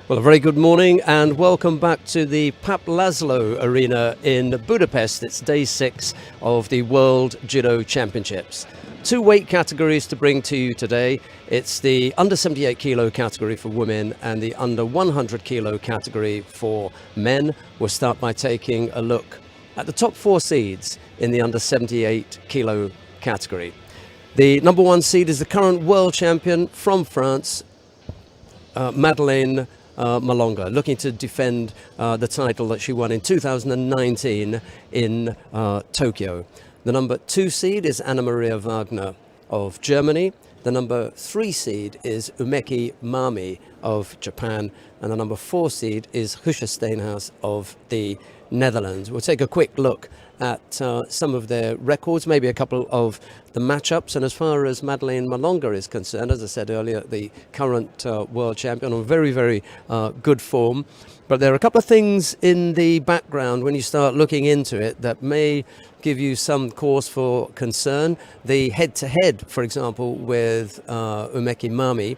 Well, a very good morning and welcome back to the Pap Laszlo Arena in Budapest. It's day 6 of the World Judo Championships. 2 weight categories to bring to you today. It's the under 78 kilo category for women and the under 100 kilo category for men. We'll start by taking a look at the top 4 seeds in the under 78 kilo category. The number 1 seed is the current world champion from France, Madeleine Malonga, looking to defend the title that she won in 2019 in Tokyo. The number 2 seed is Anna Maria Wagner of Germany. The number 3 seed is Umeki Mami of Japan. And the number 4 seed is Husha Steenhuis of the Netherlands. We'll take a quick look at some of their records, maybe a couple of the matchups. And as far as Madeleine Malonga is concerned, as I said earlier, the current world champion on very, very good form. But there are a couple of things in the background when you start looking into it that may give you some cause for concern. The head-to-head, for example, with Umeki Mami,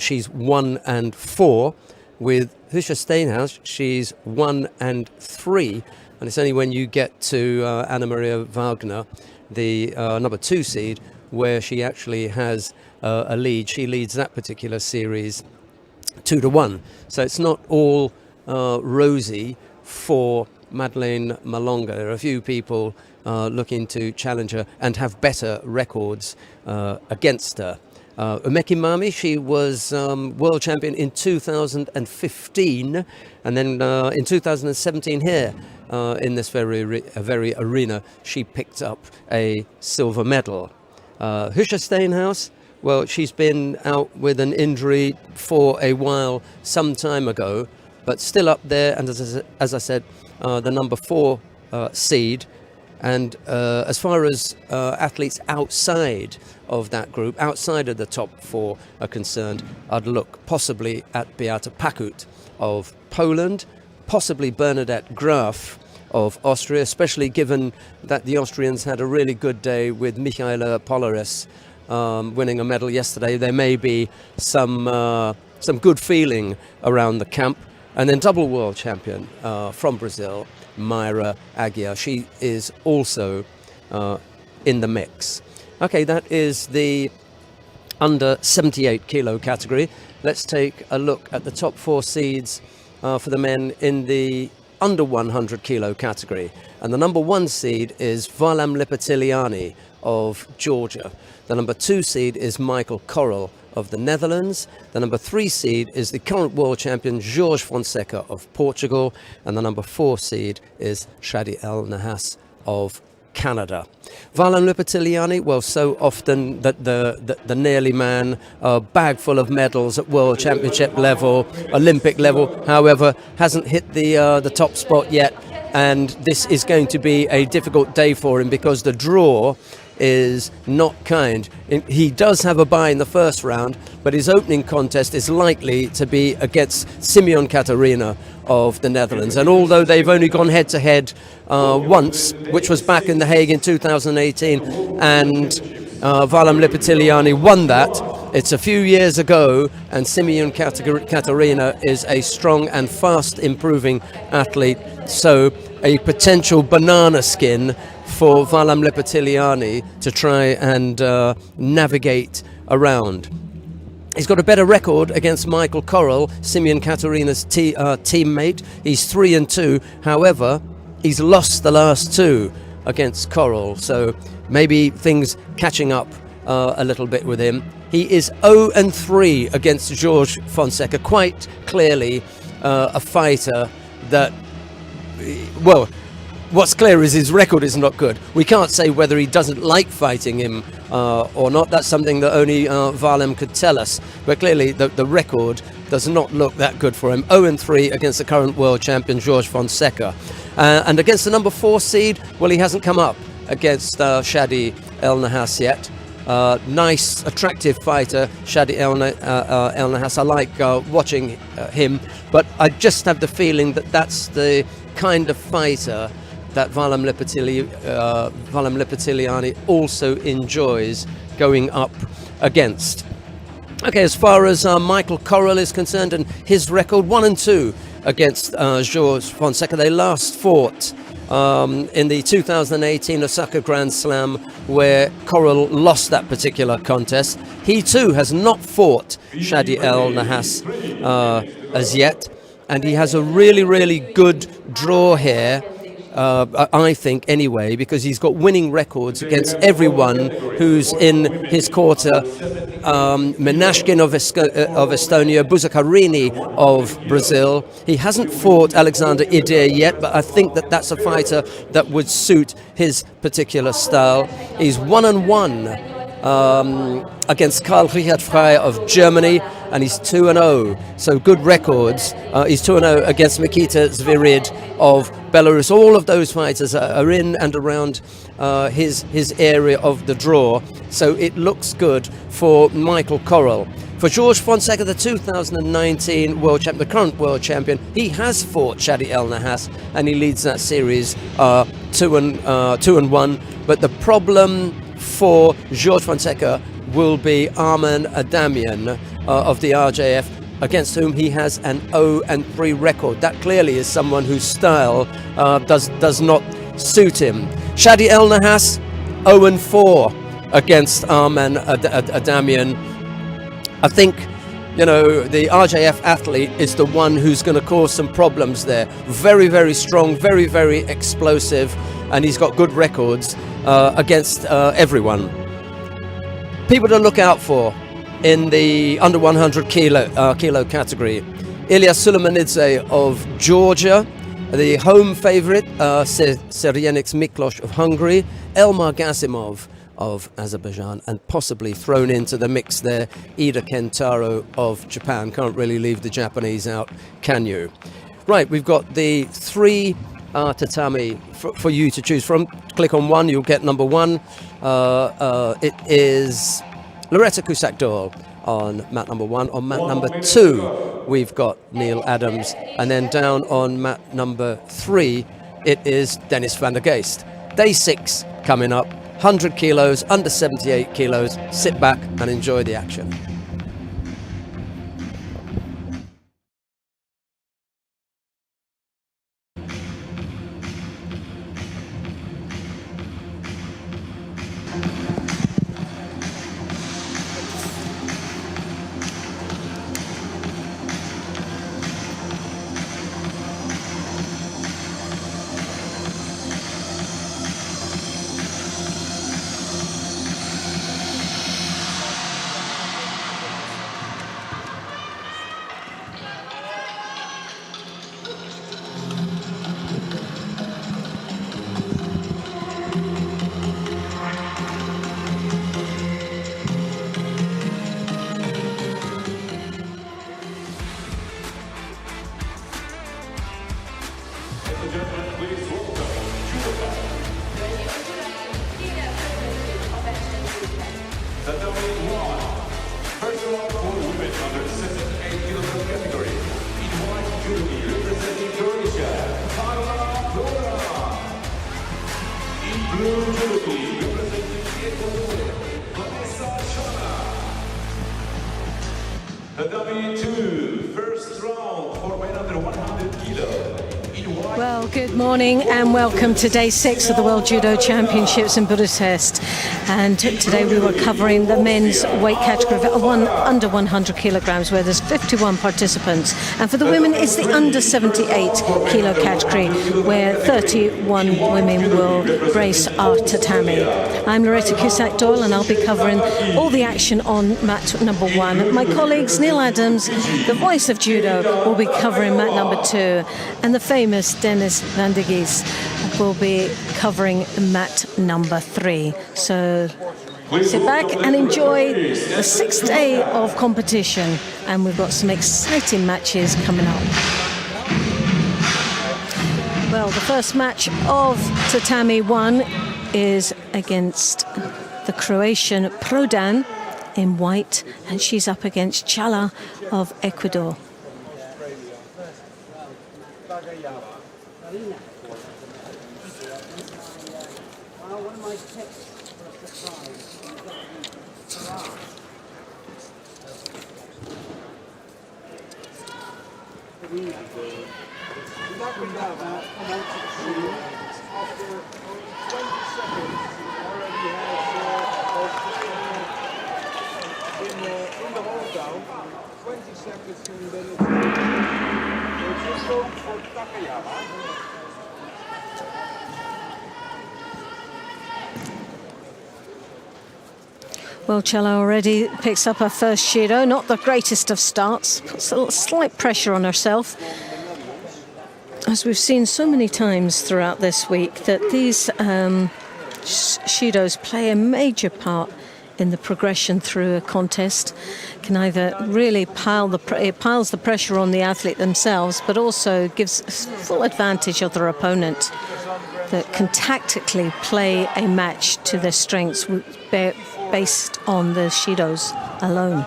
she's 1-4. With Husha Steenhuis, she's 1-3. And it's only when you get to Anna Maria Wagner, the number 2 seed, where she actually has a lead. She leads that particular series 2-1. So it's not all rosy for Madeleine Malonga. There are a few people looking to challenge her and have better records against her. Umeki Mami, she was world champion in 2015, and then in 2017 here in this very arena, she picked up a silver medal. Husha Steenhuis, well, she's been out with an injury for a while, some time ago, but still up there, and as I said, the number 4 seed. And as far as athletes outside of that group, outside of the top 4 are concerned, I'd look possibly at Beata Pakut of Poland, possibly Bernadette Graf of Austria, especially given that the Austrians had a really good day with Michaela Polaris winning a medal yesterday. There may be some good feeling around the camp. And then double world champion from Brazil, Mayra Aguiar. She is also in the mix. Okay, that is the under 78 kilo category. Let's take a look at the top 4 seeds for the men in the under 100 kilo category. And the number 1 seed is Varlam Lipitiliani of Georgia. The number 2 seed is Michael Corral of the Netherlands. The number 3 seed is the current world champion Jorge Fonseca of Portugal, and the number 4 seed is Shadi El Nahas of Canada. Varlam Lipitiliani, well, so often that the nearly man, a bag full of medals at world championship level, Olympic level, however, hasn't hit the top spot yet, and this is going to be a difficult day for him because the draw is not kind. He does have a bye in the first round, but his opening contest is likely to be against Simeon Katarina of the Netherlands. And although they've only gone head-to-head once, which was back in The Hague in 2018, and Varlam Lipitiliani won that, it's a few years ago, and Simeon Katarina is a strong and fast improving athlete, so a potential banana skin for Varlam Lipitiliani to try and navigate around. He's got a better record against Michael Corral, Simeon Katarina's teammate. He's 3-2. However, he's lost the last 2 against Corral, so maybe things catching up a little bit with him. He is 0-3 against Jorge Fonseca, quite clearly a fighter that, well, what's clear is his record is not good. We can't say whether he doesn't like fighting him or not. That's something that only Varlam could tell us. But clearly the record does not look that good for him. 0-3 against the current world champion, Jorge Fonseca. And against the number 4 seed, well, he hasn't come up against Shadi El Nahas yet. Nice, attractive fighter, Shadi El Nahas. I like watching him, but I just have the feeling that that's the kind of fighter that Varlam Lipitiliani also enjoys going up against. Okay, as far as Michael Corral is concerned and his record, 1-2 against George Fonseca. They last fought in the 2018 Osaka Grand Slam, where Corral lost that particular contest. He too has not fought Shadi El Nahas as yet, and he has a really, really good draw here. I think anyway, because he's got winning records against everyone who's in his quarter. Menashkin of Estonia, Buzakarini of Brazil. He hasn't fought Alexander Idir yet, but I think that that's a fighter that would suit his particular style. He's 1-1 against Karl Richard Frey of Germany, and he's 2-0, so good records. He's 2-0 against Mikita Zvirid of Belarus. All of those fighters are in and around his area of the draw, so it looks good for Michael Corral. For George Fonseca, the 2019 world champion, the current world champion, he has fought Shadi El Nahas, and he leads that series 2-1. But the problem for George Fonseca will be Arman Adamian of the RJF, against whom he has an 0-3 record. That clearly is someone whose style does not suit him. Shadi El Nahas, 0-4 against Arman Adamian. I think, you know, the RJF athlete is the one who's going to cause some problems there. Very, very strong, very, very explosive, and he's got good records against everyone. People to look out for in the under 100 kilo category. Ilya Sulamanidze of Georgia, the home favorite, Seryenix Miklos of Hungary, Elmar Gazimov of Azerbaijan, and possibly thrown into the mix there, Ida Kentaro of Japan. Can't really leave the Japanese out, can you? Right, we've got the three tatami for you to choose from. Click on one, you'll get number one. It is Loretta Cusack-Doyle on mat number one. On mat number two, we've got Neil Adams. And then down on mat number three, it is Dennis van der Geest. Day 6 coming up. 100 kilos, under 78 kilos. Sit back and enjoy the action. Well, good morning and welcome to day 6 of the World Judo Championships in Budapest. And today we were covering the men's weight category of under 100 kilograms, where there's 51 participants. And for the women, it's the under 78 kilo category, where 31 women will brace our tatami. I'm Loretta Cusack-Doyle, and I'll be covering all the action on mat number 1. My colleagues Neil Adams, the voice of judo, will be covering mat number 2, and the famous Dennis van der Geest will be covering mat number 3. So sit back and enjoy the 6th day of competition, and we've got some exciting matches coming up. Well, the first match of Tatami 1 is against the Croatian Prodan in white, and she's up against Chala of Ecuador. Well, Cella already picks up her first judo, not the greatest of starts, puts a slight pressure on herself. As we've seen so many times throughout this week, that these judos play a major part in the progression through a contest. Can either really it piles the pressure on the athlete themselves, but also gives full advantage of their opponent that can tactically play a match to their strengths based on the judos alone.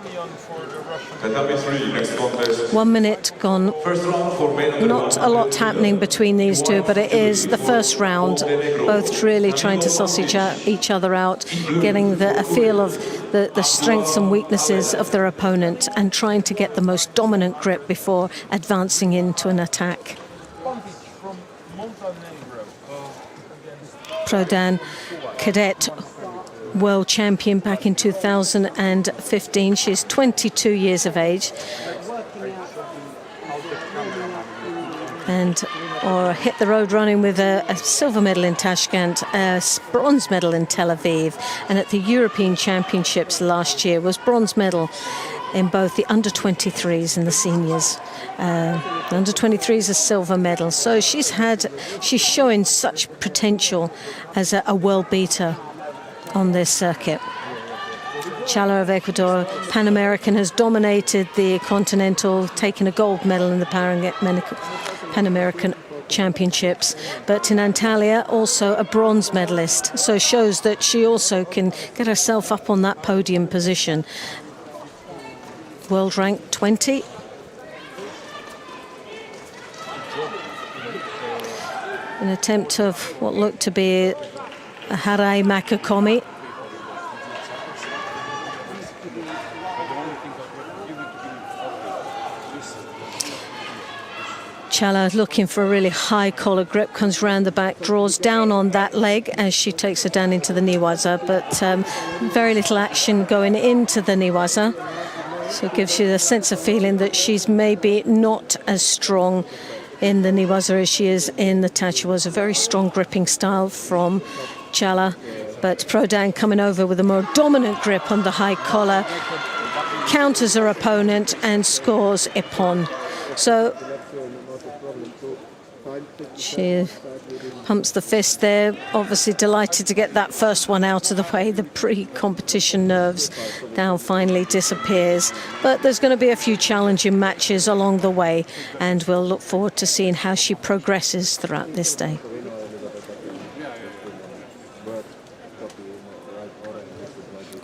Tatami 3, next contest. 1 minute gone. Not a lot happening between these two, but it is the first round. Both really trying to suss each other out, getting a feel of the strengths and weaknesses of their opponent and trying to get the most dominant grip before advancing into an attack. Prodan, cadet world champion back in 2015. She's 22 years of age. And hit the road running with a silver medal in Tashkent, a bronze medal in Tel Aviv, and at the European Championships last year was bronze medal in both the under-23s and the seniors. The under-23s a silver medal. So she's showing such potential as a world beater on this circuit. Chala of Ecuador, Pan American, has dominated the Continental, taken a gold medal in the Pan American Championships, but in Antalya also a bronze medalist, so shows that she also can get herself up on that podium position. World rank 20. An attempt of what looked to be a Harai Makakomi. Chala looking for a really high collar grip, comes round the back, draws down on that leg as she takes her down into the niwaza, but very little action going into the niwaza. So it gives you the sense of feeling that she's maybe not as strong in the niwaza as she is in the tachiwaza. A very strong gripping style from Chala, but Prodan coming over with a more dominant grip on the high collar, counters her opponent and scores Ippon. So she pumps the fist there, obviously delighted to get that first one out of the way. The pre-competition nerves now finally disappears, but there's going to be a few challenging matches along the way, and we'll look forward to seeing how she progresses throughout this day.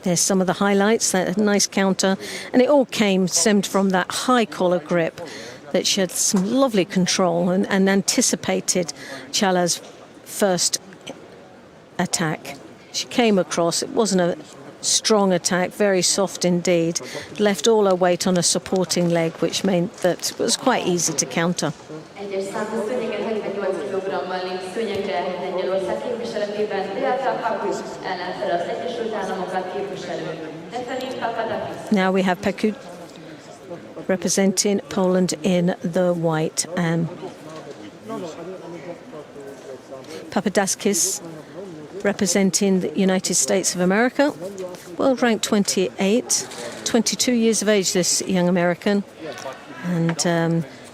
There's some of the highlights, that nice counter, and it all stemmed from that high collar grip, that she had some lovely control and anticipated Chala's first attack. She came across, it wasn't a strong attack, very soft indeed, left all her weight on a supporting leg, which meant that it was quite easy to counter. Now we have Pakut representing Poland in the white, and Papadaskis representing the United States of America. World rank 28, 22 years of age, this young American, and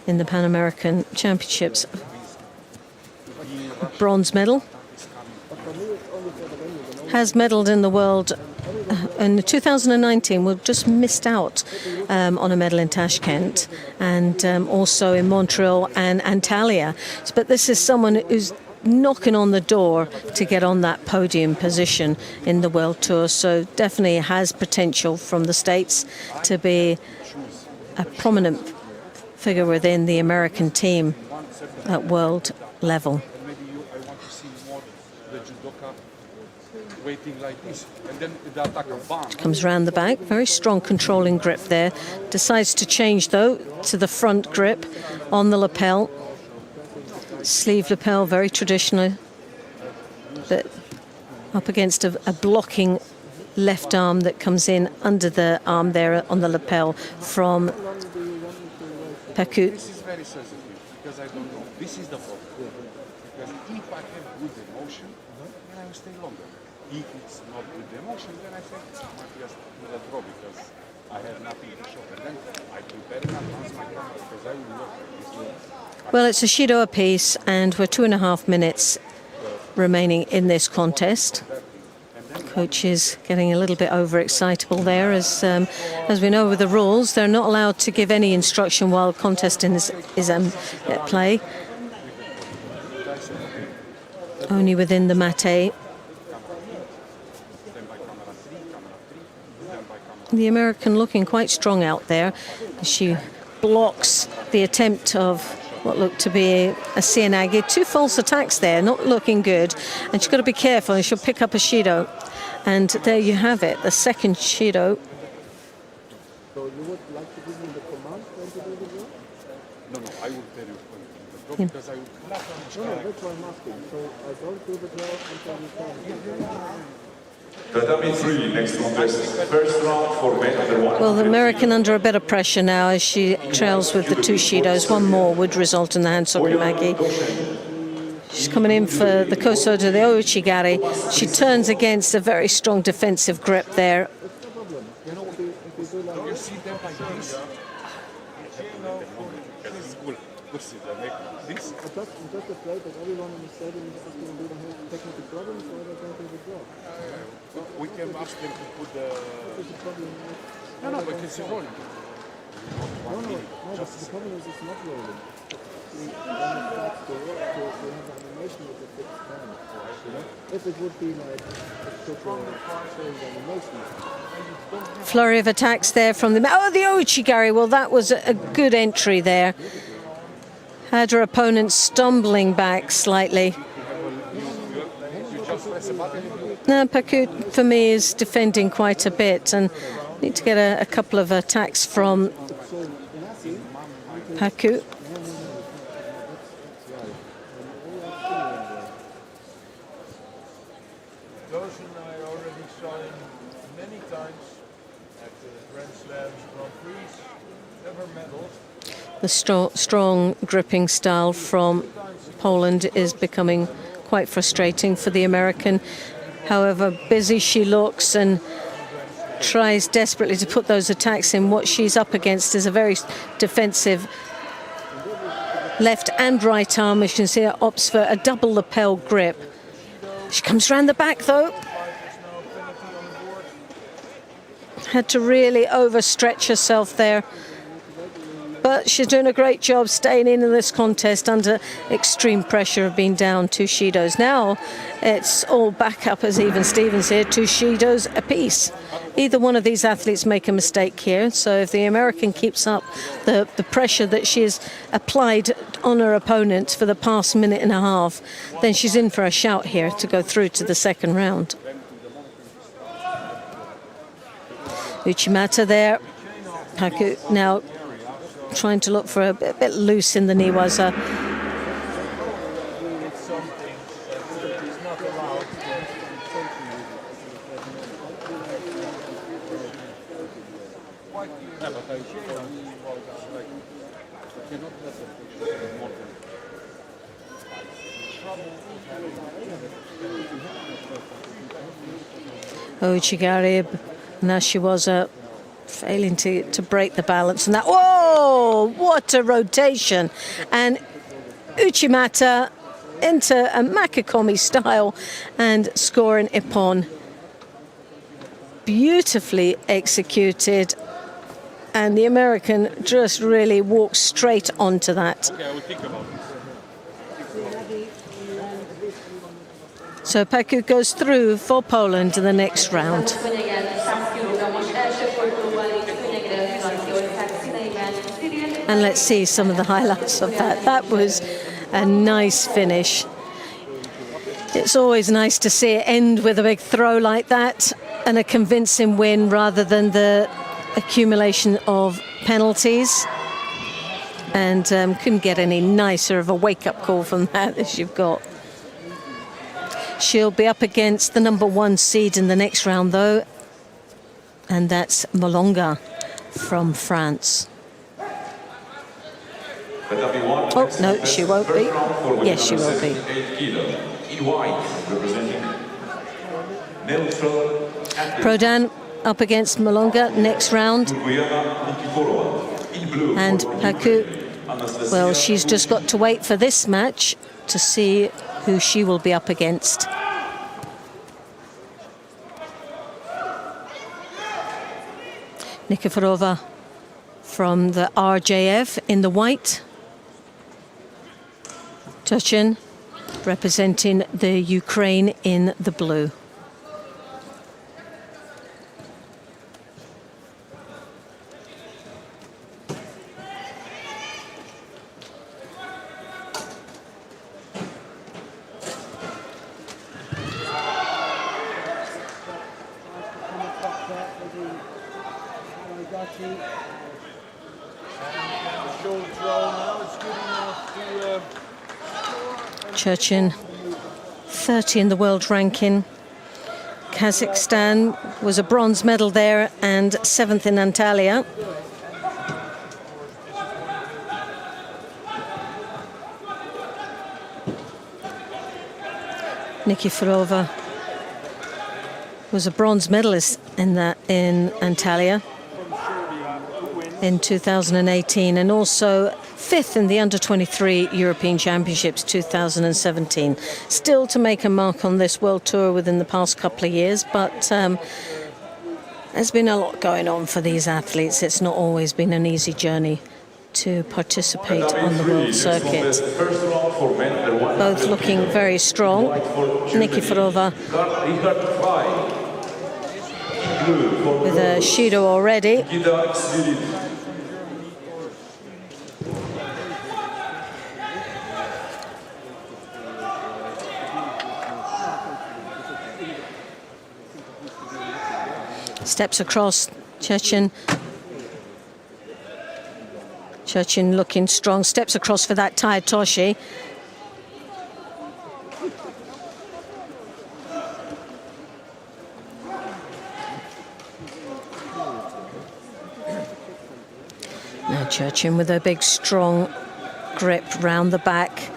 in the Pan American Championships, bronze medal. Has medaled in the world in 2019. We've just missed out on a medal in Tashkent, and also in Montreal and Antalya. But this is someone who's knocking on the door to get on that podium position in the World Tour, so definitely has potential from the States to be a prominent figure within the American team at world level. waiting like this, and then the attacker bam. Comes round the back, very strong controlling grip there. Decides to change though to the front grip on the lapel. Sleeve lapel, very traditional, but up against a blocking left arm that comes in under the arm there on the lapel from Pakut. This is very sensitive because I don't know. This is the problem. Because if I have good emotion, then I will stay longer. If it's not good emotion, then I say I might just do a draw because I have nothing to show. And then I prepare in advance my camera because I will look at this. Well, it's a Shido apiece, and we're 2.5 minutes remaining in this contest. Coach is getting a little bit overexcitable there, as we know with the rules, they're not allowed to give any instruction while contesting is at play. Only within the mate. The American looking quite strong out there. She blocks the attempt of what looked to be a Sienagi. 2 false attacks there, not looking good. And she's got to be careful, and she'll pick up a Shido. And there you have it, the second Shido. So you would like to give me the command when to do the draw? No, I will tell you when to do the draw because I will clap on each No, that's why I'm asking. So I don't do the draw until you tell me. Tatami 3, next contest. First round for men under 1. Well, the American under a bit of pressure now as she trails with the 2 Shidos. One more would result in the hand sokumagi. She's coming in for the Koso to the Ouchigari. She turns against a very strong defensive grip there. You see them like this? This? I'm just afraid that everyone in the stadium is going to do the technical problems, or they're going to do the draw. We can ask them to put the... What's the problem? No, but it's rolling. No, the problem is it's not rolling. When it starts to work, to have an animation with a fixed time. You know? If it would be like such a animation. Flurry of attacks there from the... Oh, the Ouchigari. Well, that was a good entry there. Had her opponent stumbling back slightly. Now, Pakut, for me, is defending quite a bit, and need to get a couple of attacks from Pakut. Those and I already saw him many times at the Grand Slams, Grand Prix, never medals. The strong gripping style from Poland is becoming quite frustrating for the American. However busy she looks and tries desperately to put those attacks in, what she's up against is a very defensive left and right arm. As you can see, it opts for a double lapel grip. She comes round the back though. Had to really overstretch herself there. But she's doing a great job staying in this contest under extreme pressure of being down 2 Shidos. Now it's all back up as even Stevens here, 2 Shidos apiece. Either one of these athletes make a mistake here. So if the American keeps up the pressure that she's applied on her opponent for the past minute and a half, then she's in for a shout here to go through to the second round. Uchimata there. Pakut now trying to look for a bit loose in the Niwaza. Ouchigari, now she was failing to break the balance, and that, whoa, what a rotation. And Uchimata into a Makikomi style and scoring Ippon. Beautifully executed, and the American just really walked straight onto that. Okay, I will think about this. So Pakut goes through for Poland to the next round. And let's see some of the highlights of that. That was a nice finish. It's always nice to see it end with a big throw like that and a convincing win rather than the accumulation of penalties. And couldn't get any nicer of a wake-up call from that as you've got. She'll be up against the #1 seed in the next round, though, and that's Malonga from France. Oh, no, she won't be. Yes, she will be. Prodan up against Malonga next round. And Paku, well, she's just got to wait for this match to see who she will be up against. Nikiforova from the RJF in the white. Turchin representing the Ukraine in the blue. Turchin, 30 in the world ranking. Kazakhstan was a bronze medal there and 7th in Antalya. Nikiforova was a bronze medalist in Antalya in 2018 and also 5th in the Under-23 European Championships 2017. Still to make a mark on this World Tour within the past couple of years, but there's been a lot going on for these athletes. It's not always been an easy journey to participate on the world circuit. Both looking very strong. Nikiforova with a Shido already. Steps across, Turchin. Turchin looking strong, steps across for that Tai Toshi. Now Turchin with a big strong grip round the back.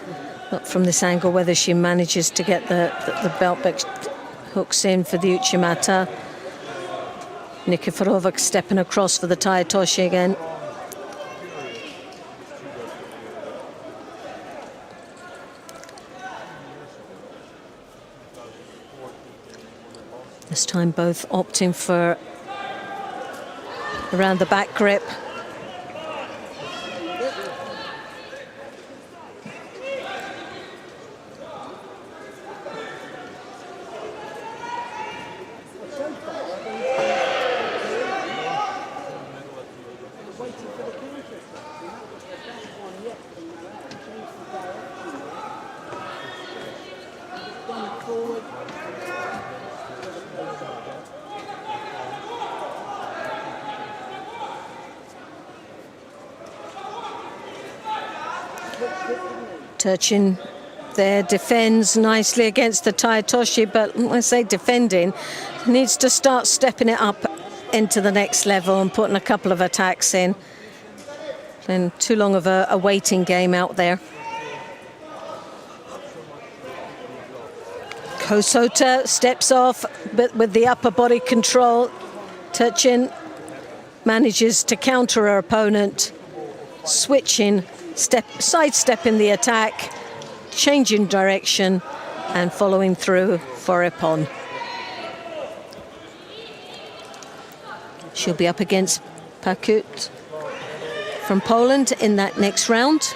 Not from this angle whether she manages to get the belt back hooks in for the Uchimata. Nikiforova stepping across for the Tai Toshi again. This time both opting for around the back grip. Turchin there defends nicely against the Tai Toshi, but when I say defending, needs to start stepping it up into the next level and putting a couple of attacks in. And too long of a waiting game out there. Kosota steps off, but with the upper body control, Turchin manages to counter her opponent, switching, sidestepping the attack, changing direction and following through for Ippon. She'll be up against Pakut from Poland in that next round.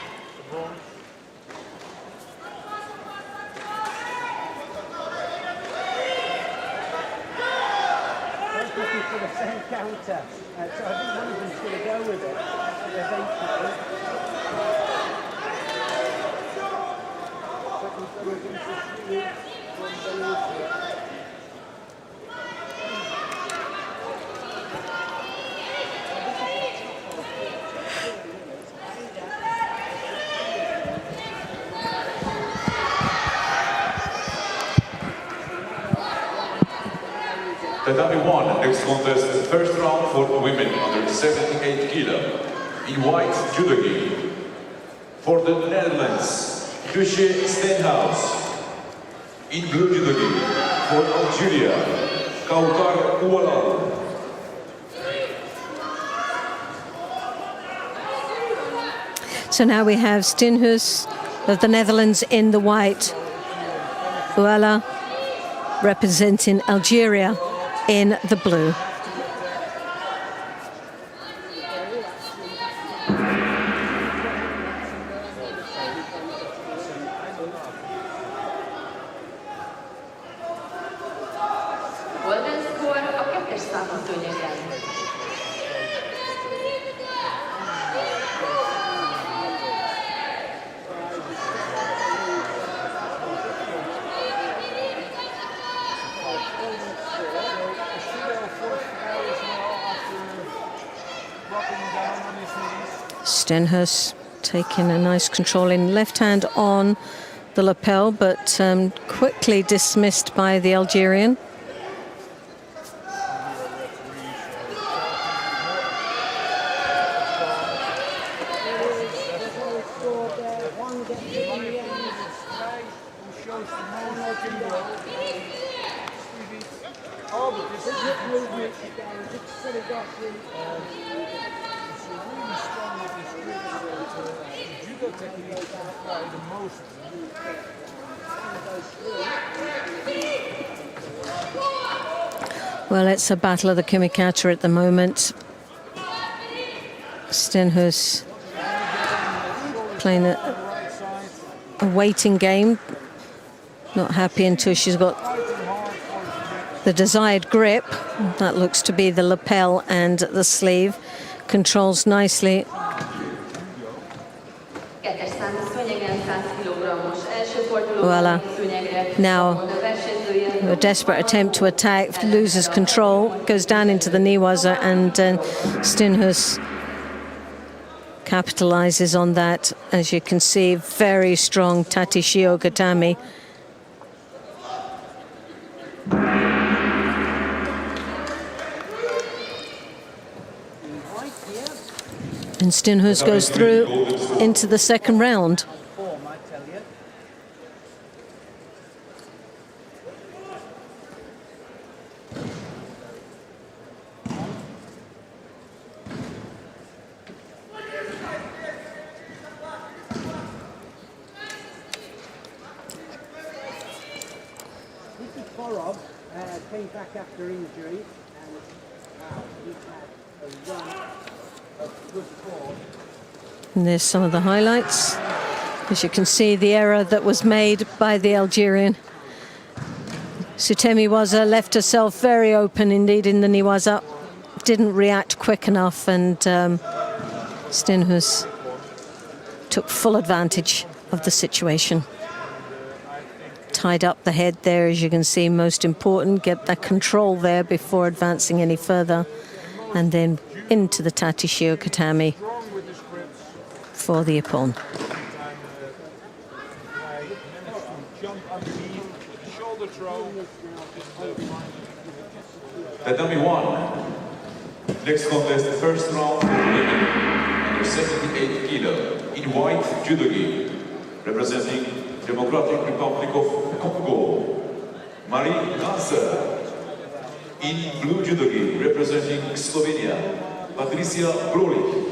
Tatami 1, next contest, first round for women under 78 kilo. In white, judo gi. For the Netherlands, Kusje Steenhuis. In blue judo gi. For Algeria, Kautar Oualal. So now we have Steenhuis of the Netherlands in the white, Oualal representing Algeria in the blue. Golden score a kettes számú szőnyegen. Steenhuis taking a nice controlling left hand on the lapel, but quickly dismissed by the Algerian. Well, it's a battle of the Kumikata at the moment. Steenhuis playing a waiting game. Not happy until she's got the desired grip. That looks to be the lapel and the sleeve. Controls nicely. Voila. Now, a desperate attempt to attack, loses control, goes down into the niwaza, and Steenhuis capitalizes on that. As you can see, very strong Tatishio Tatami. And Steenhuis goes through into the second round. Came back after injury, and wow, he's had a run of good form. And there's some of the highlights. As you can see, the error that was made by the Algerian. Sutemiwaza left herself very open indeed in the niwaza. Didn't react quick enough, and Steenhuis took full advantage of the situation. Tied up the head there, as you can see, most important, get that control there before advancing any further, and then into the Tatishio Tatami for the Ippon. Tatami 1. Next contest, first round for women under 78 kilo. In white, judo gi, representing Democratic Republic of Congo, Marie Ganser. In blue judo gi, representing Slovenia, Patricia Brolich.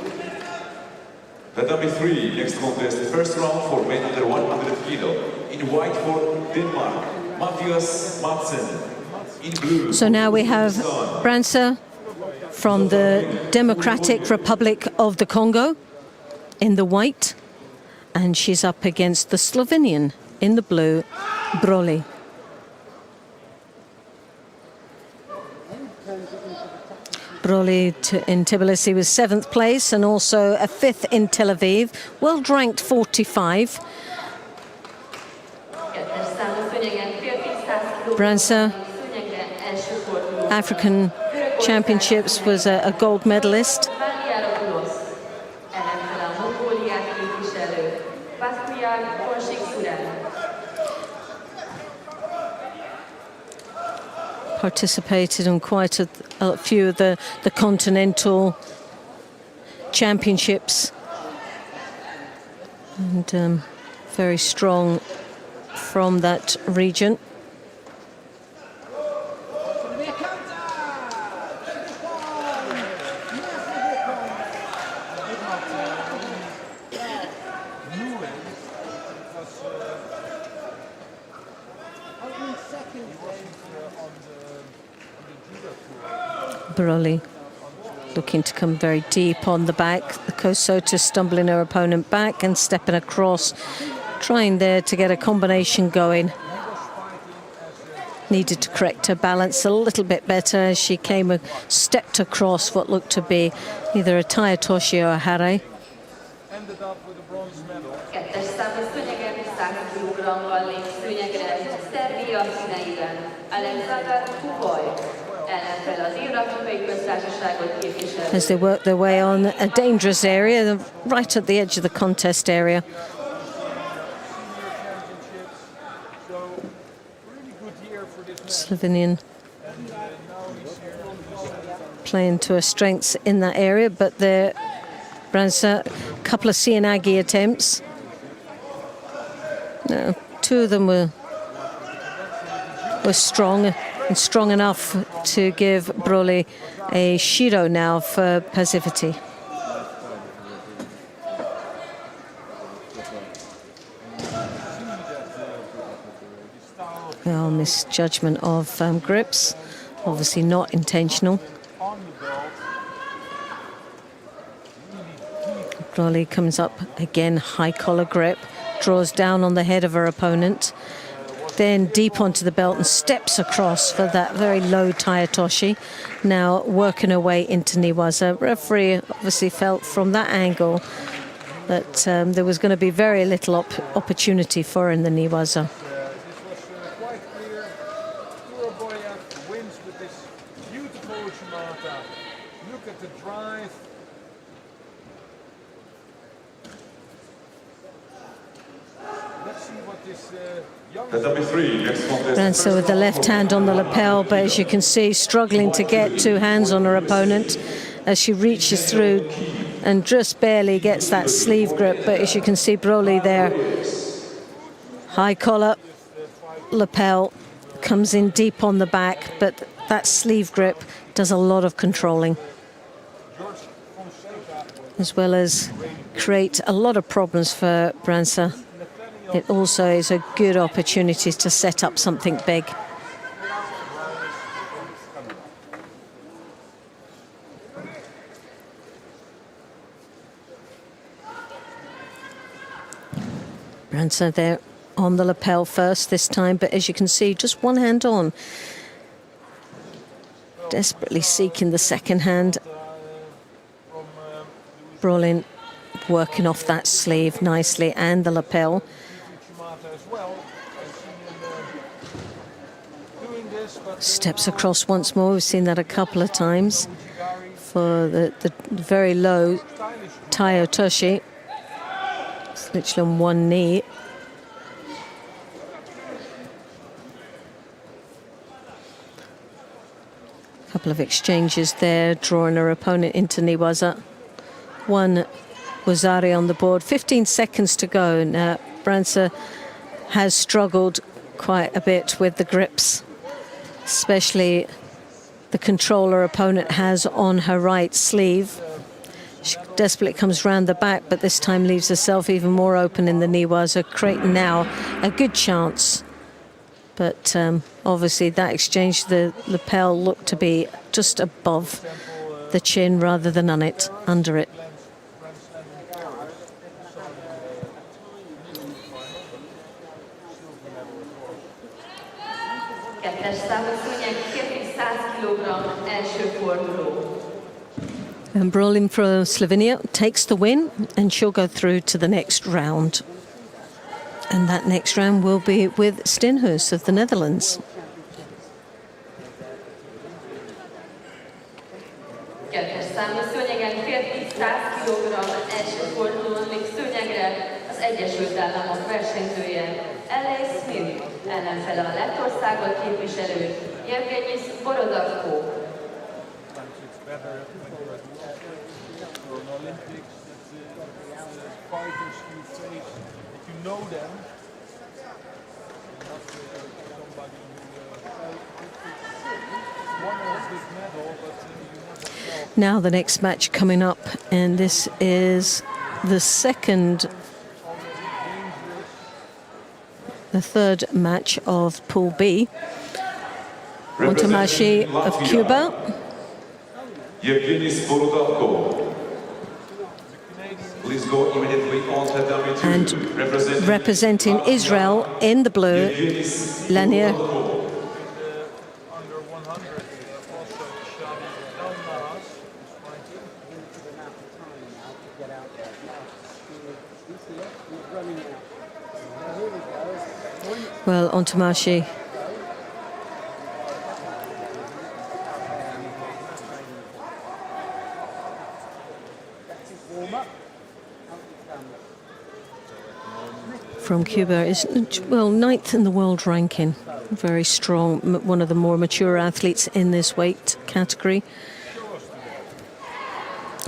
Tatami 3, next contest, first round for men under 100 kilo. In white for Denmark, Matthias Madsen. In blue. So now we have Bransa from the Democratic Republic of the Congo in the white, and she's up against the Slovenian in the blue, Broly. Broly in Tbilisi was 7th place and also a 5th in Tel Aviv, world ranked 45. Branca African Championships was a gold medalist. Participated in quite a few of the Continental Championships, and very strong from that region. Broly looking to come very deep on the back. The Kosota stumbling her opponent back and stepping across, trying there to get a combination going. Needed to correct her balance a little bit better as she stepped across what looked to be either a Tayatoshi or a Hare. Ended up with a bronze medal. As they work their way on a dangerous area, right at the edge of the contest area. Slovenian playing to her strengths in that area, but there, Branca, a couple of Sianagi attempts. No, two of them were strong and strong enough to give Broly a Shiro now for passivity. Well, misjudgment of grips, obviously not intentional. Broly comes up again, high collar grip, draws down on the head of her opponent, then deep onto the belt and steps across for that very low Tayatoshi. Now working her way into Niwaza. Referee obviously felt from that angle that there was going to be very little opportunity for her in the Niwaza. Tatami 3, next contest. Branca with the left hand on the lapel, but as you can see, struggling to get two hands on her opponent as she reaches through and just barely gets that sleeve grip. But as you can see, Broly there, high collar, lapel, comes in deep on the back, but that sleeve grip does a lot of controlling, as well as create a lot of problems for Branca. It also is a good opportunity to set up something big. Branca there on the lapel first this time, but as you can see, just one hand on. Desperately seeking the second hand. Brolin working off that sleeve nicely and the lapel. Steps across once more. We've seen that a couple of times for the very low Tayatoshi. It's literally on one knee. Couple of exchanges there, drawing her opponent into Niwaza. One Wazari on the board. 15 seconds to go. Now, Branca has struggled quite a bit with the grips, especially the control her opponent has on her right sleeve. She desperately comes round the back, but this time leaves herself even more open in the Niwaza, creating now a good chance. But obviously that exchange, the lapel looked to be just above the chin rather than on it, under it. And Brolin from Slovenia takes the win, and she'll go through to the next round. And that next round will be with Stenhuis of the Netherlands. Kettes számú szőnyegen férfi 100 kg első fordulón még szőnyegre az Egyesült Államok versenyzője Ellen Smith ellenfele a Lettországot képviselő Jevgenyis Borodavko. Now the next match coming up, and this is the third match of Pool B. Ontamashi of Cuba. Yevgenyis Borodavko. Please go immediately on Tatami And representing Israel in the blue, Lanier. Well, Ontamashi from Cuba is, well, 9th in the world ranking. Very strong, one of the more mature athletes in this weight category.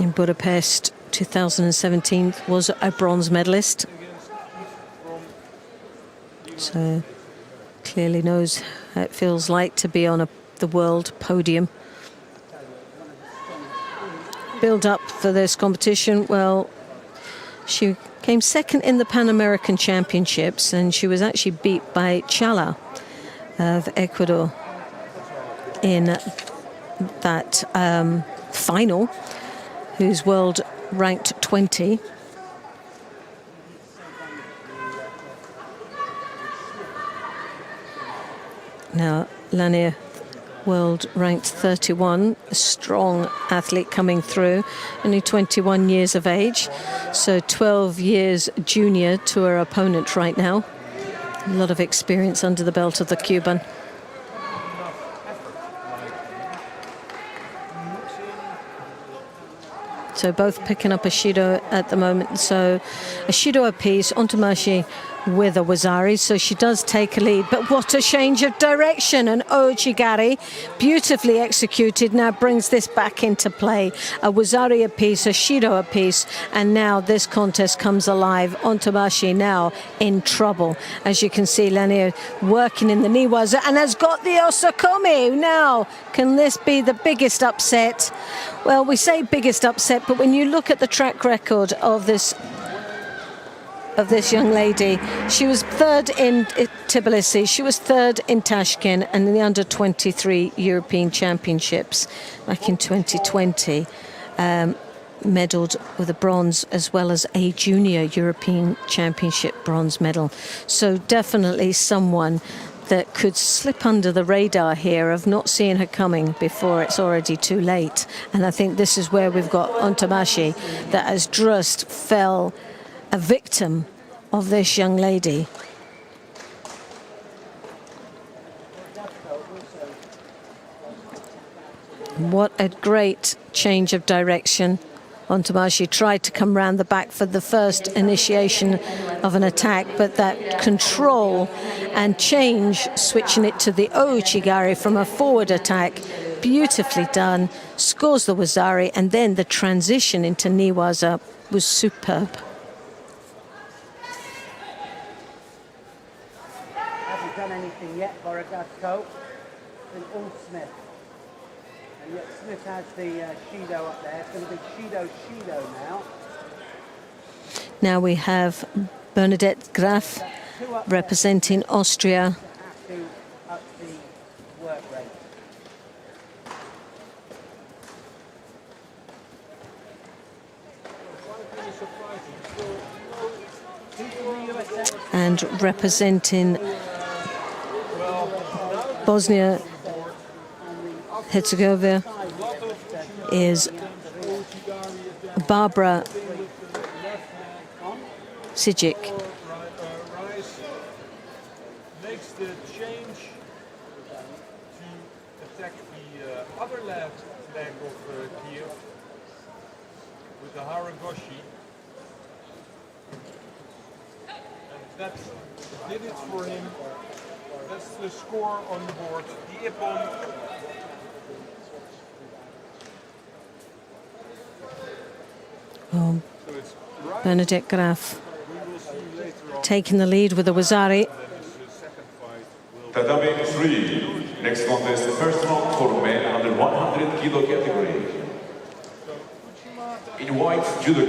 In Budapest 2017 was a bronze medalist. So clearly knows how it feels like to be on the world podium. Build up for this competition, well, she came second in the Pan American Championships, and she was actually beat by Chala of Ecuador in that final, who's world ranked 20. Now, Lanier, world ranked 31, a strong athlete coming through, only 21 years of age, so 12 years junior to her opponent right now. A lot of experience under the belt of the Cuban. So both picking up a Shido at the moment. So a Shido apiece, Ontamashi with a Wazari, so she does take a lead. But what a change of direction. And Ojigari, beautifully executed, now brings this back into play. A Wazari apiece, a Shido apiece, and now this contest comes alive. Ontamashi now in trouble. As you can see, Lanier working in the Niwaza and has got the Osakomi. Now, can this be the biggest upset? Well, we say biggest upset, but when you look at the track record of this young lady, she was third in Tbilisi, she was third in Tashkent, and in the under-23 European Championships back in 2020, medalled with a bronze as well as a junior European Championship bronze medal. So definitely someone that could slip under the radar here of not seeing her coming before it's already too late. And I think this is where we've got Ontamashi that has just fell a victim of this young lady. What a great change of direction. Ontamashi tried to come round the back for the first initiation of an attack, but that control and change, switching it to the Ouchigari from a forward attack, beautifully done, scores the Wazari, and then the transition into Niwaza was superb. Hasn't done anything yet, Borodatko. It's been all Smith. And yet Smith has the Shido up there. It's going to be Shido now. Now we have Bernadette Graf representing Austria. Have to up the work rate. And representing Bosnia Herzegovina is Barbara Sijic. change to attack the other leg of Kiev with the Haragoshi. And that did it for him. That's the score on the board. The Ippon. Oh, Bernadette Graf taking the lead with the Wazari. Tatami 3. Next contest, the first round for men under 100 kilo category. In white judo,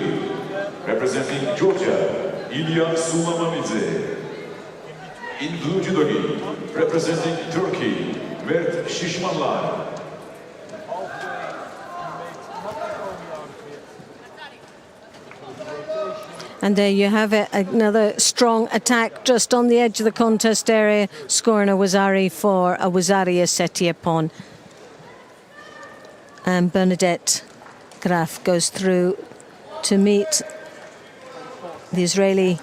representing Georgia, Ilya Sulamamidze. In blue judo, representing Turkey, Mert Shishmanlar. And there you have it, another strong attack just on the edge of the contest area, scoring a Wazari for a Wazari Aseti Ippon. And Bernadette Graf goes through to meet the Israeli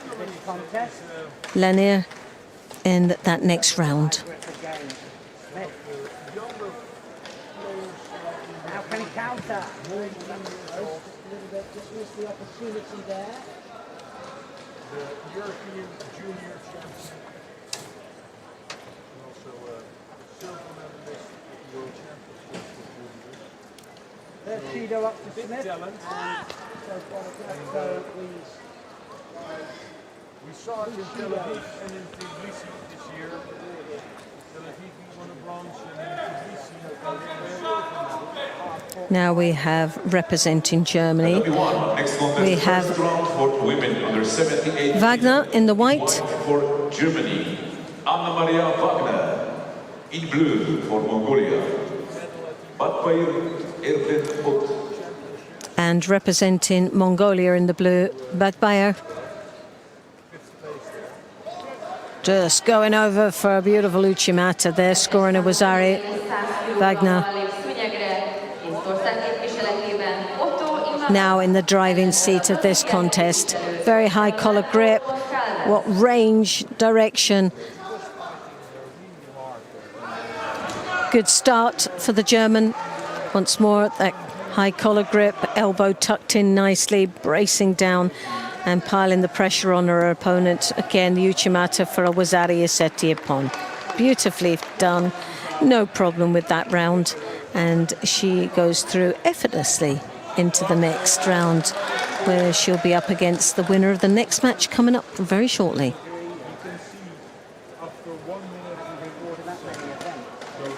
Lanier in that next round. Now can he counter? The opportunity there. The European Junior Champion, and also a silver medalist at the World Championships for juniors. There's Judo up to Big Smith. talent. We saw it in Tel Aviv and in Tbilisi this year. Tel Aviv he won a bronze and in Tbilisi he won a silver medal. Now we have representing Germany. We have Wagner in the white. For Germany, Anna Maria Wagner. In blue for Mongolia, Batpair Erdenot. And representing Mongolia in the blue, Bagbayer. Just going over for a beautiful Uchimata there, scoring a Wazari. Wagner now in the driving seat of this contest. Very high collar grip, what range, direction. Good start for the German. Once more, that high collar grip, elbow tucked in nicely, bracing down and piling the pressure on her opponent. Again, the Uchimata for a Wazari Aseti Ippon. Beautifully done, no problem with that round. And she goes through effortlessly into the next round, where she'll be up against the winner of the next match coming up very shortly. You can see after 1 minute we recorded that many events. So 2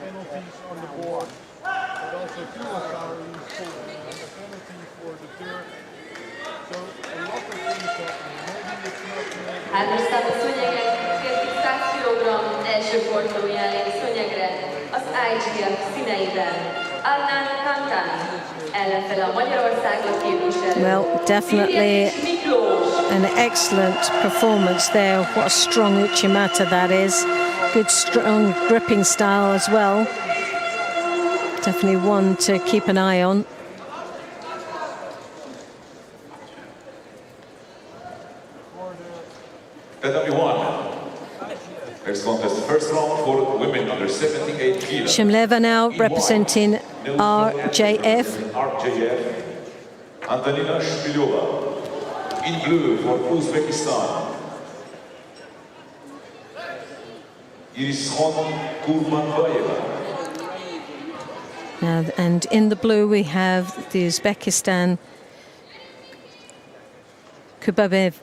penalties on the board, but also 2 Wazaris and a penalty for the third. So a lot of things happening. Maybe it's not Háromszám a szőnyegek férfi 100 kg első fordulóján szőnyegre az IGF színeiben. Adnan Kantani ellenfele a Magyarországot képviselő. Well, definitely an excellent performance there. What a strong Uchimata that is. Good strong gripping style as well. Definitely one to keep an eye on. Tatami 1. Next contest, first round for women under 78 kilos. Shemleva now representing RJF. RJF. Antonina Shpilova. In blue for Uzbekistan. Iriskhon Kurmanbayeva. And in the blue we have the Uzbekistan Kubabev.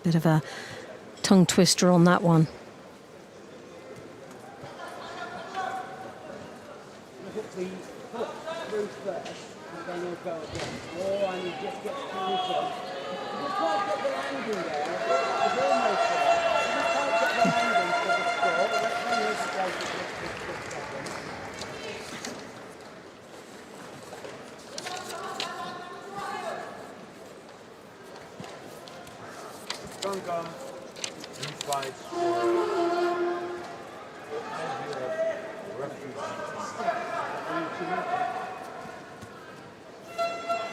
Bit of a tongue twister on that one. Look at the foot through first, and then he'll go again. Oh, and he just gets through it. He doesn't quite get the landing there. He's almost there. He doesn't quite get the landing for the score. But let's see his score for this second. Gungan, he fights for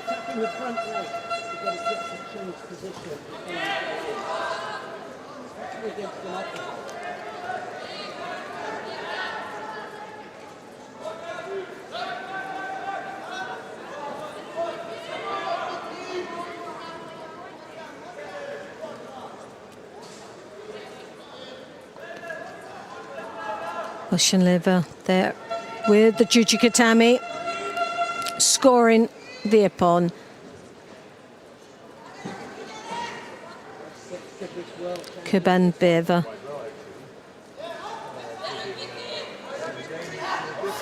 Tapping the front leg to got to get to change position before you go in. Especially against an opposite. Oshinleva there with the Judo Tatami, scoring the ippon. Kubanbeva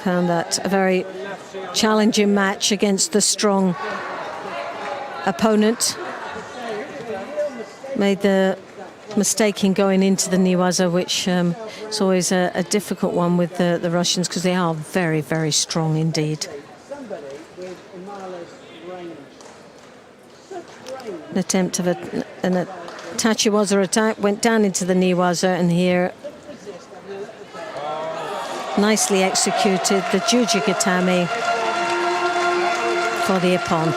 found that a very challenging match against the strong opponent. Made the mistake in going into the Niwaza, which is always a difficult one with the Russians because they are very, very strong indeed. An attempt of an Tachiwaza attack went down into the Niwaza, and here nicely executed the Judo Tatami for the ippon.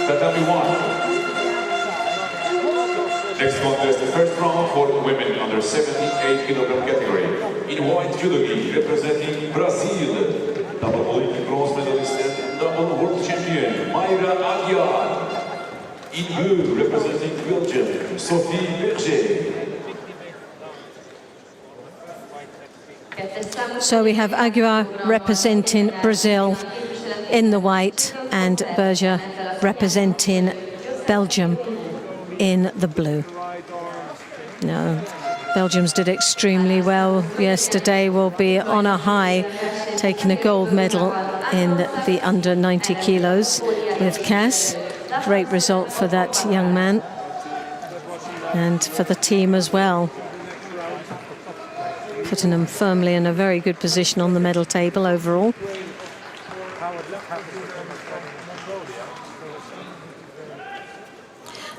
Tatami 1. Next contest, the first round for women under 78 kg category. In white judo gi, representing Brazil, double Olympic bronze medalist and double world champion Mayra Aguiar. In blue, representing Belgium, Sophie Berger. So we have Aguiar representing Brazil in the white and Berger representing Belgium in the blue. No, Belgium's did extremely well yesterday, will be on a high, taking a gold medal in the under 90 kilos with Cass. Great result for that young man and for the team as well. Putting them firmly in a very good position on the medal table overall.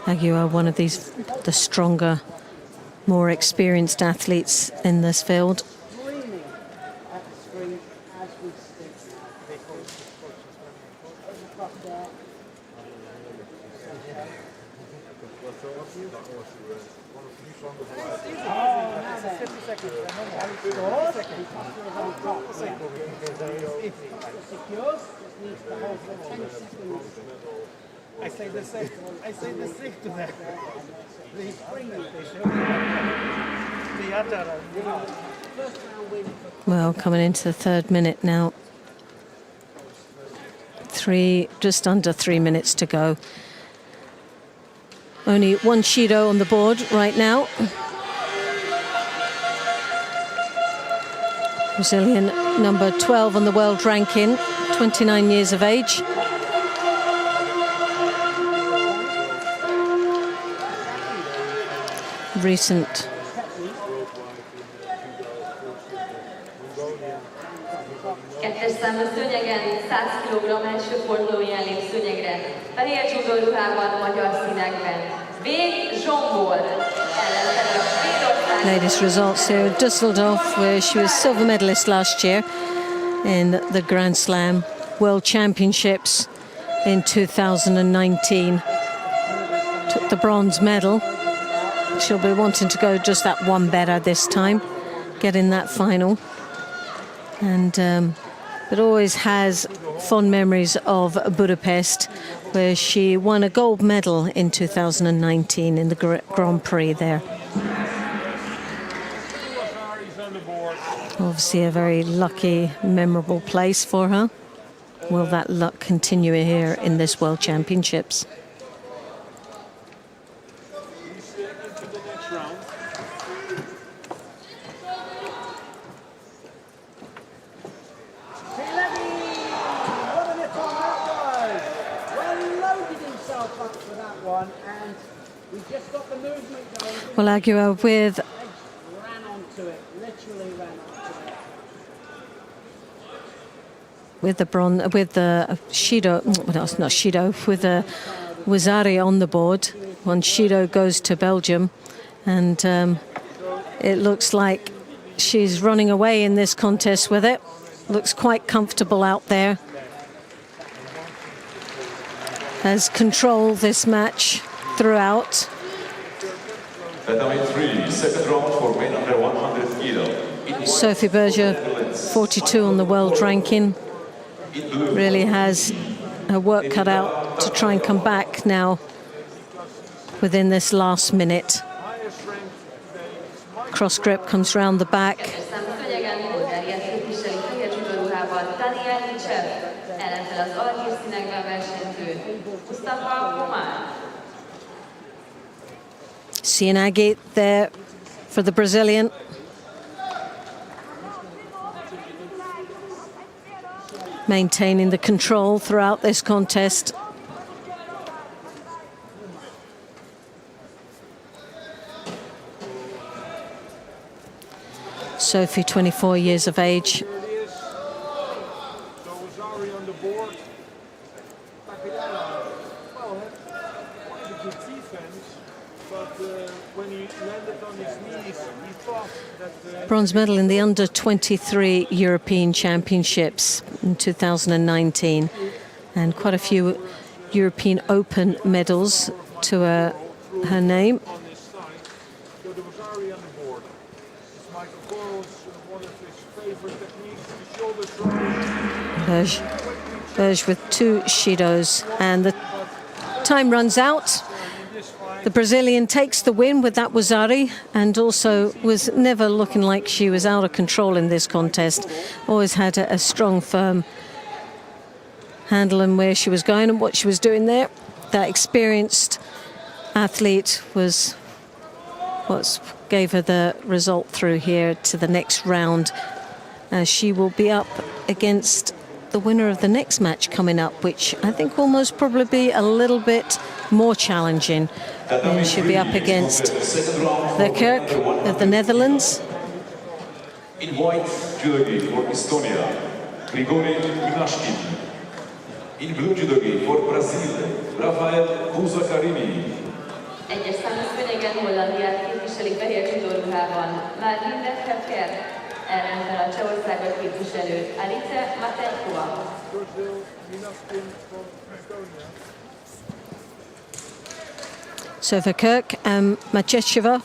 Aguiar, one of the stronger, more experienced athletes in this field. I say the same to them. Well, coming into the third minute now. Just under 3 minutes to go. Only one Shido on the board right now. Brazilian number 12 on the world ranking, 29 years of age. Recent kettes számú szőnyegen 100 kg első fordulóján lép szőnyegre. Fehér judo ruhában, magyar színekben. Vég Zsombor. Latest results here in Düsseldorf, where she was silver medalist last year in the Grand Slam World Championships in 2019. Took the bronze medal. She'll be wanting to go just that one better this time, get in that final. And but always has fond memories of Budapest, where she won a gold medal in 2019 in the Grand Prix there. Obviously a very lucky, memorable place for her. Will that luck continue here in this World Championships? Well, Aguiar with the Shido, well, it's not Shido, with the Wazari on the board. One Shido goes to Belgium, and it looks like she's running away in this contest with it. Looks quite comfortable out there. has controlled this match throughout. Tatami 3, second round for men under 100 kilo. Sophie Berger, 42 on the world ranking, really has her work cut out to try and come back now within this last minute. Cross grip comes round the back. Cianagi there for the Brazilian. Maintaining the control throughout this contest. Sophie, 24 years of age. Bronze medal in the under-23 European Championships in 2019, and quite a few European Open medals to her name. Berge with 2 shidos, and the time runs out. The Brazilian takes the win with that Wazari, and also was never looking like she was out of control in this contest. Always had a strong, firm handle on where she was going and what she was doing there. That experienced athlete was what gave her the result through here to the next round. She will be up against the winner of the next match coming up, which I think will most probably be a little bit more challenging. And she'll be up against Verkerk of the Netherlands. In white, judogi for Estonia, Grigori Minashkin. In blue judogi for Brazil, Rafael Buzakarini. Egyes számú szőnyegen Hollandiát képviselik fehér judoruhában. Martin Verkerk ellenfel a Csehországot képviselő Alice Matejkova. So Verkerk and Machecheva.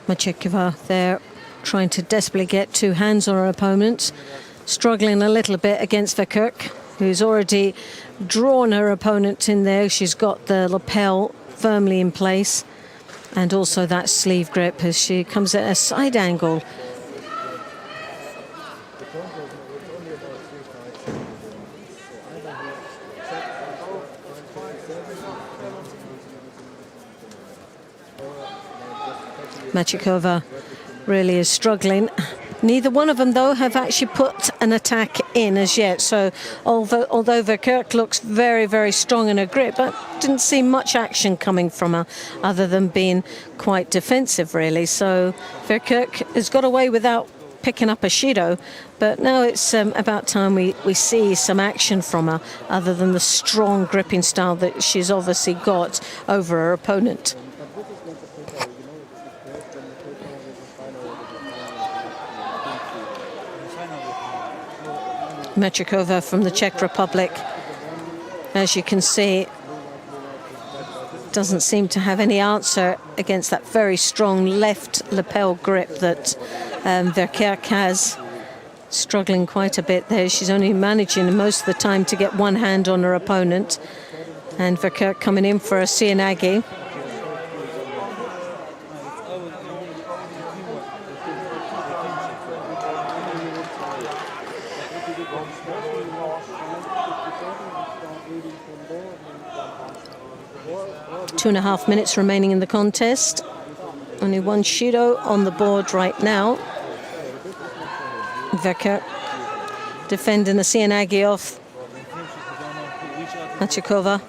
Machecheva there, trying to desperately get 2 hands on her opponent, struggling a little bit against Verkerk, who's already drawn her opponent in there. She's got the lapel firmly in place, and also that sleeve grip as she comes at a side angle. Machekova really is struggling. Neither one of them, though, have actually put an attack in as yet. So although Verkerk looks very, very strong in her grip, but didn't see much action coming from her other than being quite defensive, really. So Verkerk has got away without picking up a shido, but now it's about time we see some action from her other than the strong gripping style that she's obviously got over her opponent. Machekova from the Czech Republic, as you can see, doesn't seem to have any answer against that very strong left lapel grip that Verkerk has. Struggling quite a bit there. She's only managing most of the time to get 1 hand on her opponent. And Verkerk coming in for a Cianagi. Two and a half minutes remaining in the contest. Only 1 shido on the board right now. Verkerk defending the Cianagi off Machekova.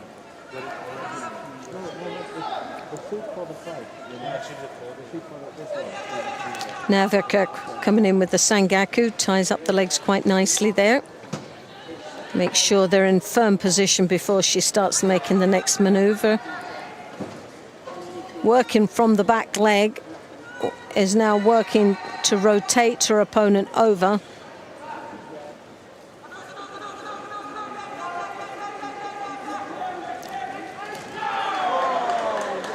Now Verkerk coming in with the Sangaku, ties up the legs quite nicely there. Make sure they're in firm position before she starts making the next maneuver. Working from the back leg, is now working to rotate her opponent over.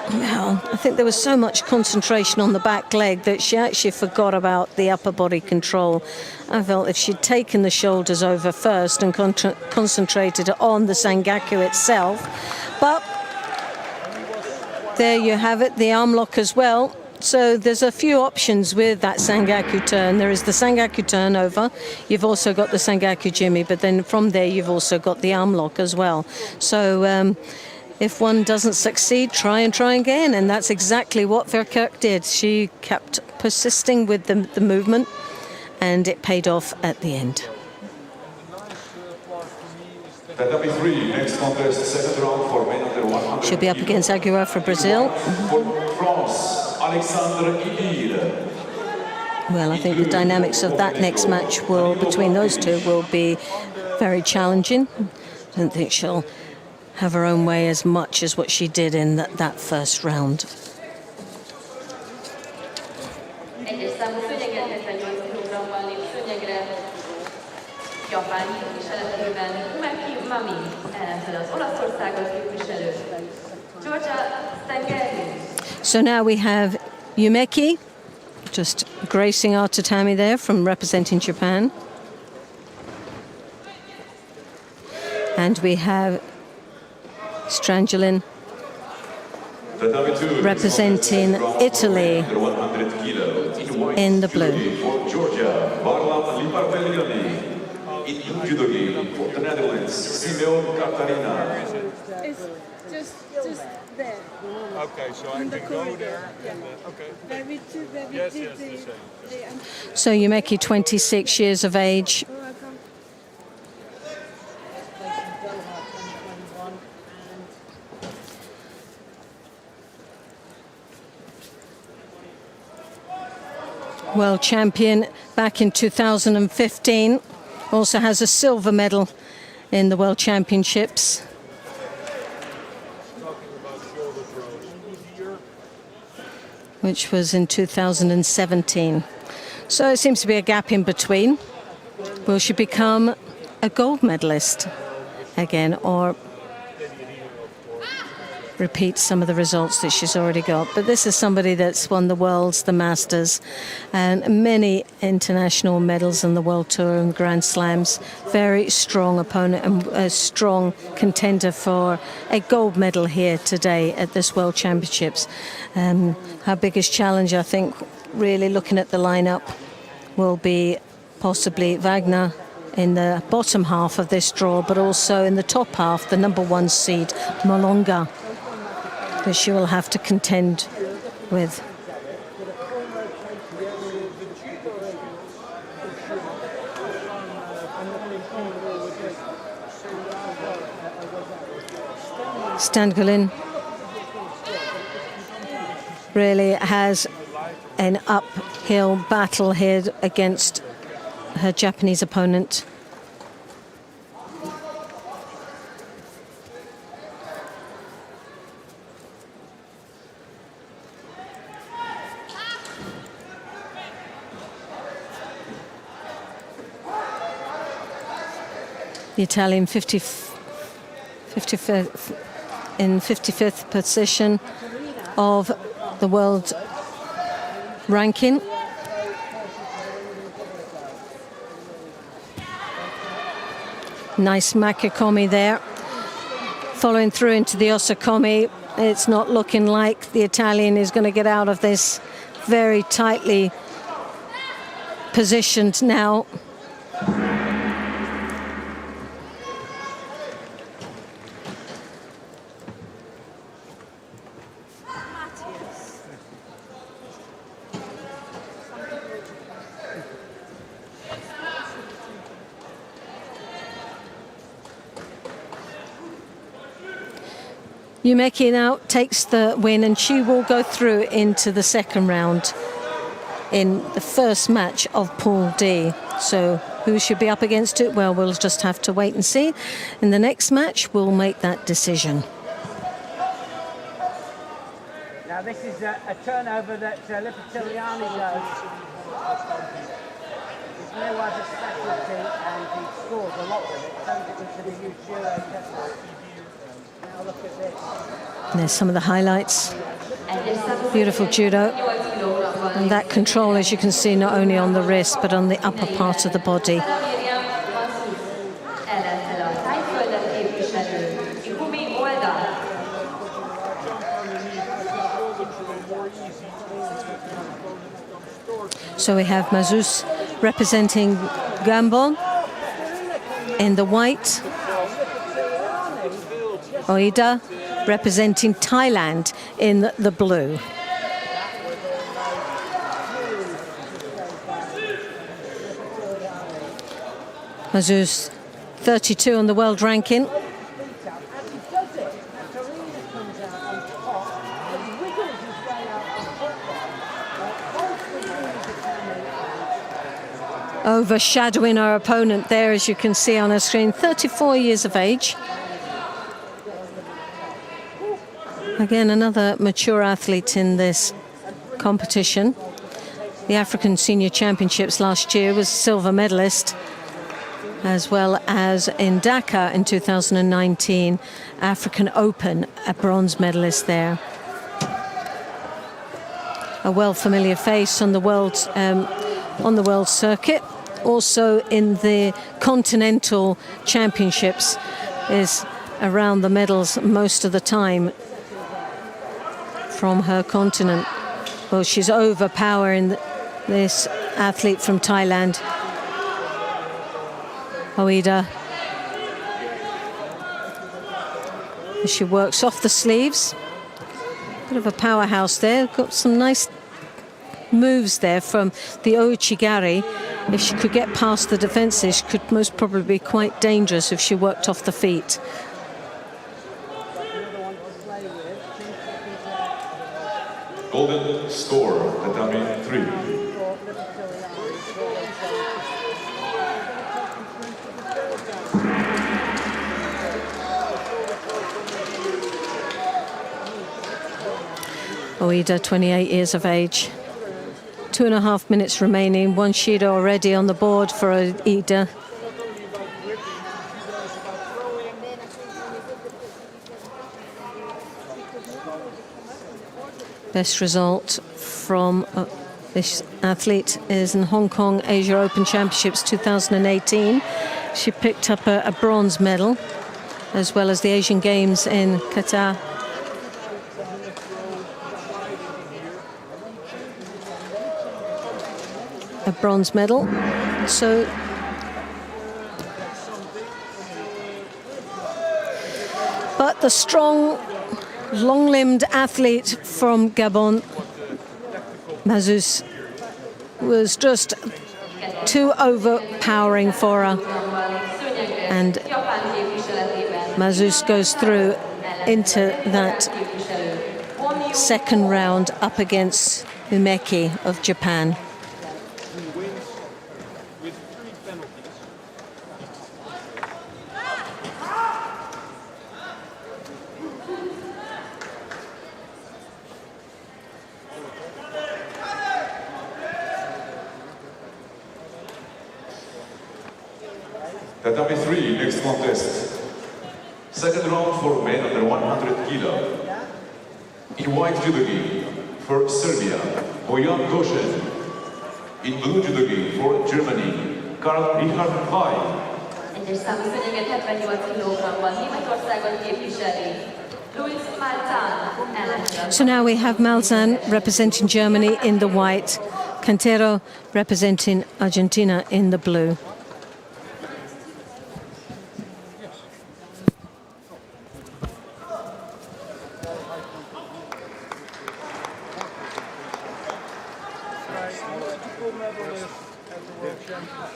Well, I think there was so much concentration on the back leg that she actually forgot about the upper body control. I felt if she'd taken the shoulders over first and concentrated on the Sangaku itself. But there you have it, the arm lock as well. So there's a few options with that Sangaku turn. There is the Sangaku turn over. You've also got the Sangaku Jimmy, but then from there you've also got the arm lock as well. So if one doesn't succeed, try again. And that's exactly what Verkerk did. She kept persisting with the movement, and it paid off at the end. Tatami 3, next contest, second round for men under 100. She'll be up against Aguirre for Brazil. For France, Alexandre Ilir. Well, I think the dynamics of that next match between those two will be very challenging. I don't think she'll have her own way as much as what she did in that first round. So now we have Yumeki just gracing our tatami there from representing Japan. And we have Strangelin representing Italy in the blue. In judo game for the Netherlands, Simeon Katarina. It's just there. Okay, so I can go there. Okay. Yes, the same. So Yumeki, 26 years of age. World champion back in 2015. Also has a silver medal in the World Championships. Which was in 2017. So it seems to be a gap in between. Will she become a gold medalist again, or repeat some of the results that she's already got? But this is somebody that's won the Worlds, the Masters, and many international medals in the World Tour and Grand Slams. Very strong opponent and a strong contender for a gold medal here today at this World Championships. Her biggest challenge, I think, really looking at the lineup, will be possibly Wagner in the bottom half of this draw, but also in the top half, the #1 seed, Molonga, that she will have to contend with. Stangelin really has an uphill battle here against her Japanese opponent. The Italian 55th position of the world ranking. Nice Makikomi there. Following through into the Osakomi. It's not looking like the Italian is going to get out of this. Very tightly positioned now. Yumeki now takes the win, and she will go through into the second round in the first match of Pool D. So who should be up against it? Well, we'll just have to wait and see. In the next match, we'll make that decision. Now this is a turnover that Lipitiliani does. His new has a specialty and he scores a lot with it. Turns it into the huge judo technique. Now look at this. And there's some of the highlights. Beautiful judo. And that control, as you can see, not only on the wrist, but on the upper part of the body. So we have Mazus representing Gabon in the white. Oida representing Thailand in the blue. Mazus 32 on the world ranking. Overshadowing our opponent there, as you can see on our screen, 34 years of age. Again, another mature athlete in this competition. The African Senior Championships last year was silver medalist, as well as in Dhaka in 2019, African Open, a bronze medalist there. A well-familiar face on the world circuit. Also in the Continental Championships, is around the medals most of the time from her continent. Well, she's overpowering this athlete from Thailand. Oida. She works off the sleeves. Bit of a powerhouse there. Got some nice moves there from the Ouchigari. If she could get past the defences, she could most probably be quite dangerous if she worked off the feet. Golden score, Tatami 3. Oida, 28 years of age. 2.5 minutes remaining. One Shido already on the board for Oida. Best result from this athlete is in Hong Kong Asia Open Championships 2018. She picked up a bronze medal, as well as the Asian Games in Kata. A bronze medal. So but the strong, long-limbed athlete from Gabon, Mazus, was just too overpowering for her, and Mazus goes through into that second round up against Umeki of Japan. Tatami 3, next contest. Second round for men under 100 kilo. In white judogi for Serbia, Bojan Goshen. In blue judogi for Germany, Karl Richard Hai. Egyes számú szönyeget 78 kg-ban Németországot képviseli. Luis Malzahn. So now we have Malzahn representing Germany in the white, Cantero representing Argentina in the blue.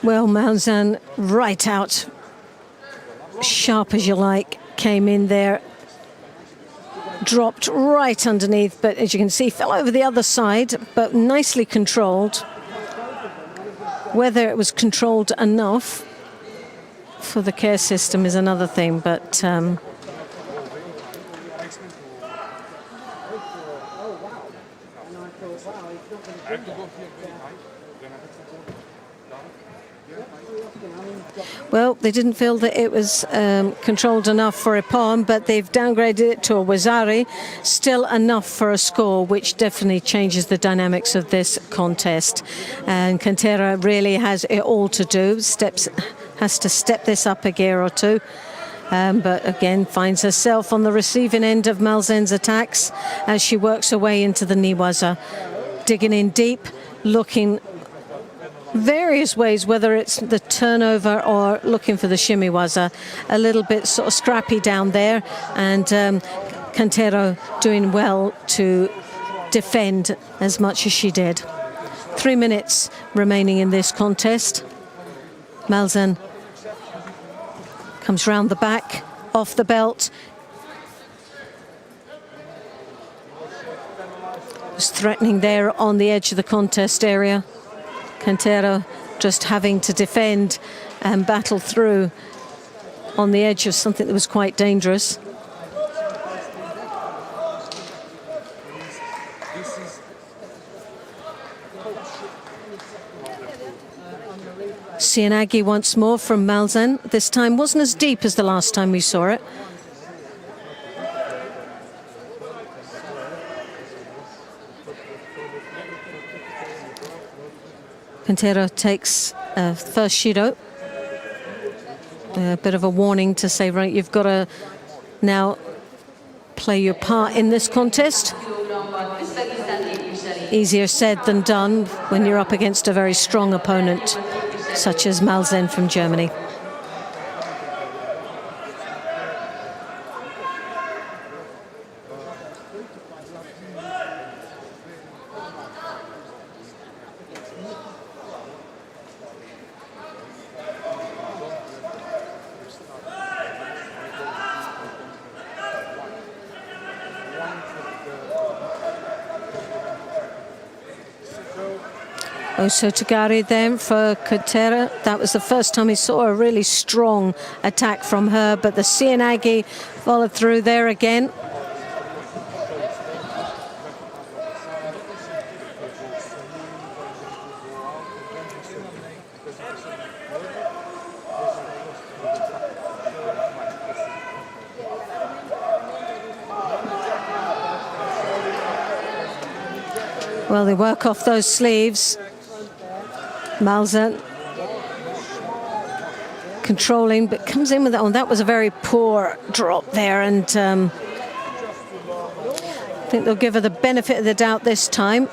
Well, Malzahn right out, sharp as you like, came in there, dropped right underneath, but as you can see, fell over the other side, but nicely controlled. Whether it was controlled enough for the care system is another thing, but well, they didn't feel that it was controlled enough for a palm, but they've downgraded it to a wazari, still enough for a score, which definitely changes the dynamics of this contest. And Cantera really has it all to do, has to step this up a gear or two. But again, finds herself on the receiving end of Malzen's attacks as she works her way into the niwaza, digging in deep, looking various ways, whether it's the turnover or looking for the shimiwaza. A little bit sort of scrappy down there, and Cantero doing well to defend as much as she did. 3 minutes remaining in this contest. Malzen comes round the back, off the belt. Was threatening there on the edge of the contest area. Cantero just having to defend and battle through on the edge of something that was quite dangerous. Sianagi once more from Malzen. This time wasn't as deep as the last time we saw it. Cantero takes first shido. A bit of a warning to say, right, you've got to now play your part in this contest. Easier said than done when you're up against a very strong opponent, such as Malzen from Germany. Osotogari then for Cantera. That was the first time he saw a really strong attack from her, but the Sianagi followed through there again. Well, they work off those sleeves. Malzen controlling, but comes in with that one. That was a very poor drop there, and I think they'll give her the benefit of the doubt this time.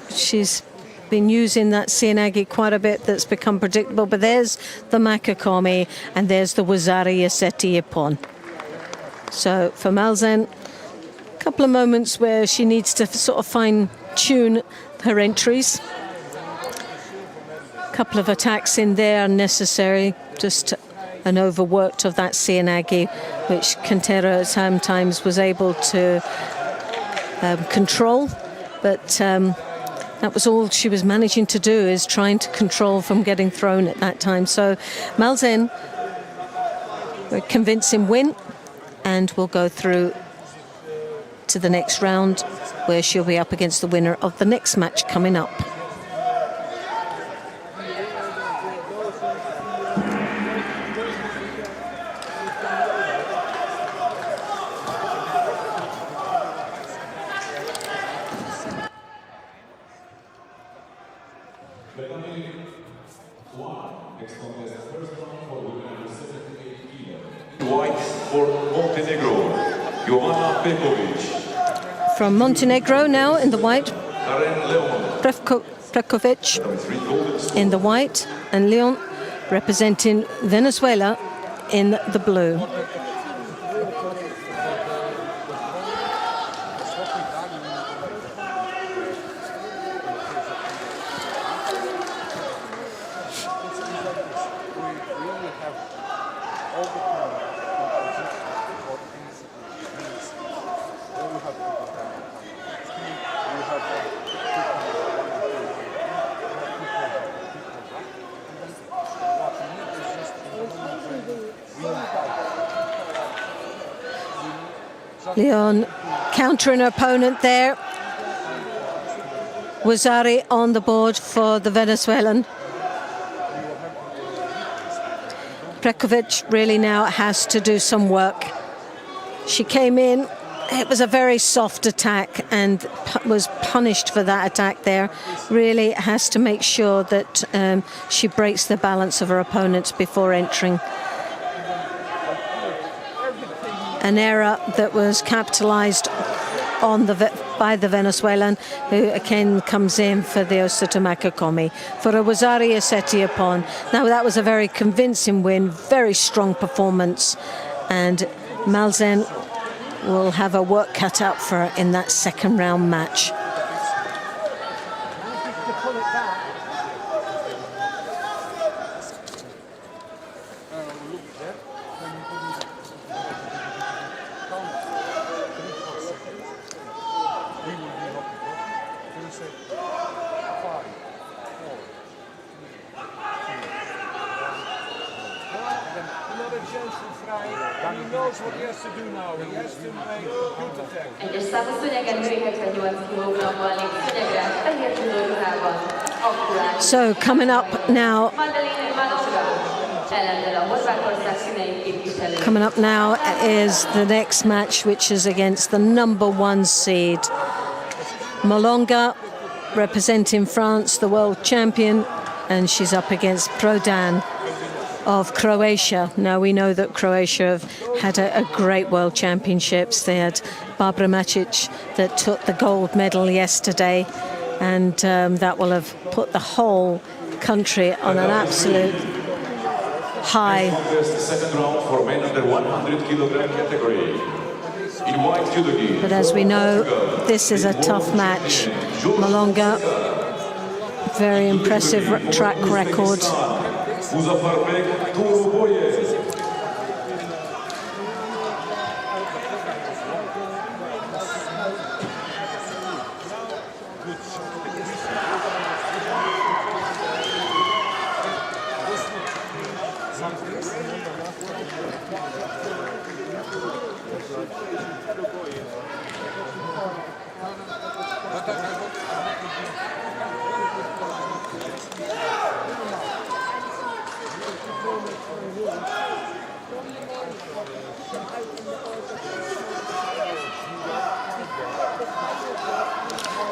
She's been using that Sianagi quite a bit. That's become predictable, but there's the Makakomi, and there's the Wazari Yaseti Ippon. So for Malzen, a couple of moments where she needs to sort of fine-tune her entries. Couple of attacks in there unnecessary, just an overworked of that Sianagi, which Cantera sometimes was able to control, but that was all she was managing to do, is trying to control from getting thrown at that time. So Malzen, a convincing win, and will go through to the next round, where she'll be up against the winner of the next match coming up. White for Montenegro, From Montenegro now in the white, Prekovic in the white, and Leon representing Venezuela in the blue. Leon countering her opponent there. Wazari on the board for the Venezuelan. Prekovic really now has to do some work. She came in, it was a very soft attack and was punished for that attack there. Really has to make sure that she breaks the balance of her opponents before entering. An error that was capitalized on by the Venezuelan, who again comes in for the Osato Makakomi. For a Wazari Asetiapon. Now that was a very convincing win, very strong performance, and Malzen will have a work cut out for her in that second round match. Egyes számú szőnyegen női 78 kg-val lép szőnyegre, fehér judo ruhában. So coming up now. Coming up now is the next match, which is against the #1 seed. Molonga, representing France, the world champion, and she's up against Prodan of Croatia. Now we know that Croatia have had a great world championships. They had Barbara Macic that took the gold medal yesterday, and that will have put the whole country on an absolute high. Second round for men under 100 kilogram category. In white judo. But as we know, this is a tough match. Molonga, very impressive track record.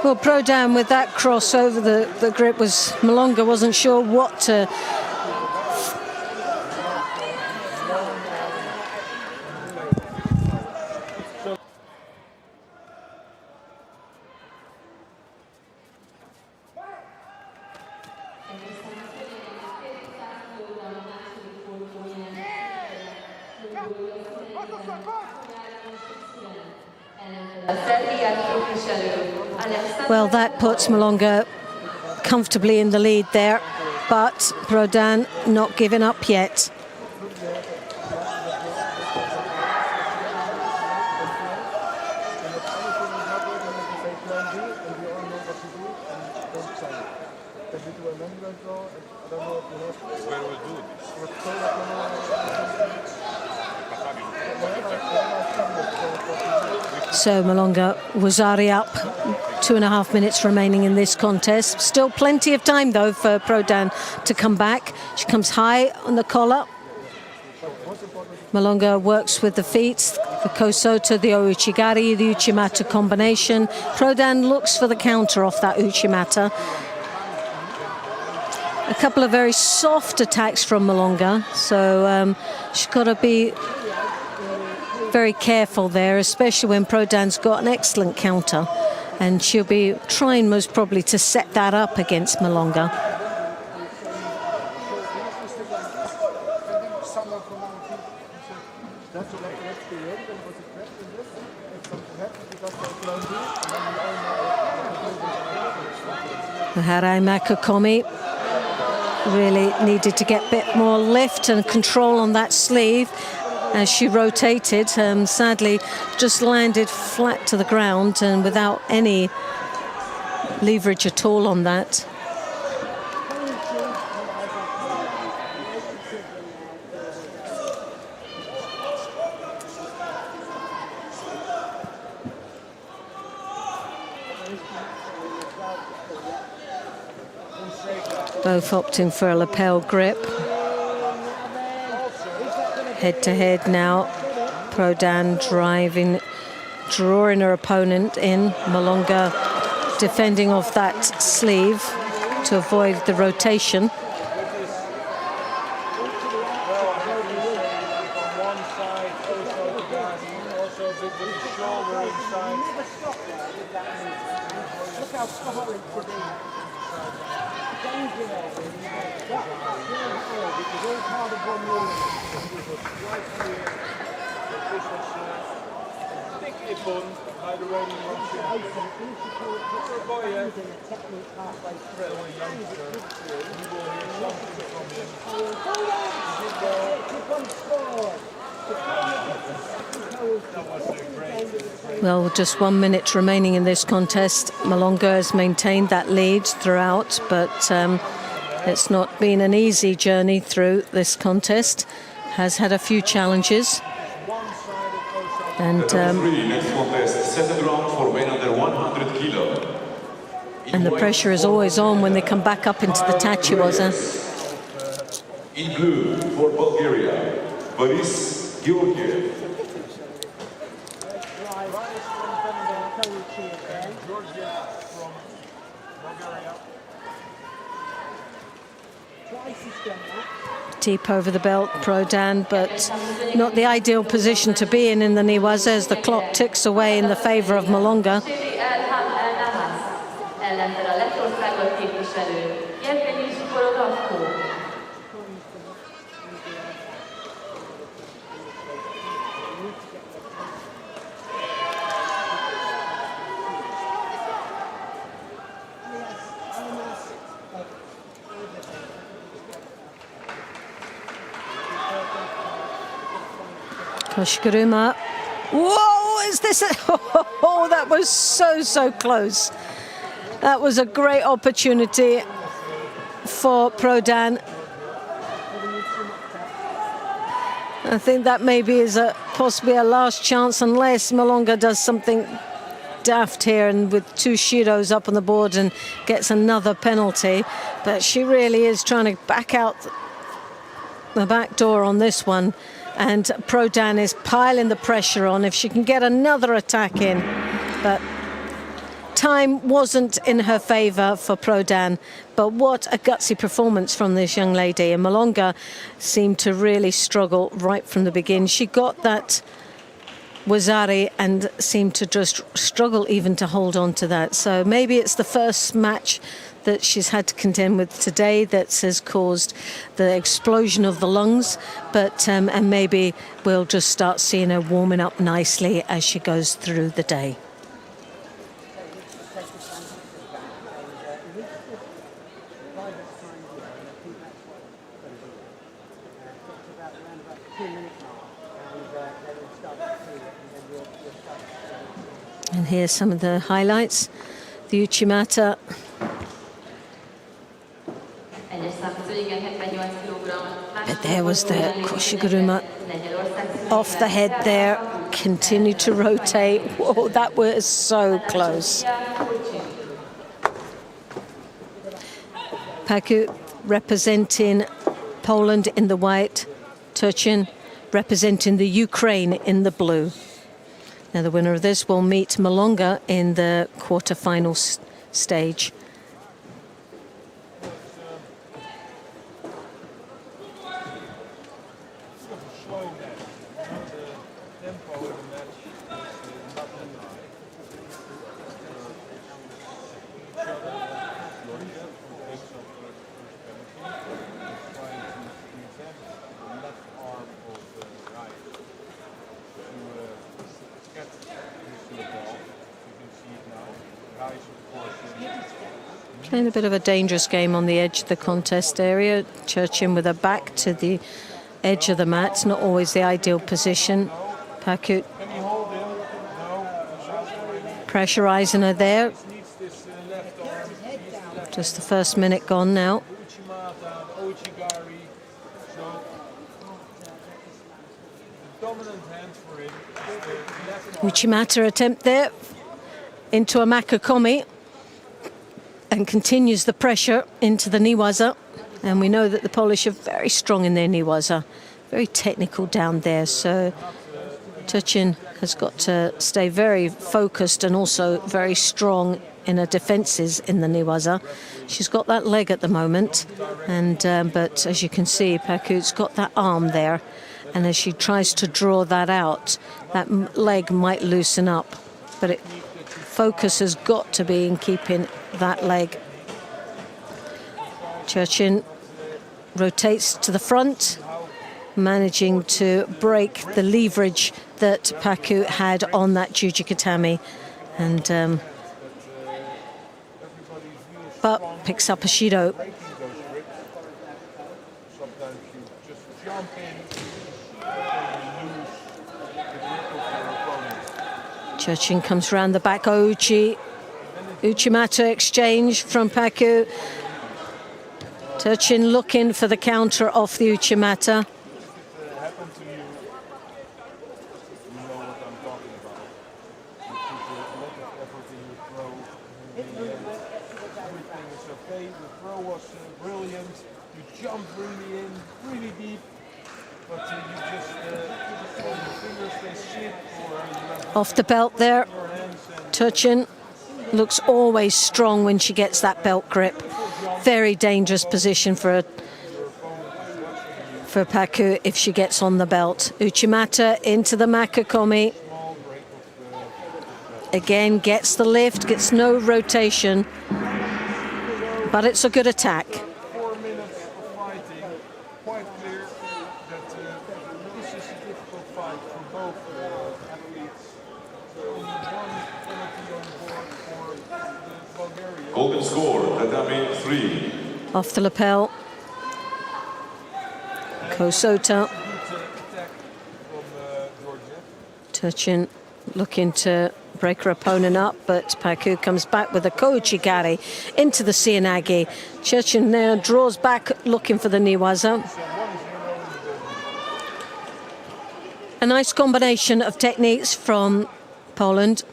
Well, Prodan with that cross over the grip was, Molonga wasn't sure what to. Well, that puts Molonga comfortably in the lead there, but Prodan not giving up yet. So Molonga, Wazari up, 2.5 minutes remaining in this contest. Still plenty of time though for Prodan to come back. She comes high on the collar. Molonga works with the feet, the Kosoto, the Ouchigari, the Uchimata combination. Prodan looks for the counter off that Uchimata. A couple of very soft attacks from Molonga, so she's got to be very careful there, especially when Prodan's got an excellent counter, and she'll be trying most probably to set that up against Molonga. Harai Makakomi really needed to get a bit more lift and control on that sleeve as she rotated. Sadly, just landed flat to the ground and without any leverage at all on that. Both opting for a lapel grip. Head to head now. Prodan drawing her opponent in. Malonga defending off that sleeve to avoid the rotation. Well, just 1 minute remaining in this contest. Malonga has maintained that lead throughout, but it's not been an easy journey through this contest. Has had a few challenges. And the pressure is always on when they come back up into the Tachiwaza. In blue for Bulgaria, Boris Georgiev. Deep over the belt, Prodan, but not the ideal position to be in the Niwaza as the clock ticks away in the favor of Malonga. Koshiguruma. Whoa, is this oh, that was so close. That was a great opportunity for Prodan. I think that maybe is possibly a last chance unless Malonga does something daft here and with two shiros up on the board and gets another penalty. But she really is trying to back out the back door on this one. And Prodan is piling the pressure on if she can get another attack in. But time wasn't in her favour for Prodan. But what a gutsy performance from this young lady. And Malonga seemed to really struggle right from the beginning. She got that Wazari and seemed to just struggle even to hold on to that. So maybe it's the first match that she's had to contend with today that has caused the explosion of the lungs, but and maybe we'll just start seeing her warming up nicely as she goes through the day. And here's some of the highlights. The Uchimata. But there was the Koshiguruma off the head there, continued to rotate. Whoa, that was so close. Paku representing Poland in the white, Turchin representing the Ukraine in the blue. Now the winner of this will meet Malonga in the quarter-final stage. Playing a bit of a dangerous game on the edge of the contest area. Churchin with her back to the edge of the mat. It's not always the ideal position. Pakut pressurizing her there. Just the first minute gone now. Uchimata attempt there into a Makakomi. and continues the pressure into the niwaza. And we know that the Polish are very strong in their niwaza, very technical down there. So Turchin has got to stay very focused and also very strong in her defences in the niwaza. She's got that leg at the moment, and but as you can see, Paku's got that arm there, and as she tries to draw that out, that leg might loosen up, but focus has got to be in keeping that leg. Turchin rotates to the front, managing to break the leverage that Paku had on that Jujikatami, and but picks up a Shido. Turchin comes around the back. Uchimata exchange from Paku. Turchin looking for the counter off the Uchimata. Off the belt there. Turchin looks always strong when she gets that belt grip. Very dangerous position for Paku if she gets on the belt. Uchimata into the Makakomi. Again, gets the lift, gets no rotation, but it's a good attack. 4 minutes of fighting, quite clear that this is a difficult fight for both athletes. Only one penalty on board for the Bulgarian. Golden score, Tatami 3. Off the lapel. Kosota. Turchin looking to break her opponent up, but Paku comes back with a Koichigari into the Sianagi. Turchin now draws back looking for the Niwaza. A nice combination of techniques from Poland.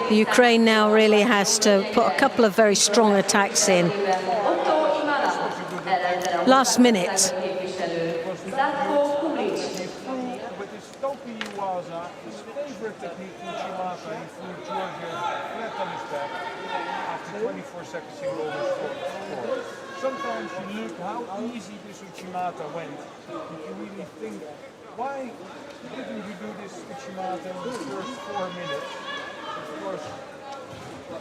Ukraine now really has to put a couple of very strong attacks in. Last minute. Favorite technique from Uchimata, he threw Georgia flat on his back after 24 seconds in golden score. Sometimes you look how easy this Uchimata went, and you really think, why didn't you do this Uchimata in the first 4 minutes? Of course,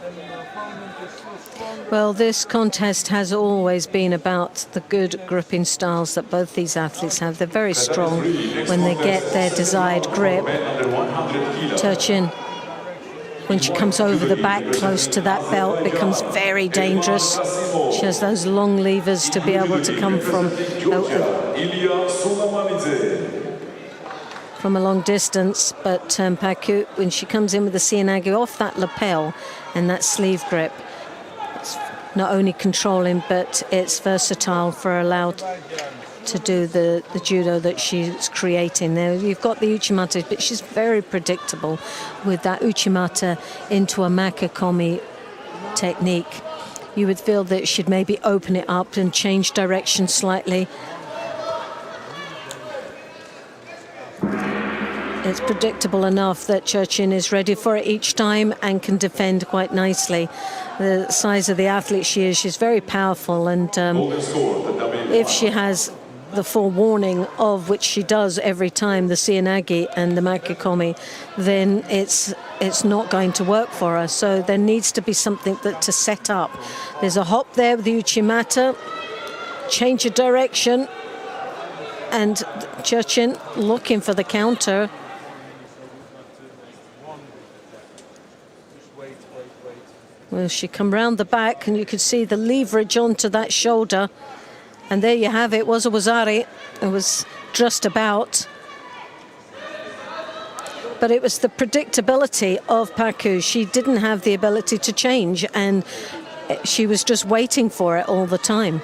then your opponent is still stronger. Well, this contest has always been about the good gripping styles that both these athletes have. They're very strong when they get their desired grip. Turchin, when she comes over the back close to that belt, becomes very dangerous. She has those long levers to be able to come from a long distance, but Paku, when she comes in with the Sianagi off that lapel and that sleeve grip, it's not only controlling, but it's versatile for allowed to do the judo that she's creating there. You've got the Uchimata, but she's very predictable with that Uchimata into a Makakomi technique. You would feel that she'd maybe open it up and change direction slightly. It's predictable enough that Turchin is ready for it each time and can defend quite nicely. The size of the athlete she is, she's very powerful, and if she has the forewarning of which she does every time, the Sianagi and the Makikomi, then it's not going to work for her. So there needs to be something to set up. There's a hop there with the Uchimata, change of direction, and Turchin looking for the counter. Well, she come round the back, and you could see the leverage onto that shoulder. And there you have it, was a Wazari. It was just about. But it was the predictability of Paku. She didn't have the ability to change, and she was just waiting for it all the time.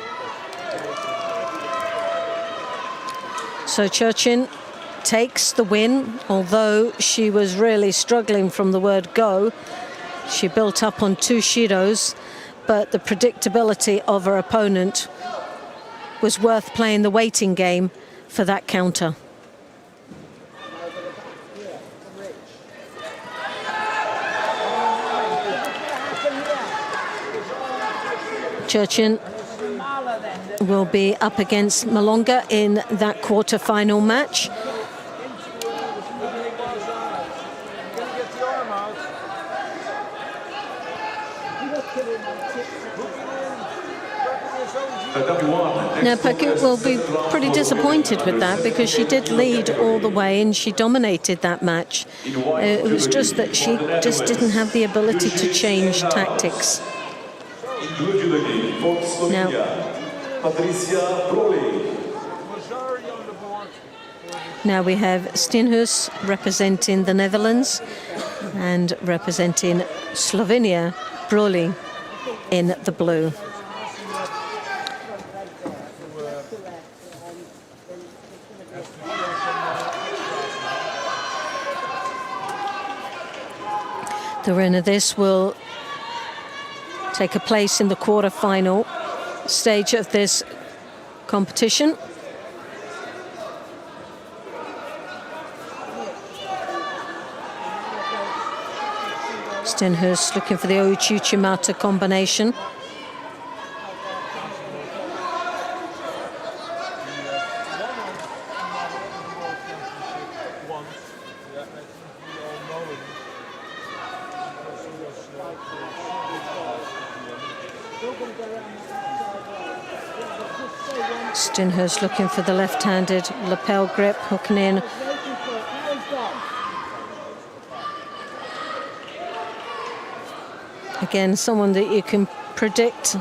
So Turchin takes the win, although she was really struggling from the word go. She built up on 2 shidos, but the predictability of her opponent was worth playing the waiting game for that counter. Churchin will be up against Malonga in that quarter-final match. Now, Pakut will be pretty disappointed with that because she did lead all the way and she dominated that match. It was just that she just didn't have the ability to change tactics. Now, we have Stenhuis representing the Netherlands and representing Slovenia, Brolly in the blue. The winner of this will take a place in the quarter-final stage of this competition. Stenhuis looking for the Ouchi-Uchimata combination. Stenhuis looking for the left-handed lapel grip, hooking in. Again, someone that you can predict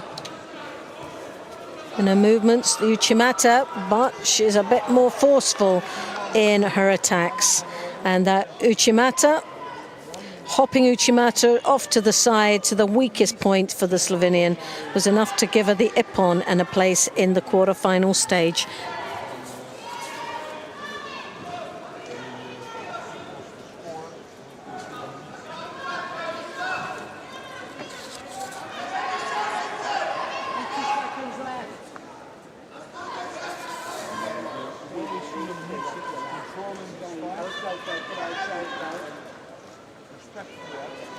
in her movements, the Uchimata, but she's a bit more forceful in her attacks. And that Uchimata, hopping Uchimata off to the side to the weakest point for the Slovenian, was enough to give her the ippon and a place in the quarter-final stage.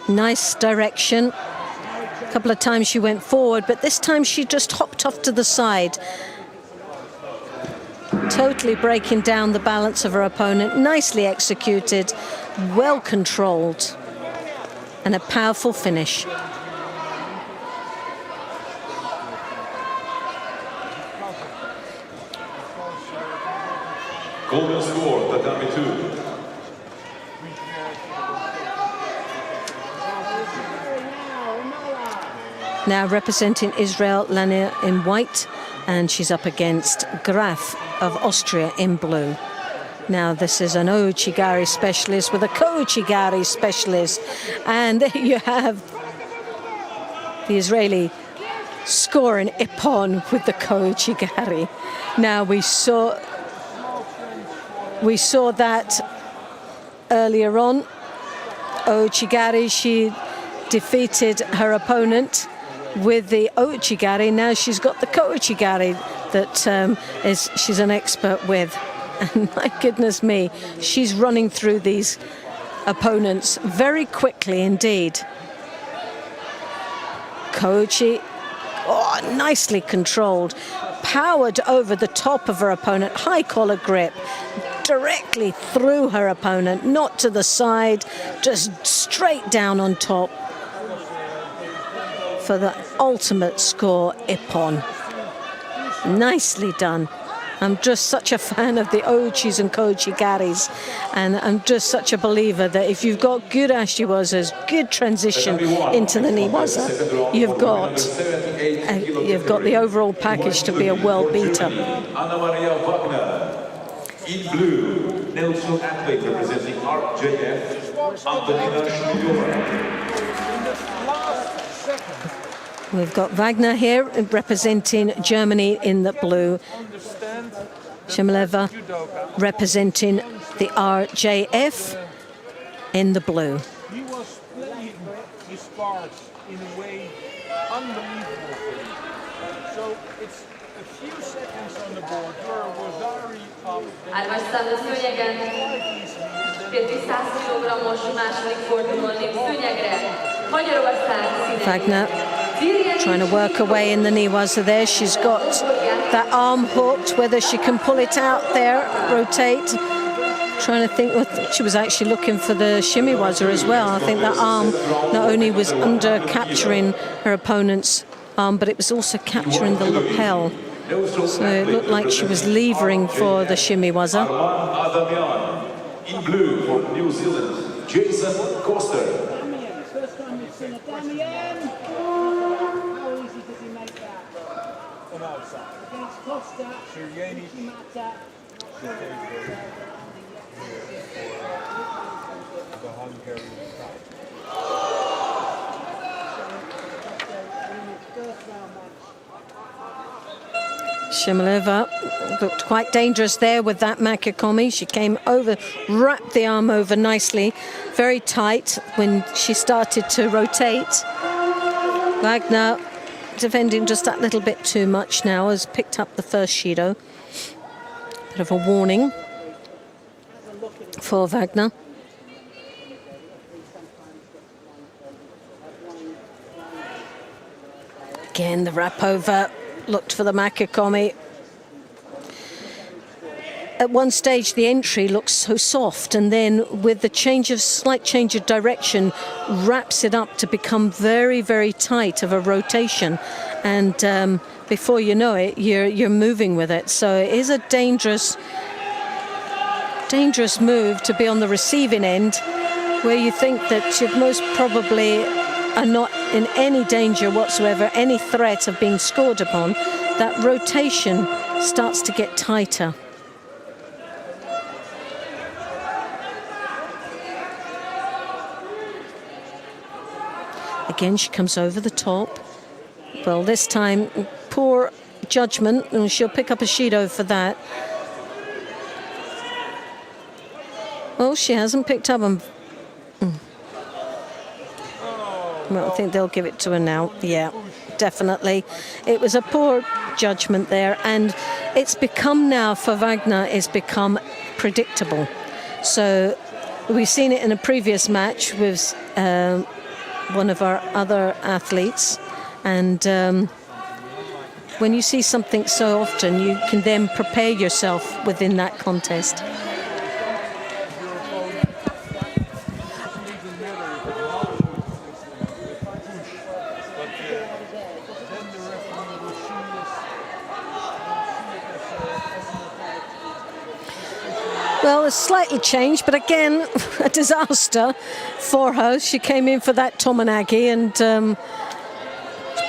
Nice direction. A couple of times she went forward, but this time she just hopped off to the side. Totally breaking down the balance of her opponent. Nicely executed, well controlled, and a powerful finish. Golden score, Tatami 2. Now representing Israel, Lania in white, and she's up against Graf of Austria in blue. Now this is an Ouchigari specialist with a Kouchigari specialist, and there you have the Israeli scoring ippon with the Kouchigari. Now we saw that earlier on. Ouchigari, she defeated her opponent with the Ouchigari. Now she's got the Kouchigari that she's an expert with. And my goodness me, she's running through these opponents very quickly indeed. Kouchi, nicely controlled, powered over the top of her opponent, high collar grip, directly through her opponent, not to the side, just straight down on top for the ultimate score ippon. Nicely done. I'm just such a fan of the Ouchis and Kouchigaris, and I'm just such a believer that if you've got good ashiwazas, good transition into the niwaza, you've got the overall package to be a world beater. In blue, Nelson athlete representing RJF, We've got Wagner here representing Germany in the blue. Shemeleva representing the RJF in the blue. he was playing his cards in a way unbelievable for me. So it's a few seconds on the board where Rosari up. Árvasztál a szőnyegen, férfi 100 kg-os második fordulón lép szőnyegre, Magyarország színei. Wagner trying to work away in the niwaza there. She's got that arm hooked, whether she can pull it out there, rotate. Trying to think, she was actually looking for the shimmy waza as well. I think that arm not only was under capturing her opponent's arm, but it was also capturing the lapel. So it looked like she was levering for the shimmy waza. In blue for New Zealand, Jason Coster. First time we've seen a Damian. How easy does he make that? On outside. Against Costa, Siriani Mata. the Hungarian side. First round match. Shimaleva looked quite dangerous there with that Makikomi. She came over, wrapped the arm over nicely, very tight when she started to rotate. Wagner defending just that little bit too much now, has picked up the first Shido. Bit of a warning for Wagner. Again, the wrap over, looked for the Makikomi. At one stage, the entry looks so soft, and then with the slight change of direction, wraps it up to become very, very tight of a rotation. And before you know it, you're moving with it. So it is a dangerous move to be on the receiving end, where you think that you most probably are not in any danger whatsoever, any threat of being scored upon. That rotation starts to get tighter. Again, she comes over the top. Well, this time, poor judgment, and she'll pick up a Shido for that. Well, she hasn't picked up them. Well, I think they'll give it to her now. Yeah, definitely. It was a poor judgment there, and it's become now, for Wagner, it's become predictable. So we've seen it in a previous match with one of our other athletes, and when you see something so often, you can then prepare yourself within that contest. Well, it's slightly changed, but again, a disaster for her. She came in for that Tomonagi and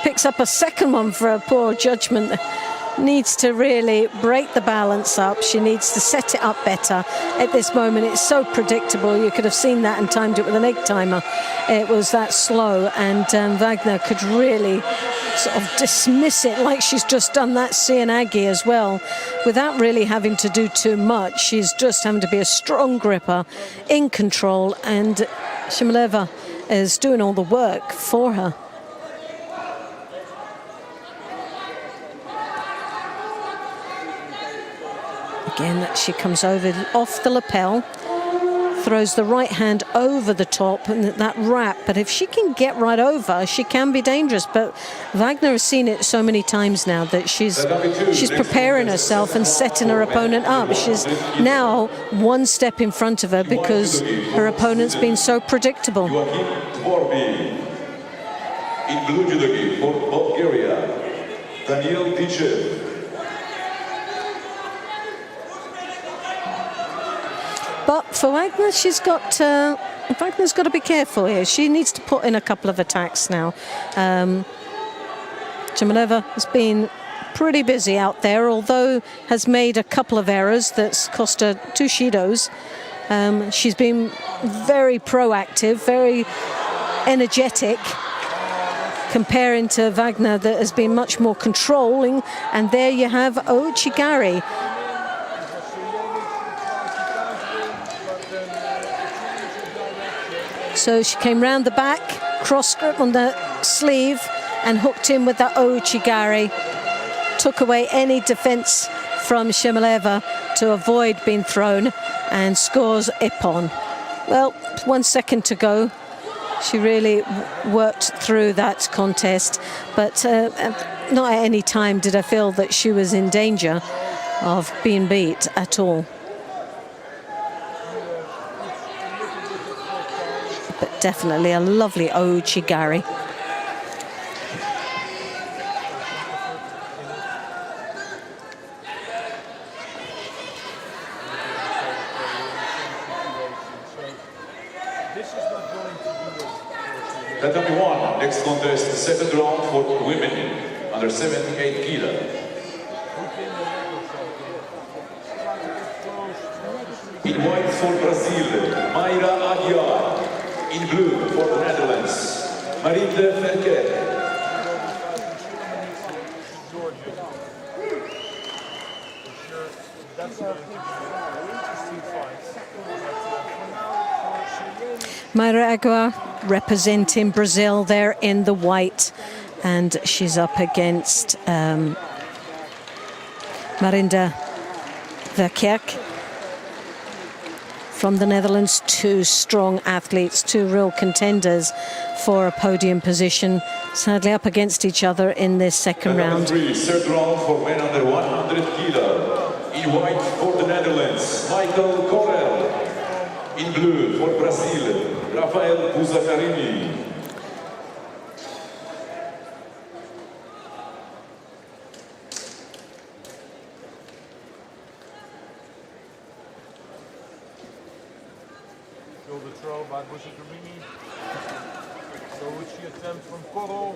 picks up a second one for a poor judgment. Needs to really break the balance up. She needs to set it up better. At this moment, it's so predictable. You could have seen that and timed it with an egg timer. It was that slow, and Wagner could really sort of dismiss it like she's just done that Seoinage as well, without really having to do too much. She's just having to be a strong gripper, in control, and Shimaleva is doing all the work for her. Again, she comes over off the lapel, throws the right hand over the top, and that wrap. But if she can get right over, she can be dangerous. But Wagner has seen it so many times now that she's preparing herself and setting her opponent up. She's now one step in front of her because her opponent's been so predictable. In blue judogi for Bulgaria, Daniel Dichev. But for Wagner, Wagner's got to be careful here. She needs to put in a couple of attacks now. Shimaleva has been pretty busy out there, although has made a couple of errors that's cost her 2 Shidos. She's been very proactive, very energetic, comparing to Wagner that has been much more controlling. And there you have Ochigari. So she came round the back, cross grip on the sleeve, and hooked in with that ouchigari. Took away any defense from Shimileva to avoid being thrown, and scores Ippon. Well, 1 second to go. She really worked through that contest, but not at any time did I feel that she was in danger of being beat at all. But definitely a lovely ouchigari. Tatami 1, next contest, second round for women under 78 kilo. In white for Brazil, Mayra Aguiar. In blue for the Netherlands, Marinde Verker. Mayra Aguiar representing Brazil there in the white, and she's up against Marinde Verkerk from the Netherlands. Two strong athletes, two real contenders for a podium position, sadly up against each other in this second round. Third round for men under 100 kilo. In white for the Netherlands, Michael Correll. In blue for Brazil, Rafael Buzzacarini. Shoulder throw by Buzzacarini. So would she attempt from Corral?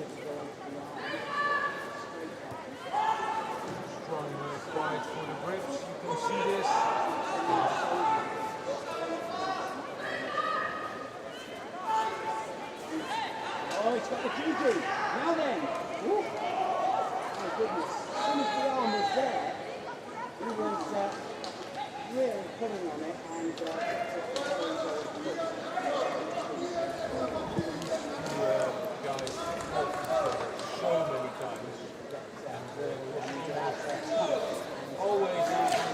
Strong fight for the grips. You can see this. Oh, it's got the judo. Now then. Woo. My goodness. As soon as the arm was there, he was really pulling on it and Guys helped each other so many times.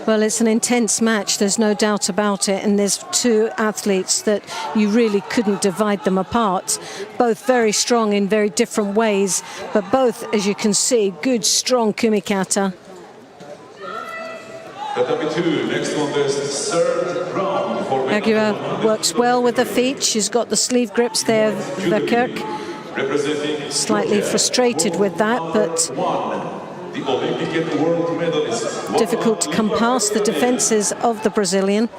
Well, it's an intense match, there's no doubt about it, and there's two athletes that you really couldn't divide them apart. Both very strong in very different ways, but both, as you can see, good, strong kumikata. Tatami 2, next contest, third round for men. Aguiar works well with the feet. She's got the sleeve grips there, Verkerk. Slightly frustrated with that, but the Olympic and world medalist. difficult to come past the defenses of the Brazilian.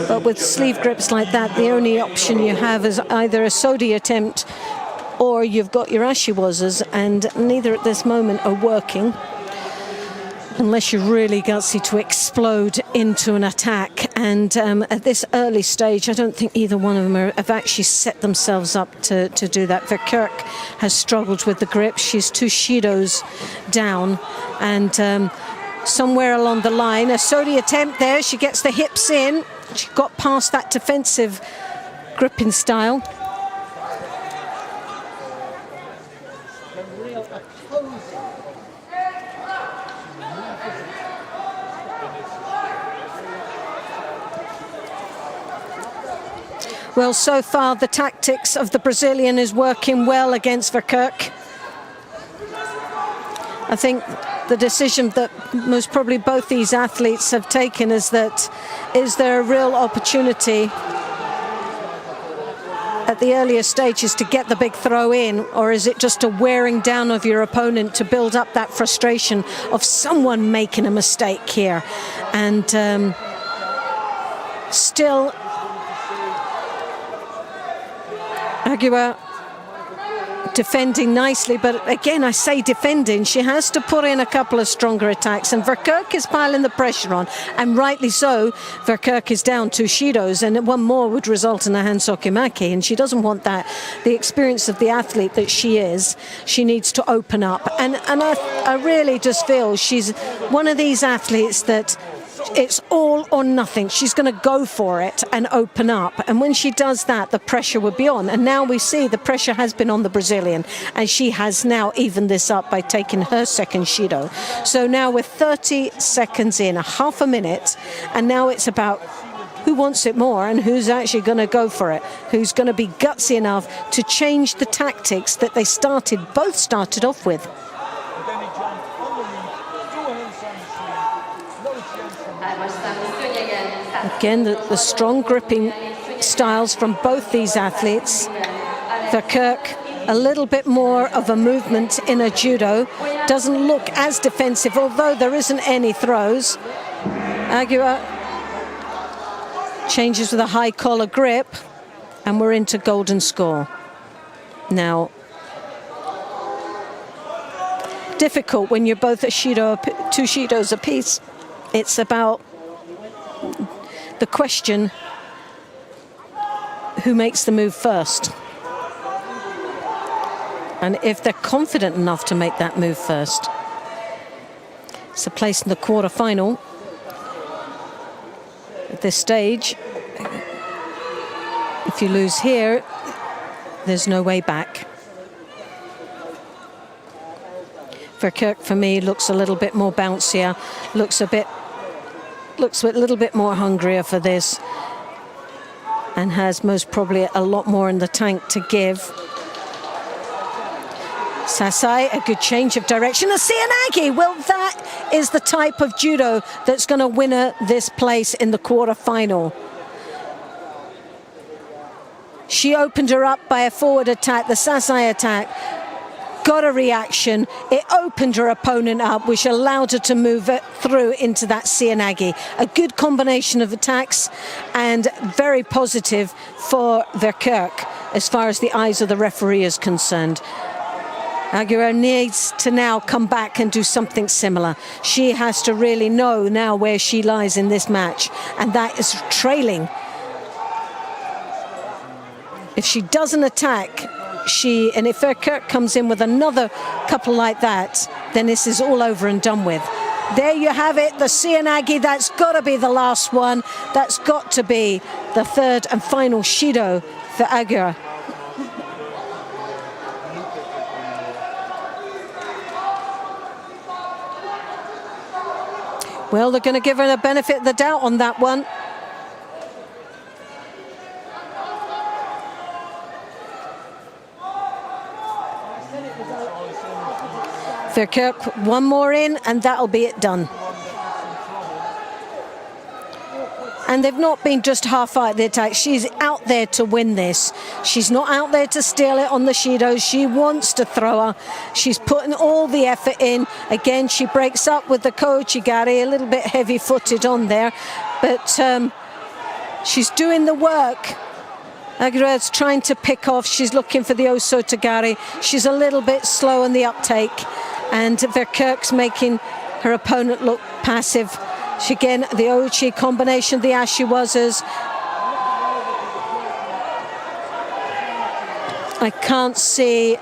But with sleeve grips like that, the only option you have is either a sodi attempt or you've got your ashiwazas, and neither at this moment are working. Unless you're really gutsy to explode into an attack. And at this early stage, I don't think either one of them have actually set themselves up to do that. Verkerk has struggled with the grip. She's two shidos down. And somewhere along the line, a sodi attempt there. She gets the hips in. She got past that defensive gripping style. Well, so far the tactics of the Brazilian is working well against Verkerk. I think the decision that most probably both these athletes have taken is that, is there a real opportunity at the earlier stages to get the big throw in, or is it just a wearing down of your opponent to build up that frustration of someone making a mistake here? And still Aguiar defending nicely, but again, I say defending, she has to put in a couple of stronger attacks, and Verkerk is piling the pressure on, and rightly so. Verkerk is down two shidos, and one more would result in a hansokimaki, and she doesn't want that. The experience of the athlete that she is, she needs to open up, and I really just feel she's one of these athletes that it's all or nothing. She's going to go for it and open up. And when she does that, the pressure would be on. And now we see the pressure has been on the Brazilian. And she has now evened this up by taking her second Shido. So now we're 30 seconds in, a half a minute. And now it's about who wants it more and who's actually going to go for it, who's going to be gutsy enough to change the tactics that they both started off with. Again, the strong gripping styles from both these athletes. Verkerk, a little bit more of a movement in a judo, doesn't look as defensive, although there isn't any throws. Aguirre changes with a high collar grip, and we're into golden score. Now, difficult when you're both a Shido, 2 Shidos apiece. It's about the question, who makes the move first? And if they're confident enough to make that move first. It's a place in the quarterfinal. At this stage, if you lose here, there's no way back. Verkerk, for me, looks a little bit more bouncier, looks a little bit more hungrier for this, and has most probably a lot more in the tank to give. Sasai, a good change of direction. A Seoinage, well, that is the type of judo that's going to win her this place in the quarterfinal. She opened her up by a forward attack, the Sasai attack. Got a reaction. It opened her opponent up, which allowed her to move it through into that Seoinage. A good combination of attacks and very positive for Verkerk as far as the eyes of the referee is concerned. Aguirre needs to now come back and do something similar. She has to really know now where she lies in this match, and that is trailing. If she doesn't attack, and if Verkerk comes in with another couple like that, then this is all over and done with. There you have it, the Seoinage. That's got to be the last one. That's got to be the third and final Shido for Aguirre. Well, they're going to give her the benefit of the doubt on that one. Verkerk, one more in, and that'll be it done. And they've not been just half-out the attack. She's out there to win this. She's not out there to steal it on the Shidos. She wants to throw her. She's putting all the effort in. Again, she breaks up with the Kochigari, a little bit heavy-footed on there. But she's doing the work. Aguirre's trying to pick off. She's looking for the Osotogari. She's a little bit slow on the uptake. And Verkerk's making her opponent look passive. She, again, the Ochi combination, the Ashiwazas. I can't see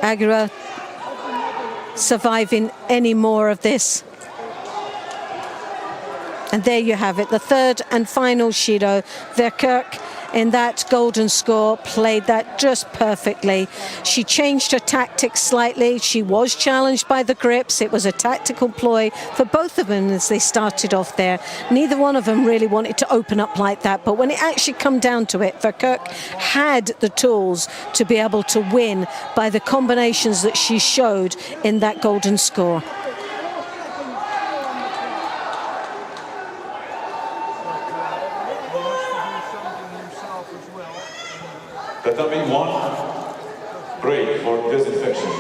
Aguirre surviving any more of this. And there you have it, the third and final Shido. Verkerk, in that golden score, played that just perfectly. She changed her tactics slightly. She was challenged by the grips. It was a tactical ploy for both of them as they started off there. Neither one of them really wanted to open up like that, but when it actually come down to it, Verkerk had the tools to be able to win by the combinations that she showed in that golden score. Tatami 1, Prix for disinfection.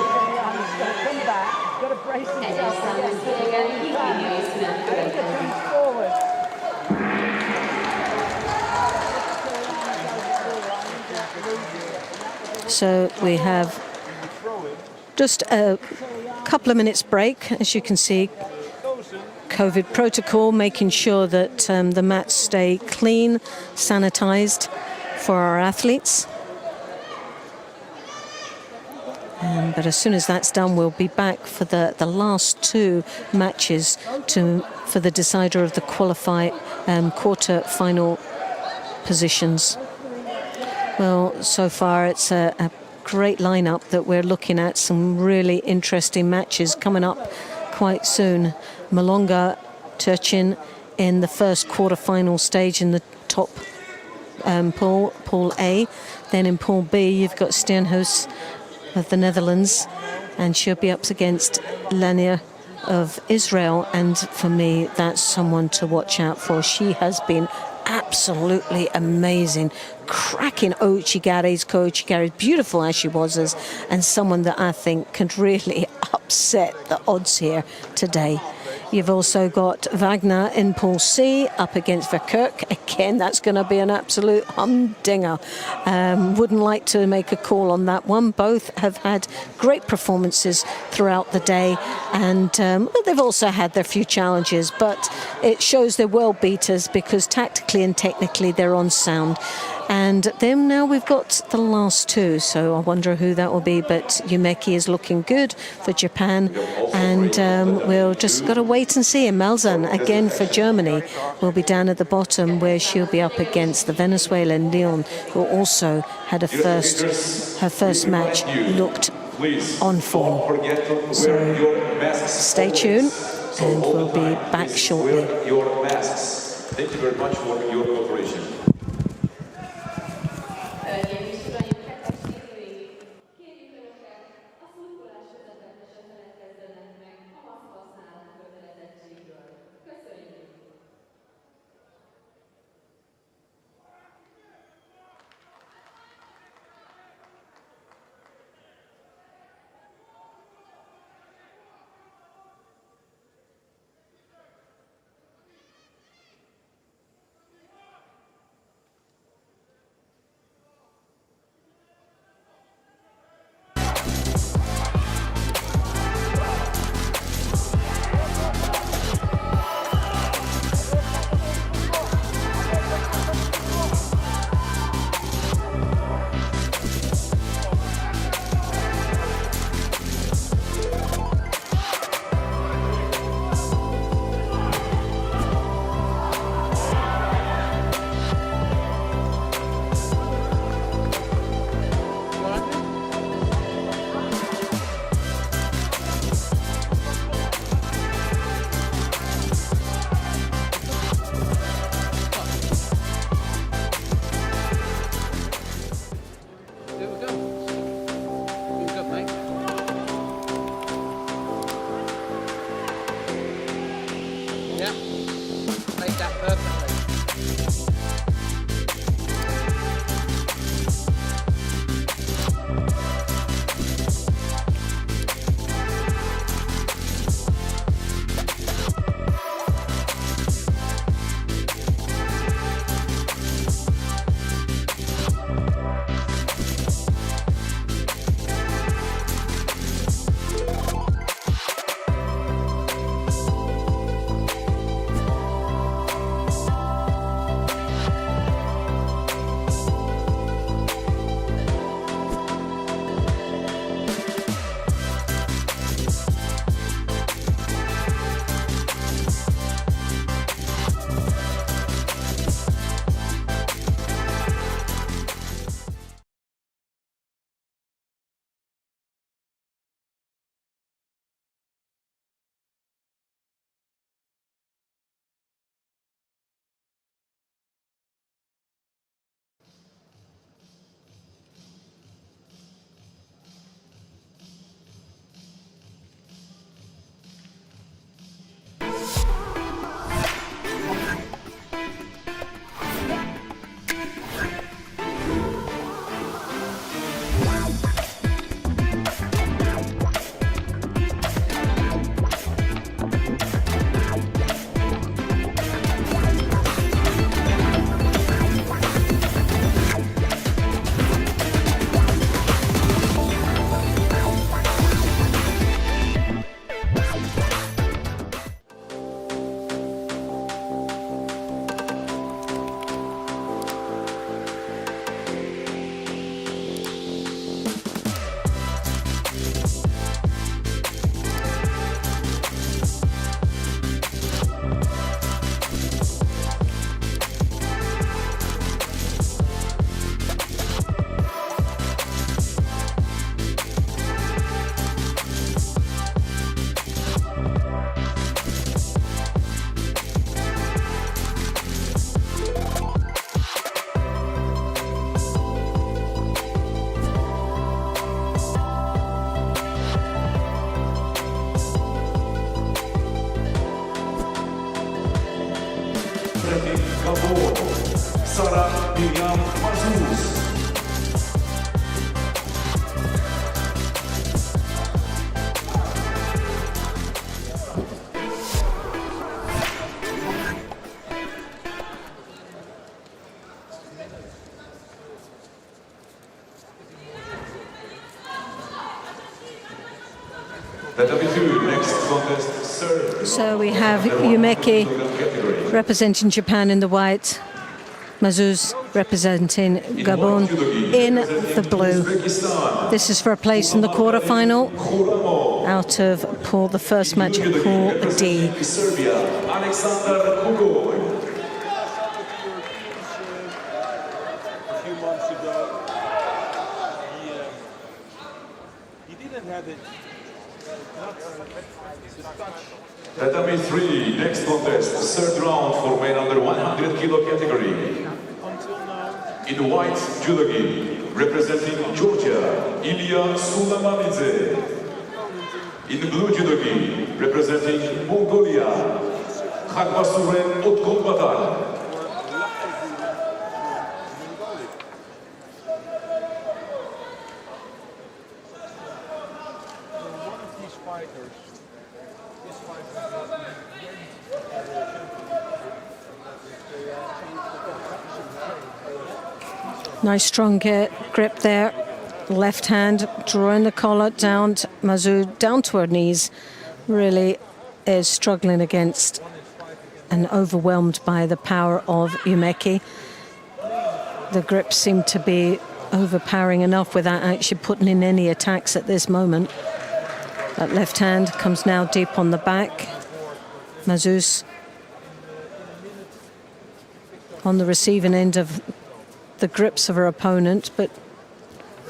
So we have just a couple of minutes break, as you can see. COVID protocol, making sure that the mats stay clean, sanitized for our athletes. But as soon as that's done, we'll be back for the last two matches for the decider of the quarter-final positions. Well, so far it's a great lineup that we're looking at. Some really interesting matches coming up quite soon. Malonga, Turchin in the first quarter-final stage in the top Pool A. Then in Pool B, you've got Steenhuis of the Netherlands, and she'll be up against Lania of Israel. And for me, that's someone to watch out for. She has been absolutely amazing, cracking Ouchigare's Ouchigare, beautiful as she was, and someone that I think can really upset the odds here today. You've also got Wagner in Pool C up against Verkerk. Again, that's going to be an absolute humdinger. Wouldn't like to make a call on that one. Both have had great performances throughout the day, and they've also had their few challenges, but it shows they're world beaters because tactically and technically they're on sound. And then now we've got the last two, so I wonder who that will be, but Yumeki is looking good for Japan, and we'll just got to wait and see. Malzahn, again for Germany, will be down at the bottom, where she'll be up against the Venezuelan Leon, who also had her first match looked on form. So stay tuned, and we'll be back shortly. Thank you very much for your cooperation. Gabon, Sarah Miriam Mazouz. So we have Yumeki representing Japan in the white, Mazouz representing Gabon in the blue. This is for a place in the quarterfinal out of the first match of Pool D. Tatami 3, next contest, third round for men under 100 kilo category. In white judogi, representing Georgia, Ilya Sulamanidze. In blue judogi, representing Mongolia, Khagbasuren Otkolbatan. Nice strong grip there. Left hand drawing the collar down. Mazouz down to her knees. Really is struggling against and overwhelmed by the power of Yumeki. The grips seem to be overpowering enough without actually putting in any attacks at this moment. That left hand comes now deep on the back. Mazouz on the receiving end of the grips of her opponent, but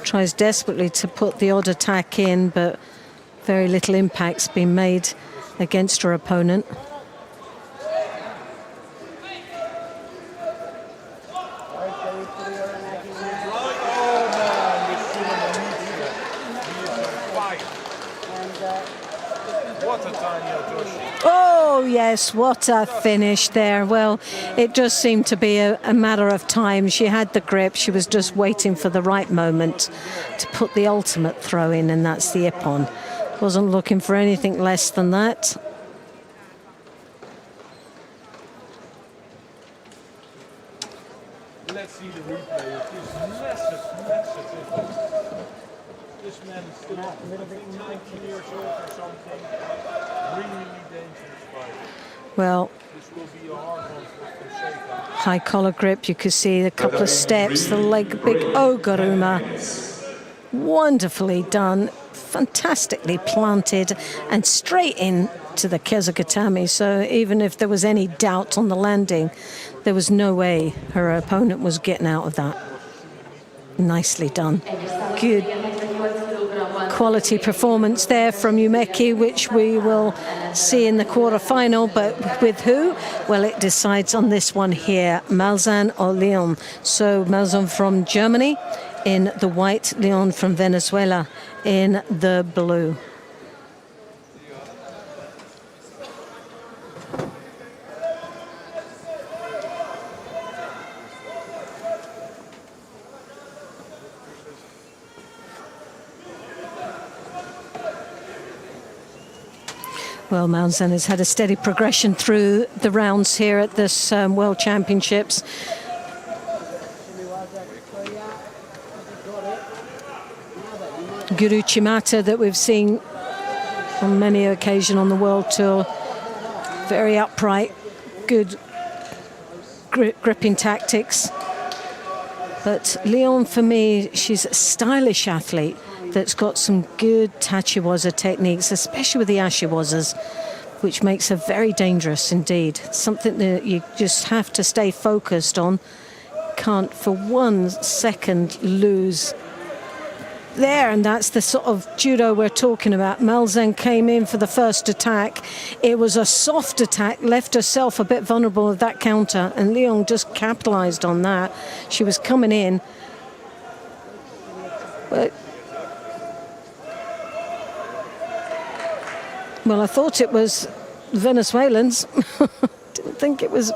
tries desperately to put the odd attack in, but very little impact's been made against her opponent. Oh yes, what a finish there. Well, it just seemed to be a matter of time. She had the grip, she was just waiting for the right moment to put the ultimate throw in, and that's the ippon. Wasn't looking for anything less than that. Let's see the replay. It is massive difference. This man is still, I think, 19 years old or something. Really dangerous fighter. Well, this will be a hard one for Fonseca. High collar grip, you could see a couple of steps, the leg, big Oguruma. Wonderfully done, fantastically planted and straight in to the Kezukatami. So even if there was any doubt on the landing, there was no way her opponent was getting out of that. Nicely done. Good quality performance there from Yumeki, which we will see in the quarterfinal. But with who? Well, it decides on this one here, Malzahn or Leon. So Malzahn from Germany in the white, Leon from Venezuela in the blue. Well, Malzahn has had a steady progression through the rounds here at this World Championships. Guru Chimata, that we've seen on many occasions on the World Tour, very upright, good gripping tactics. But Leon, for me, she's a stylish athlete that's got some good tachiwaza techniques, especially with the ashiwazas, which makes her very dangerous indeed. Something that you just have to stay focused on. Can't for 1 second lose there, and that's the sort of judo we're talking about. Malzahn came in for the first attack. It was a soft attack, left herself a bit vulnerable with that counter, and Leon just capitalized on that. She was coming in, but well, I thought it was Venezuelans. Didn't think it was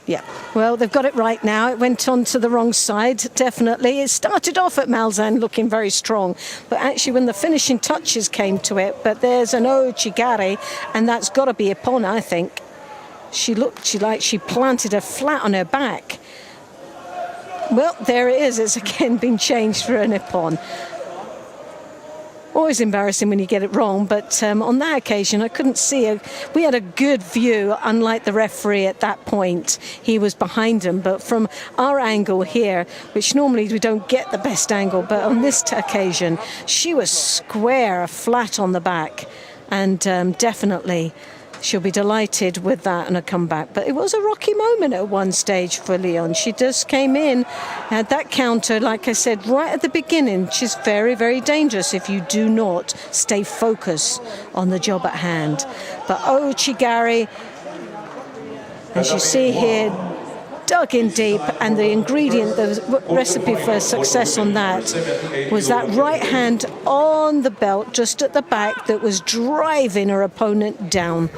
Yeah, well, they've got it right now. It went on to the wrong side, definitely. It started off at Malzahn looking very strong, but actually when the finishing touches came to it, but there's an Ouchigari, and that's got to be Ippon, I think. She looked like she planted her flat on her back. Well, there it is. It's again been changed for an Ippon. Always embarrassing when you get it wrong, but on that occasion I couldn't see her. We had a good view, unlike the referee at that point. He was behind him, but from our angle here, which normally we don't get the best angle, but on this occasion she was square, flat on the back, and definitely she'll be delighted with that and a comeback. But it was a rocky moment at one stage for Leon. She just came in, had that counter, like I said, right at the beginning. She's very, very dangerous if you do not stay focused on the job at hand. But Ouchigari, as you see here, dug in deep, and the ingredient, the recipe for success on that was that right hand on the belt just at the back that was driving her opponent down.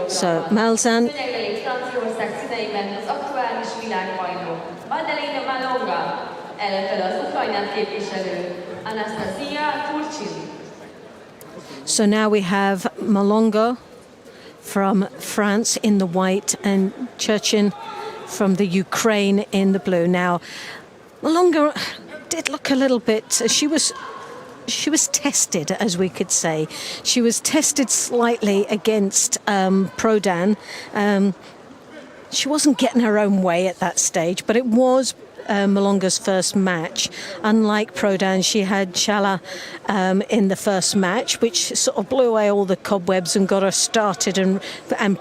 So Malzahn so now we have Malonga from France in the white and Churchin from the Ukraine in the blue. Now, Malonga did look a little bit, she was tested, as we could say. She was tested slightly against Prodan. She wasn't getting her own way at that stage, but it was Malonga's first match. Unlike Prodan, she had Chala in the first match, which sort of blew away all the cobwebs and got her started and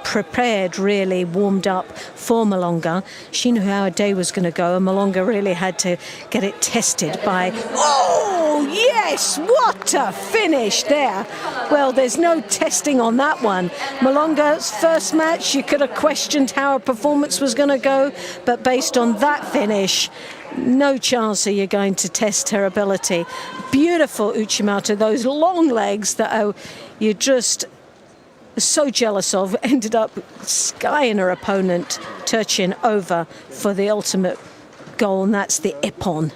prepared, really warmed up for Malonga. She knew how her day was going to go, and Malonga really had to get it tested by, oh yes, what a finish there. Well, there's no testing on that one. Malonga's first match, you could have questioned how her performance was going to go, but based on that finish, no chance are you going to test her ability. Beautiful Uchimata, those long legs that you're just so jealous of, ended up skying her opponent, Turchin, over for the ultimate goal, and that's the Ippon.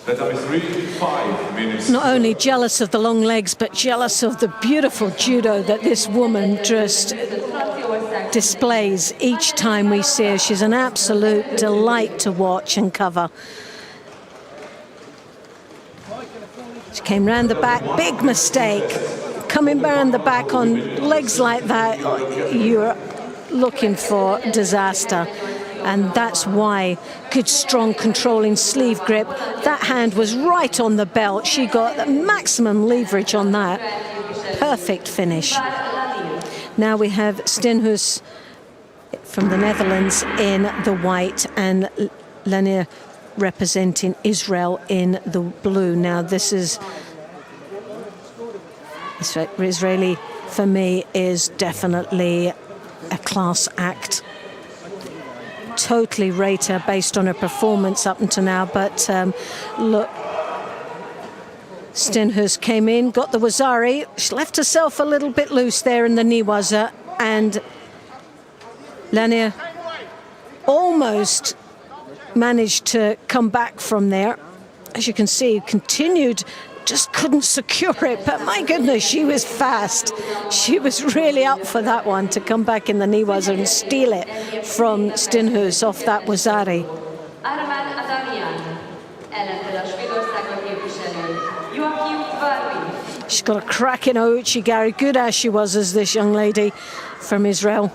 Tatami 3, 5 minutes. Not only jealous of the long legs, but jealous of the beautiful judo that this woman just displays each time we see her. She's an absolute delight to watch and cover. She came round the back, big mistake. Coming round the back on legs like that, you're looking for disaster. And that's why good, strong, controlling sleeve grip. That hand was right on the belt. She got the maximum leverage on that. Perfect finish. Now we have Stenhuis from the Netherlands in the white and Lanier representing Israel in the blue. Now this is Israeli, for me, is definitely a class act. Totally rate her based on her performance up until now, but look, Stenhuis came in, got the Wazari, she left herself a little bit loose there in the Niwaza, and Lanier almost managed to come back from there. As you can see, continued, just couldn't secure it, but my goodness, she was fast. She was really up for that one, to come back in the Niwaza and steal it from Stenhuis off that Wazari. She's got a crack in Ouchigari, good as she was as this young lady from Israel.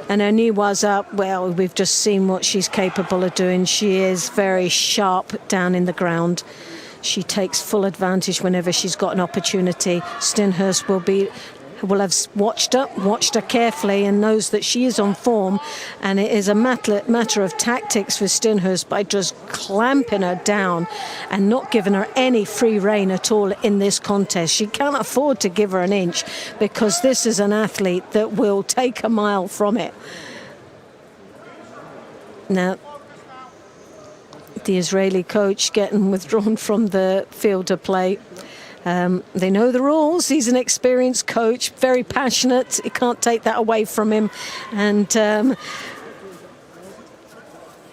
And her Niwaza, well, we've just seen what she's capable of doing. She is very sharp down in the ground. She takes full advantage whenever she's got an opportunity. Stenhuis will be will have watched her carefully and knows that she is on form, and it is a matter of tactics for Stenhus by just clamping her down and not giving her any free rein at all in this contest. She can't afford to give her an inch, because this is an athlete that will take a mile from it. Now, the Israeli coach getting withdrawn from the field of play. They know the rules. He's an experienced coach, very passionate. You can't take that away from him. And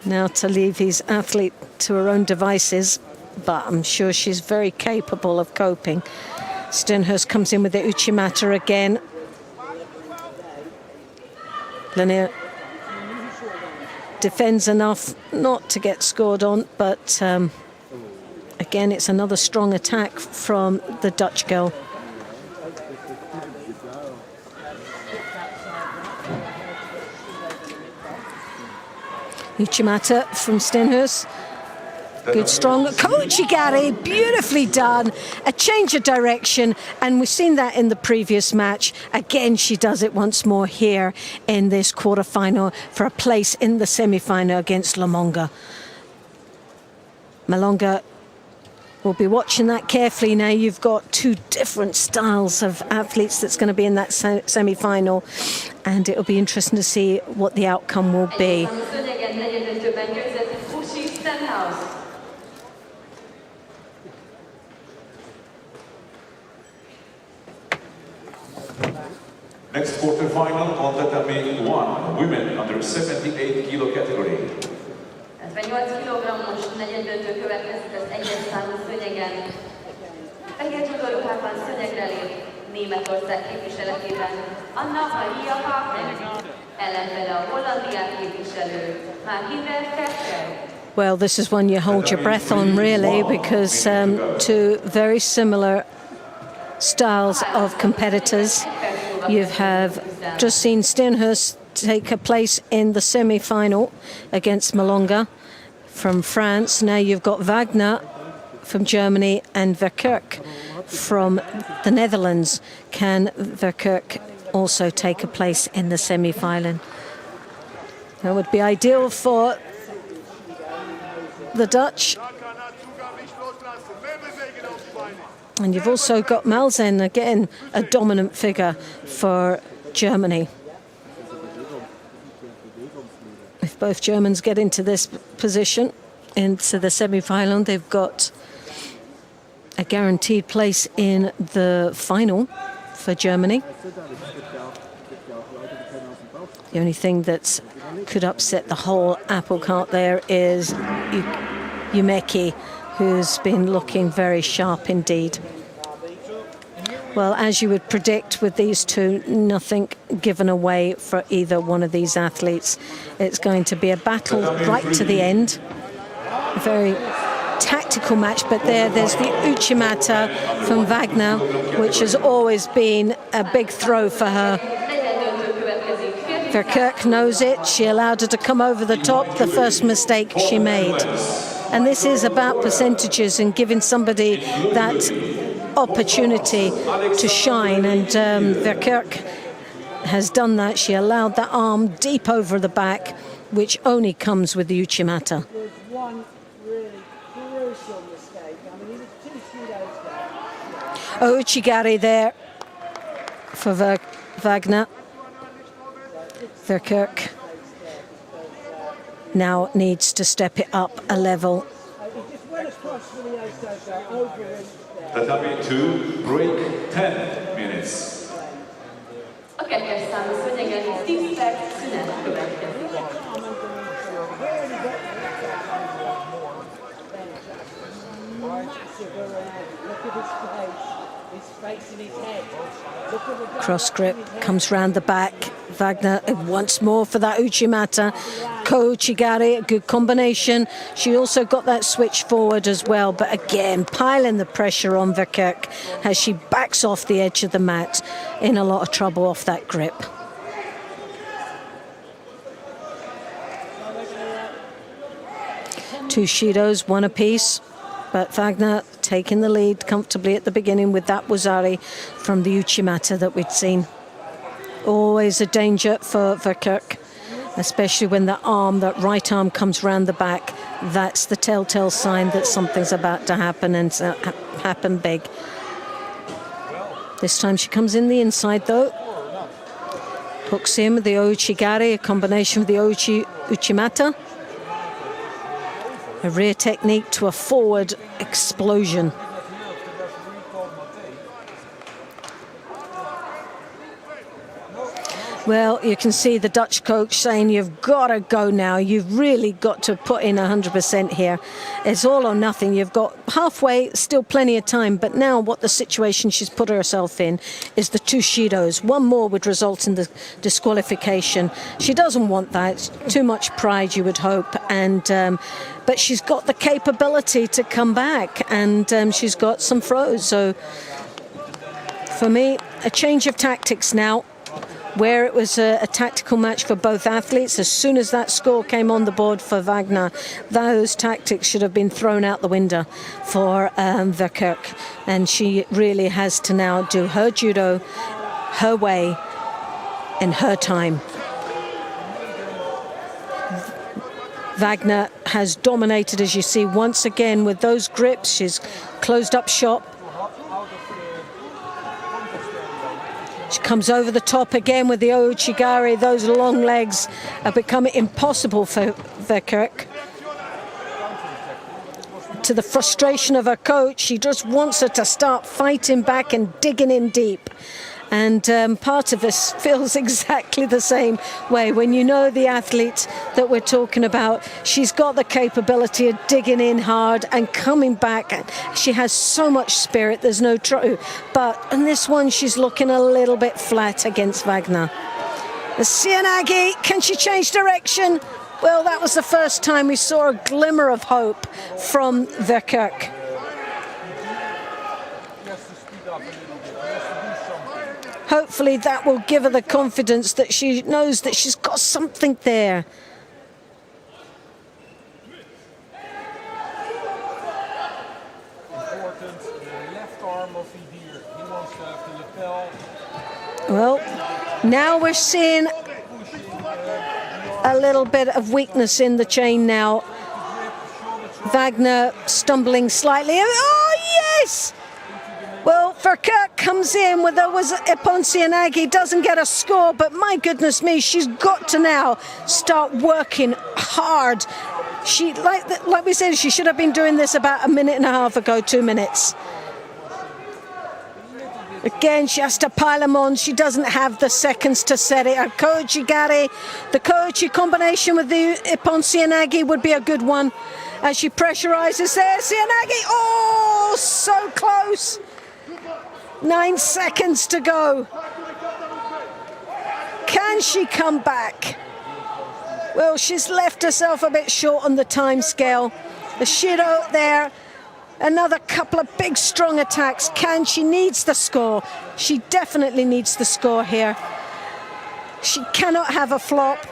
now to leave his athlete to her own devices, but I'm sure she's very capable of coping. Stenhus comes in with the Uchimata again. Lanier defends enough not to get scored on, but again, it's another strong attack from the Dutch girl. Uchimata from Stenhus. Good, strong. Kochigari, beautifully done. A change of direction, and we've seen that in the previous match. Again, she does it once more here in this quarterfinal for a place in the semi-final against Lamonga. Malonga will be watching that carefully now. You've got two different styles of athletes that's going to be in that semi-final, and it'll be interesting to see what the outcome will be. Next quarterfinal on Tatami 1, women under 78 kilo category. 78 kg-os negyeddöntő következik az egyes számú szőnyegen. Fehér judoruhában szőnyegre lép Németország képviseletében Anna Maria Haken, ellenfele a Hollandiát képviselő Margine Ferker. Well, this is one you hold your breath on, really, because two very similar styles of competitors. You have just seen Stenhus take a place in the semi-final against Malonga from France. Now you've got Wagner from Germany and Verkerk from the Netherlands. Can Verkerk also take a place in the semi-final? That would be ideal for the Dutch. And you've also got Malzen, again, a dominant figure for Germany. If both Germans get into this position, into the semi-final, they've got a guaranteed place in the final for Germany. The only thing that could upset the whole apple cart there is Umeki, who's been looking very sharp indeed. Well, as you would predict with these two, nothing given away for either one of these athletes. It's going to be a battle right to the end. A very tactical match, but there's the Uchimata from Wagner, which has always been a big throw for her. Verkerk knows it. She allowed her to come over the top, the first mistake she made. And this is about percentages and giving somebody that opportunity to shine. And Verkerk has done that. She allowed that arm deep over the back, which only comes with the Uchimata. There's one really crucial mistake. I mean, he was two judos there. Uchigari there for Wagner. Verkerk now needs to step it up a level. Tatami 2, break 10 minutes. A kettes számú szőnyegen 10 perc szünet következik. Cross grip comes round the back. Wagner once more for that Uchimata. Kochigari, a good combination. She also got that switch forward as well, but again, piling the pressure on Verkerk as she backs off the edge of the mat, in a lot of trouble off that grip. Two Shidos, one apiece. But Wagner taking the lead comfortably at the beginning with that Wazari from the Uchimata that we'd seen. Always a danger for Verkerk, especially when that right arm comes round the back. That's the telltale sign that something's about to happen, and happen big. This time she comes in the inside though. Hooks in with the Ouchigari, a combination with the Uchimata. A rear technique to a forward explosion. Well, you can see the Dutch coach saying you've got to go now. You've really got to put in 100% here. It's all or nothing. You've got halfway, still plenty of time. But now what the situation she's put herself in is the two Shidos. One more would result in the disqualification. She doesn't want that. It's too much pride, you would hope. And but she's got the capability to come back. And she's got some throws. So for me, a change of tactics now. Where it was a tactical match for both athletes, as soon as that score came on the board for Wagner, those tactics should have been thrown out the window for Verkerk. And she really has to now do her judo, her way, in her time. Wagner has dominated, as you see, once again with those grips. She's closed up shop. She comes over the top again with the Ouchigari. Those long legs are becoming impossible for Verkerk. To the frustration of her coach, she just wants her to start fighting back and digging in deep. And part of us feels exactly the same way. When you know the athlete that we're talking about, she's got the capability of digging in hard and coming back. She has so much spirit, there's no truth. But in this one, she's looking a little bit flat against Wagner. The Sianagi, can she change direction? Well, that was the first time we saw a glimmer of hope from Verkerk. Hopefully that will give her the confidence that she knows that she's got something there. Well, now we're seeing a little bit of weakness in the chain now. Wagner stumbling slightly. Oh, yes! Well, Verkerk comes in with Iponsianagi, doesn't get a score, but my goodness me, she's got to now start working hard. She, like we said, she should have been doing this about a minute and a half ago, 2 minutes. Again, she has to pile them on. She doesn't have the seconds to set it. A Koichi-gari, the Koichi combination with the Iponsianagi would be a good one. As she pressurizes there, Sianagi, oh, so close. 9 seconds to go. Can she come back? Well, she's left herself a bit short on the time scale. The Shido there, another couple of big strong attacks. She needs the score. She definitely needs the score here. She cannot have a flop.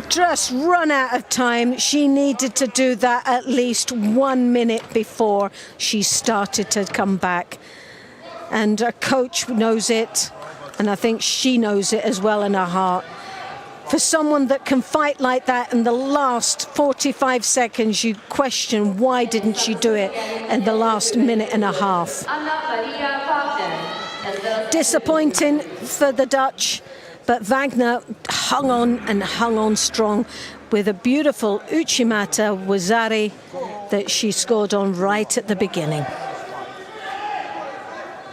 Just run out of time. She needed to do that at least 1 minute before she started to come back. And her coach knows it, and I think she knows it as well in her heart. For someone that can fight like that in the last 45 seconds, you question why didn't she do it in the last minute and a half. Disappointing for the Dutch. But Wagner hung on strong with a beautiful Uchimata Wazari that she scored on right at the beginning.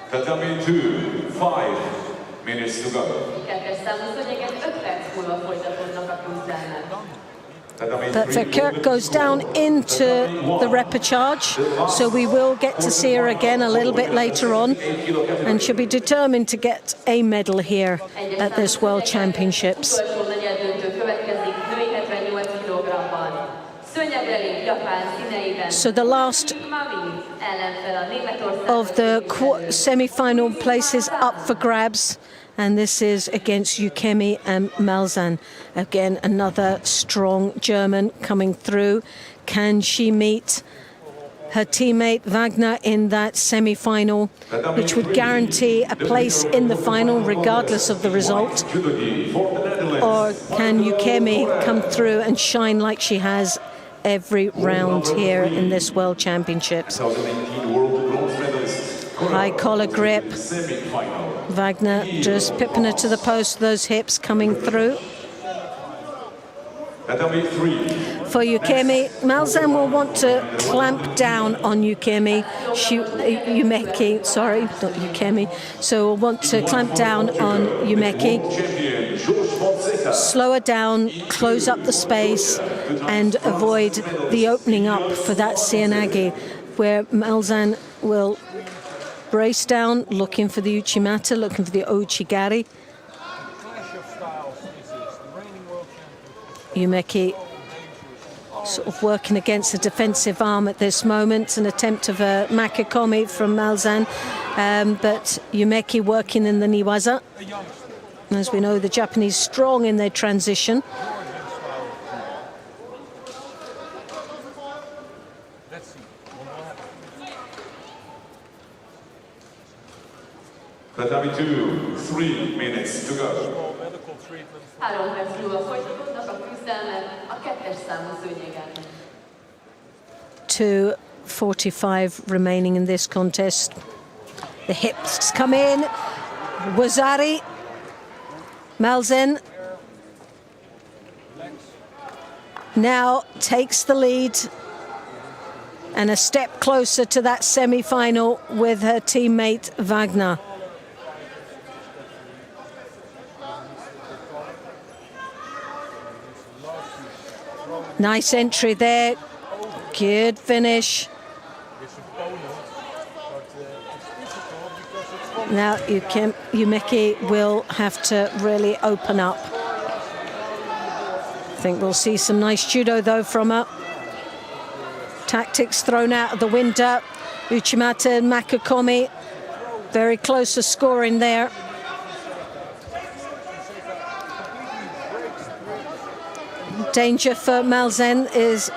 Tatami 2, 5 minutes to go. But Verkerk goes down into the repechage, so we will get to see her again a little bit later on, and she'll be determined to get a medal here at this World Championships. So the last of the semi-final places up for grabs, and this is against Yukemi and Malzahn. Again, another strong German coming through. Can she meet her teammate Wagner in that semi-final, which would guarantee a place in the final regardless of the result? Or can Yukemi come through and shine like she has every round here in this World Championships? High collar grip. Wagner just pipping her to the post, those hips coming through. For Yukemi, Malzahn will want to clamp down on Yukemi. Yumeki, sorry, not Yukemi. So will want to clamp down on Yumeki. Slow her down, close up the space, and avoid the opening up for that Seoinage, where Malzahn will brace down, looking for the Uchimata, looking for the Ouchigari. Yumeki sort of working against the defensive arm at this moment, an attempt of a Makikomi from Malzahn, but Yumeki working in the Niwaza. As we know, the Japanese strong in their transition. Tatami 2, 3 minutes to go. 3 perc múlva folytatódnak a küzdelmet a 2-es számú szőnyegen. 2:45 remaining in this contest. The hips come in. Wazari, Malzahn now takes the lead and a step closer to that semi-final with her teammate Wagner. Nice entry there, good finish. Now Yumeki will have to really open up. I think we'll see some nice judo though from her. Tactics thrown out of the window. Uchimata and Makikomi, very close to scoring there. Danger for Malzahn is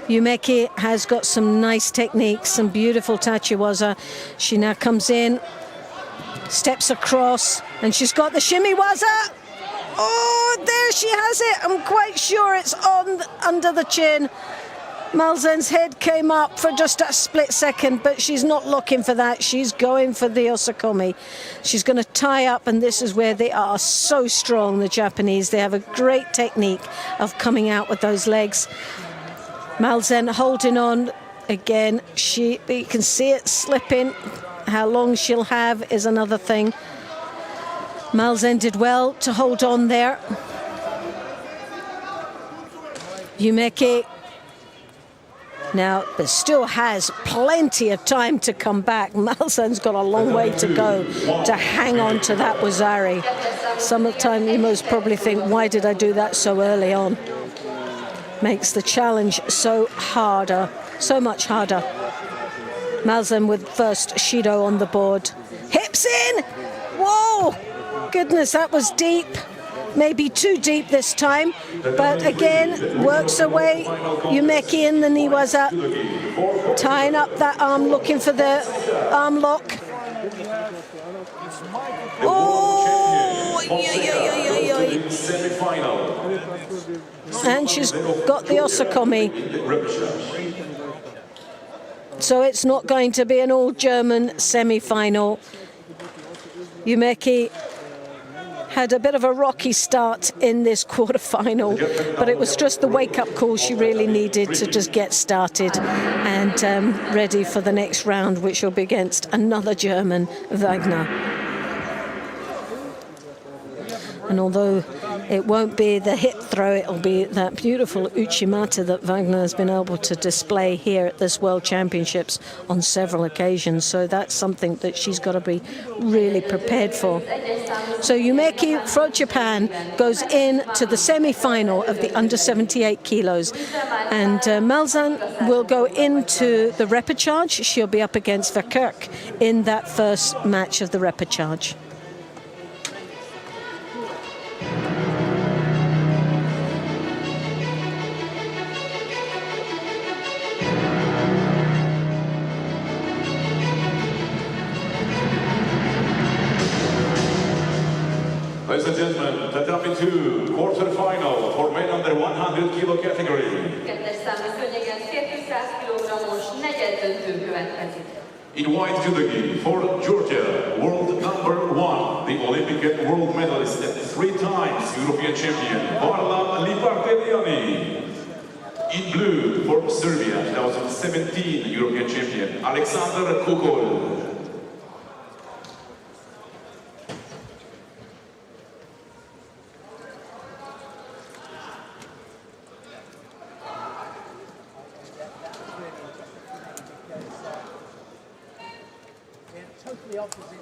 Yumeki has got some nice techniques, some beautiful tachiwaza. She now comes in, steps across, and she's got the shimiwaza. Oh, there she has it. I'm quite sure it's on under the chin. Malzahn's head came up for just a split second, but she's not looking for that. She's going for the osakomi. She's going to tie up, and this is where they are so strong, the Japanese. They have a great technique of coming out with those legs. Malzahn holding on again. You can see it slipping. How long she'll have is another thing. Malzahn did well to hold on there. Yumeki now, but still has plenty of time to come back. Malzahn's got a long way to go to hang on to that Wazari. Some of the time you most probably think, why did I do that so early on? Makes the challenge so much harder. Malzahn with first Shido on the board. Hips in! Whoa! Goodness, that was deep. Maybe too deep this time, but again, works away. Yumeki in the Niwaza, tying up that arm, looking for the arm lock. Oh, and she's got the osakomi. So it's not going to be an all-German semi-final. Yumeki had a bit of a rocky start in this quarterfinal, but it was just the wake-up call she really needed to just get started and ready for the next round, which will be against another German, Wagner. And although it won't be the hip throw, it'll be that beautiful Uchimata that Wagner has been able to display here at this World Championships on several occasions. So that's something that she's got to be really prepared for. So Yumeki from Japan goes into the semi-final of the under 78 kilos. And Malzahn will go into the repechage. She'll be up against Verkerk in that first match of the repechage. 2, quarterfinal for men under 100 kilo category. Kettes számú szőnyegen 200 kg-os negyeddöntő következik. In white judogi for Georgia, world number 1, the Olympic and world medalist and 3 times European champion, Varlam Liparteliani. In blue for Serbia, 2017 European champion, Alexander Kukol. Totally opposite.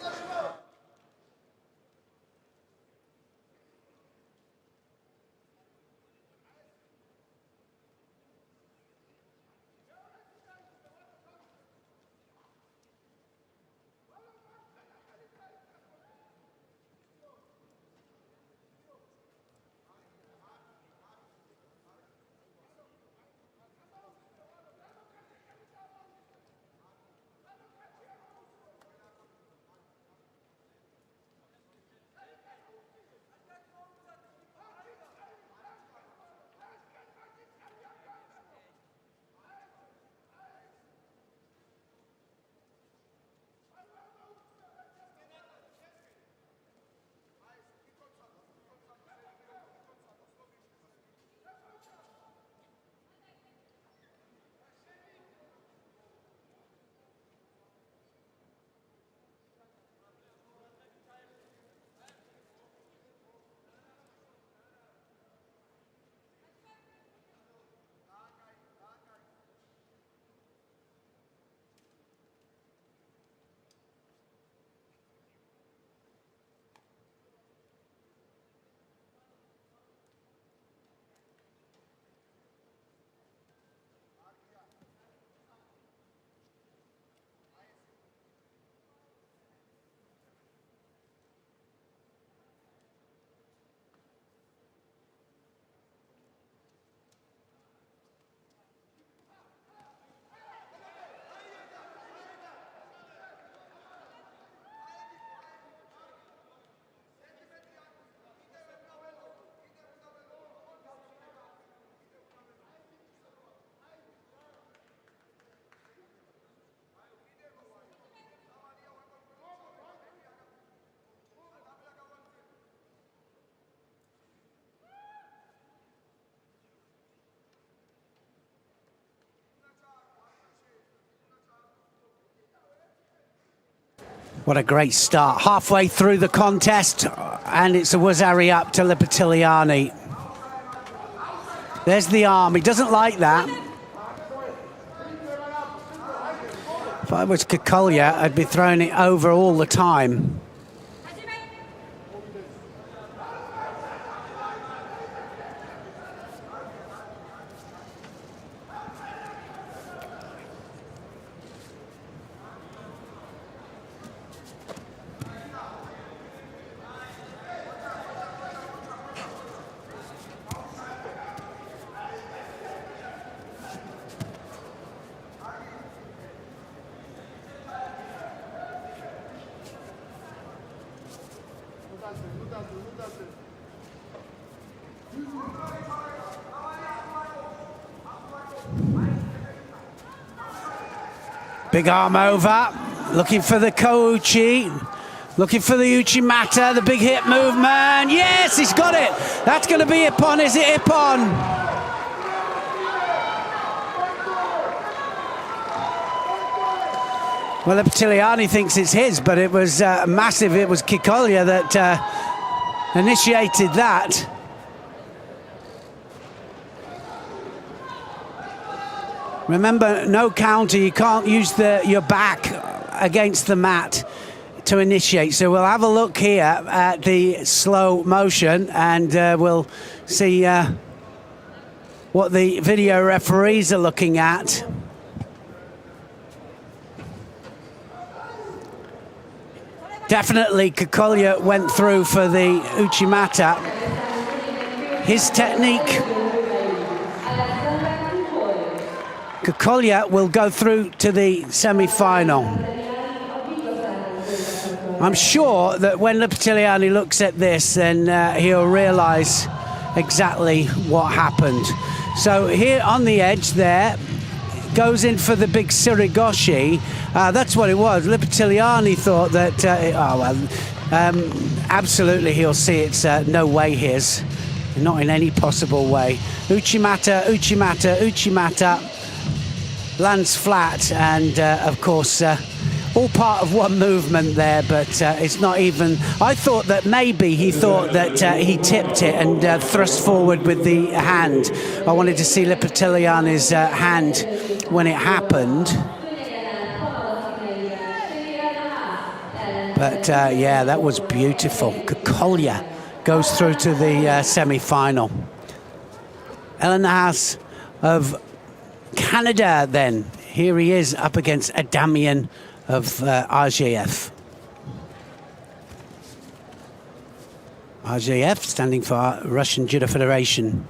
What a great start. Halfway through the contest, and it's a Wazari up to Liparteliani. There's the arm. He doesn't like that. If I was Kukolya, I'd be throwing it over all the time. Big arm over, looking for the Kouchi, looking for the Uchimata, the big hip movement. Yes, he's got it. That's going to be Ippon. Is it Ippon? Well, Liparteliani thinks it's his, but it was massive. It was Kukolya that initiated that. Remember, no counter. You can't use your back against the mat to initiate. So we'll have a look here at the slow motion, and we'll see what the video referees are looking at. Definitely Kukolya went through for the Uchimata. His technique. Kukolya will go through to the semi-final. I'm sure that when Lipitiliani looks at this, then he'll realise exactly what happened. So here on the edge there, goes in for the big Surigoshi. That's what it was. Lipitiliani thought that, absolutely he'll see it's no way his. Not in any possible way. Uchimata, Uchimata, Uchimata lands flat, and of course all part of one movement there, but it's not even. I thought that maybe he thought that he tipped it and thrust forward with the hand. I wanted to see Lipitiliani's hand when it happened. But yeah, that was beautiful. Kokolya goes through to the semi-final. Elenahas of Canada then. Here he is up against Adamian of RJF. RJF standing for Russian Judo Federation.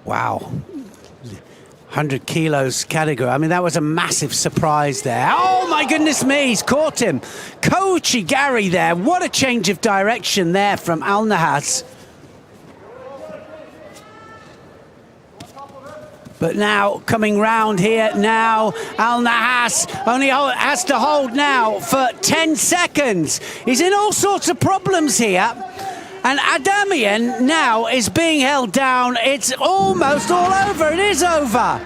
Wow. 100 kilos category. I mean, that was a massive surprise there. Oh my goodness me, he's caught him. Kouchi Gary there. What a change of direction there from Alnahas. But now coming round here now, Alnahas only has to hold now for 10 seconds. He's in all sorts of problems here. And Adamian now is being held down. It's almost all over. It is over.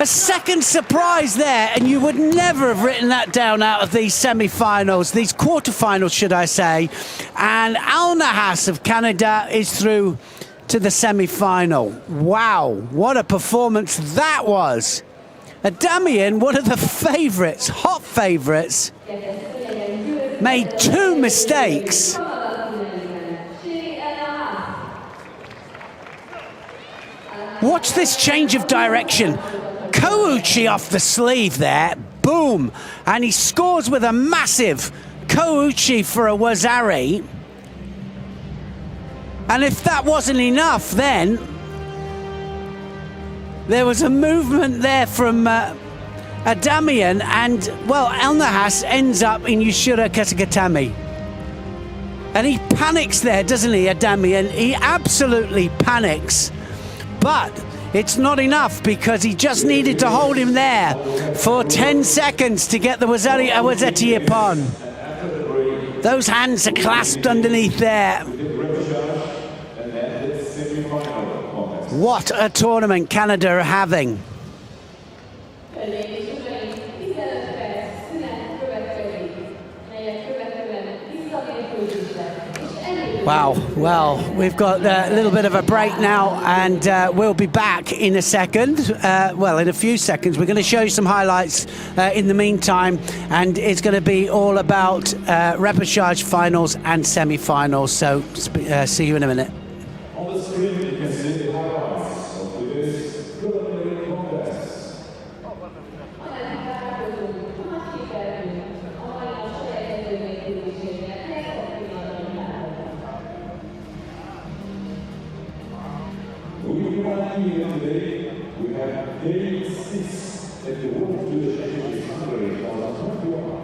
A second surprise there, and you would never have written that down out of these semi-finals, these quarterfinals, should I say. And Alnahas of Canada is through to the semi-final. Wow, what a performance that was. Adamian, one of the favourites, hot favourites, made 2 mistakes. Watch this change of direction. Kouchi off the sleeve there. Boom. And he scores with a massive Kouchi for a Wazari. And if that wasn't enough, then there was a movement there from Adamian, and, well, Alnahas ends up in Yushura Katagatami. And he panics there, doesn't he, Adamian? He absolutely panics. But it's not enough, because he just needed to hold him there for 10 seconds to get the Wazari upon. Those hands are clasped underneath there. What a tournament Canada are having. Wow, well, we've got a little bit of a break now, and we'll be back in a second. Well, in a few seconds. We're going to show you some highlights in the meantime, and it's going to be all about repechage finals and semi-finals. So see you in a minute. On the screen, you can see the highlights of today's preliminary contest. Here today, we have day 6 at the World Judo Championships Hungary 2021.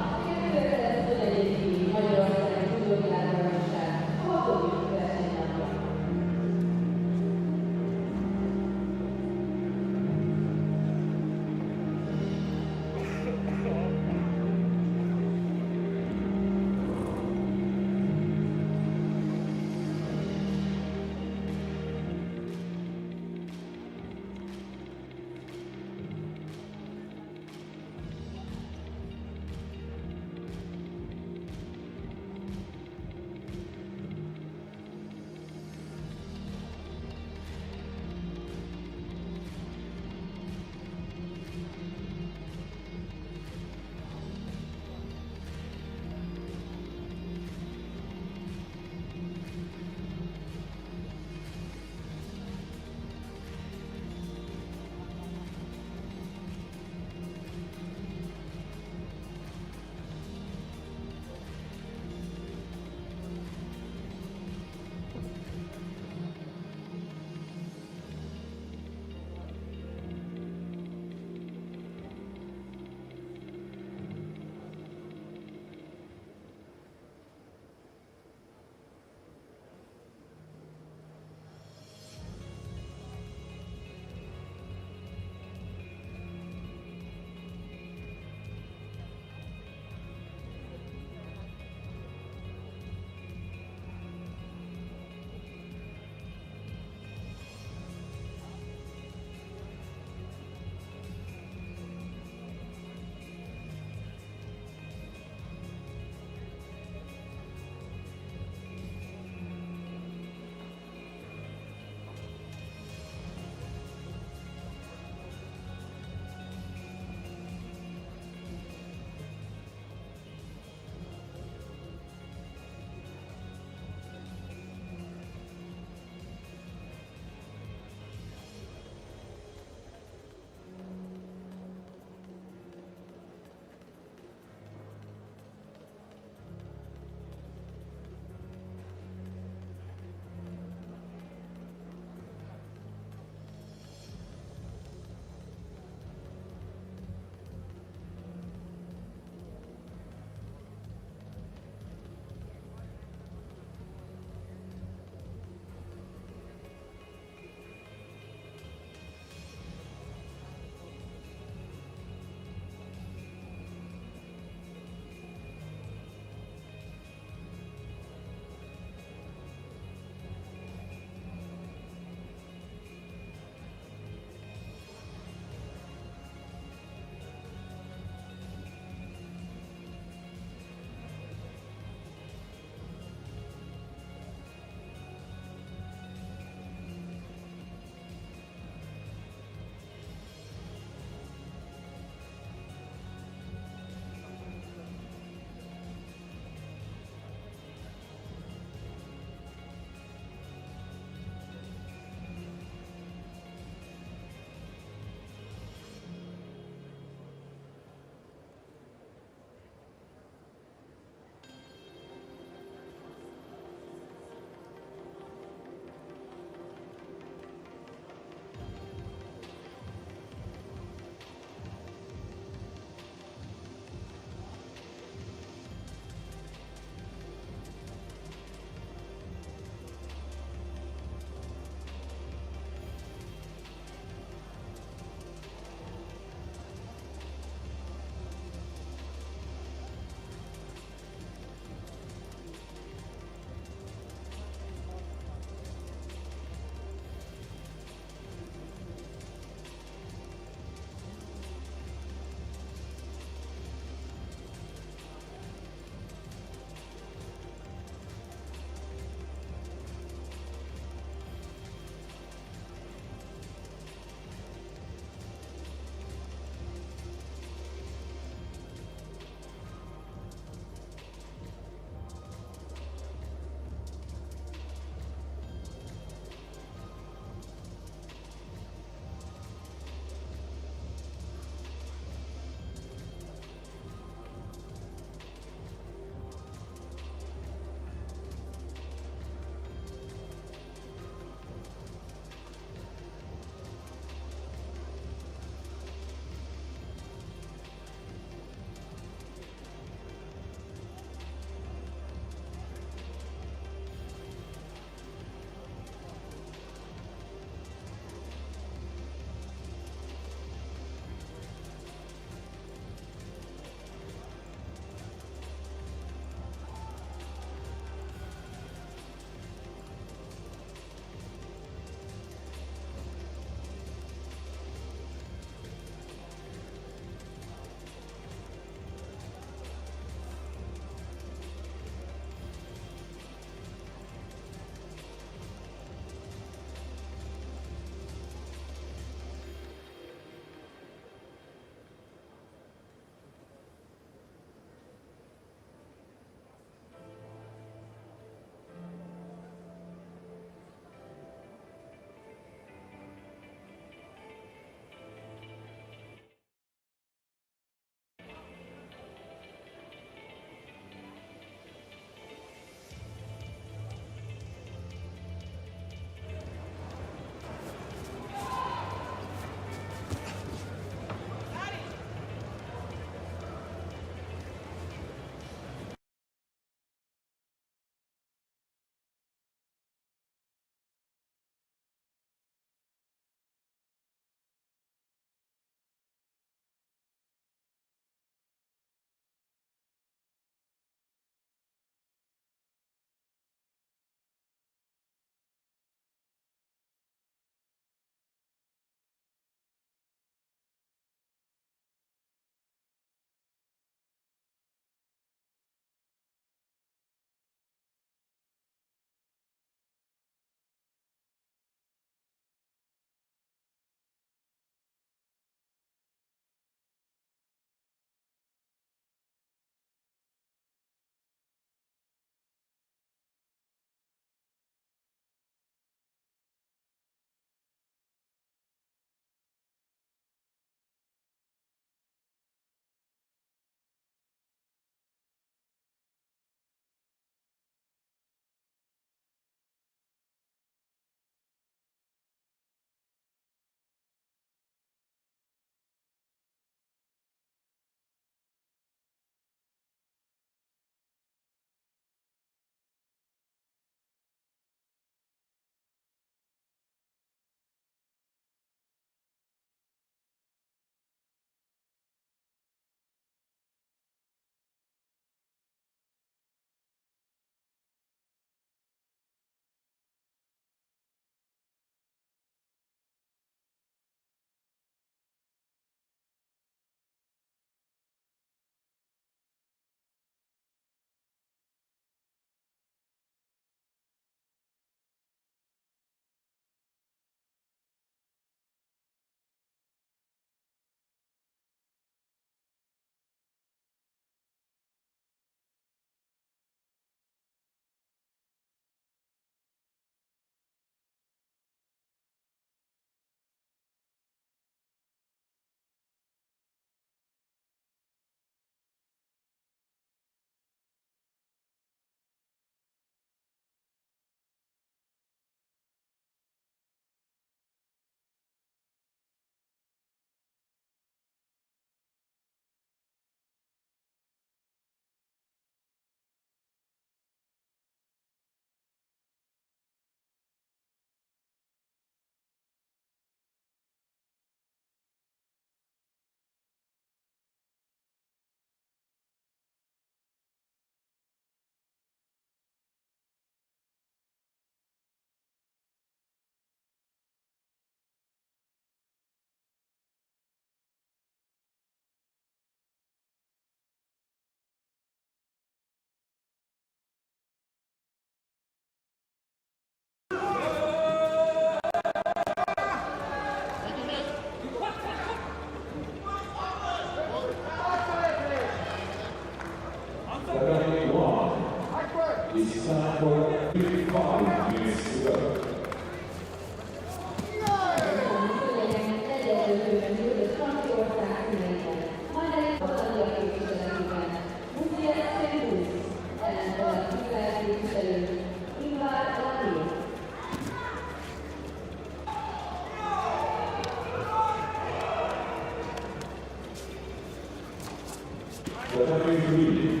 Tatami 3.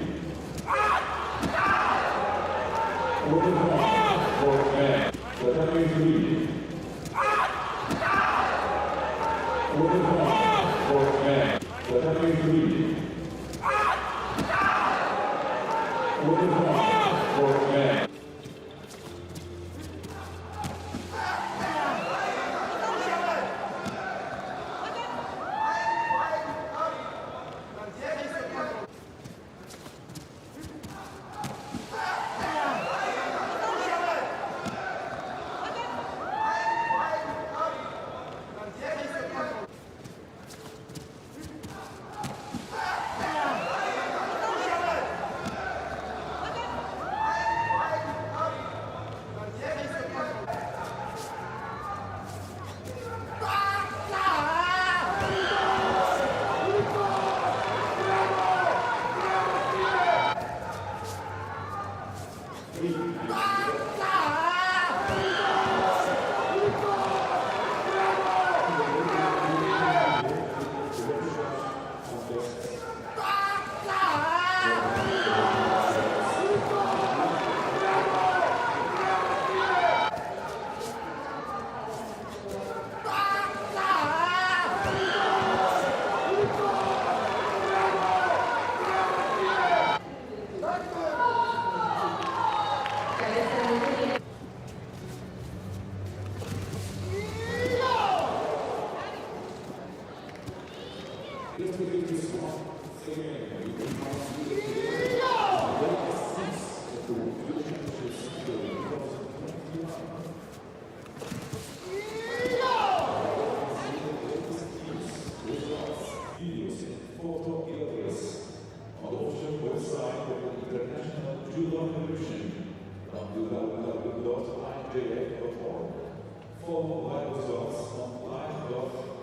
Order 1 for men. Tatami 3. Order 1 for men. Tatami 3. Order 1 for men. On the official website of the International Judo Federation on www.ijf.org. Follow live results on live.ijf.org.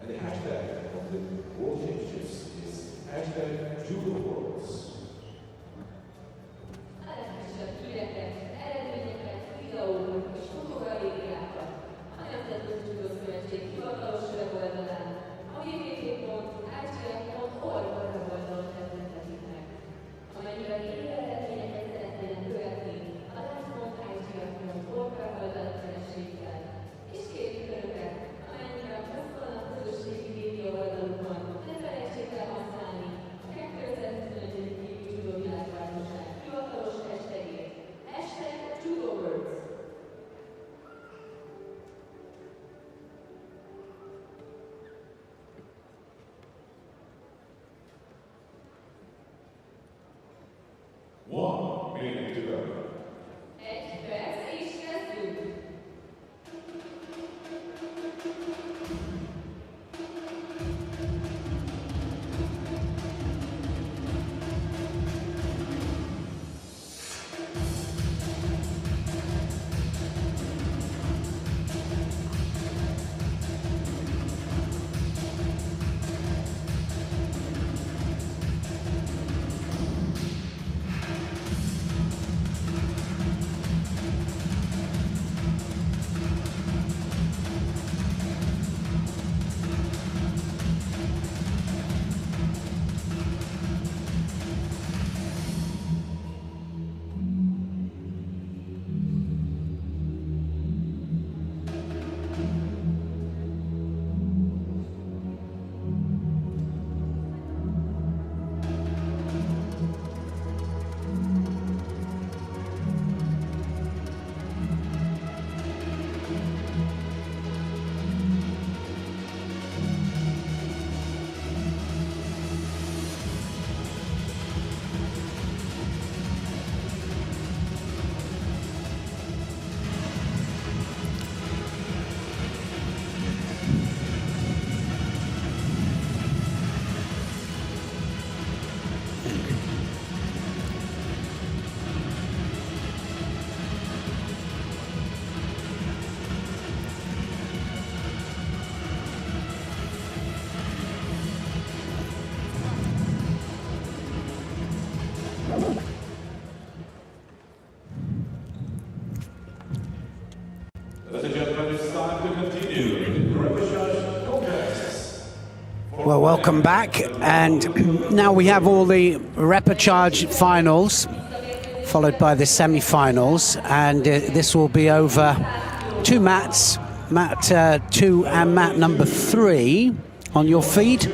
And the hashtag of the World Championships is hashtag Judo Worlds. Híreket, eredményeket, videókat és fotográfiákat a Nemzetközi Judo Szövetség hivatalos weboldalán, a www.ijf.org weboldalon tervezhetik. Amennyiben élő eredményeket szeretnének követni, a live.ijf.org weboldalt keressék fel, és kérjük Önöket, amennyiben hosszúan a közösségi média oldalukon, ne felejtsék el használni a 2021. évi Judo világbajnokság hivatalos hashtagét, #JudoWords. One minute to go. Egy perc és kezdünk! Well, welcome back, and now we have all the repechage finals, followed by the semi-finals, and this will be over 2 mats, mat 2 and mat number 3 on your feed,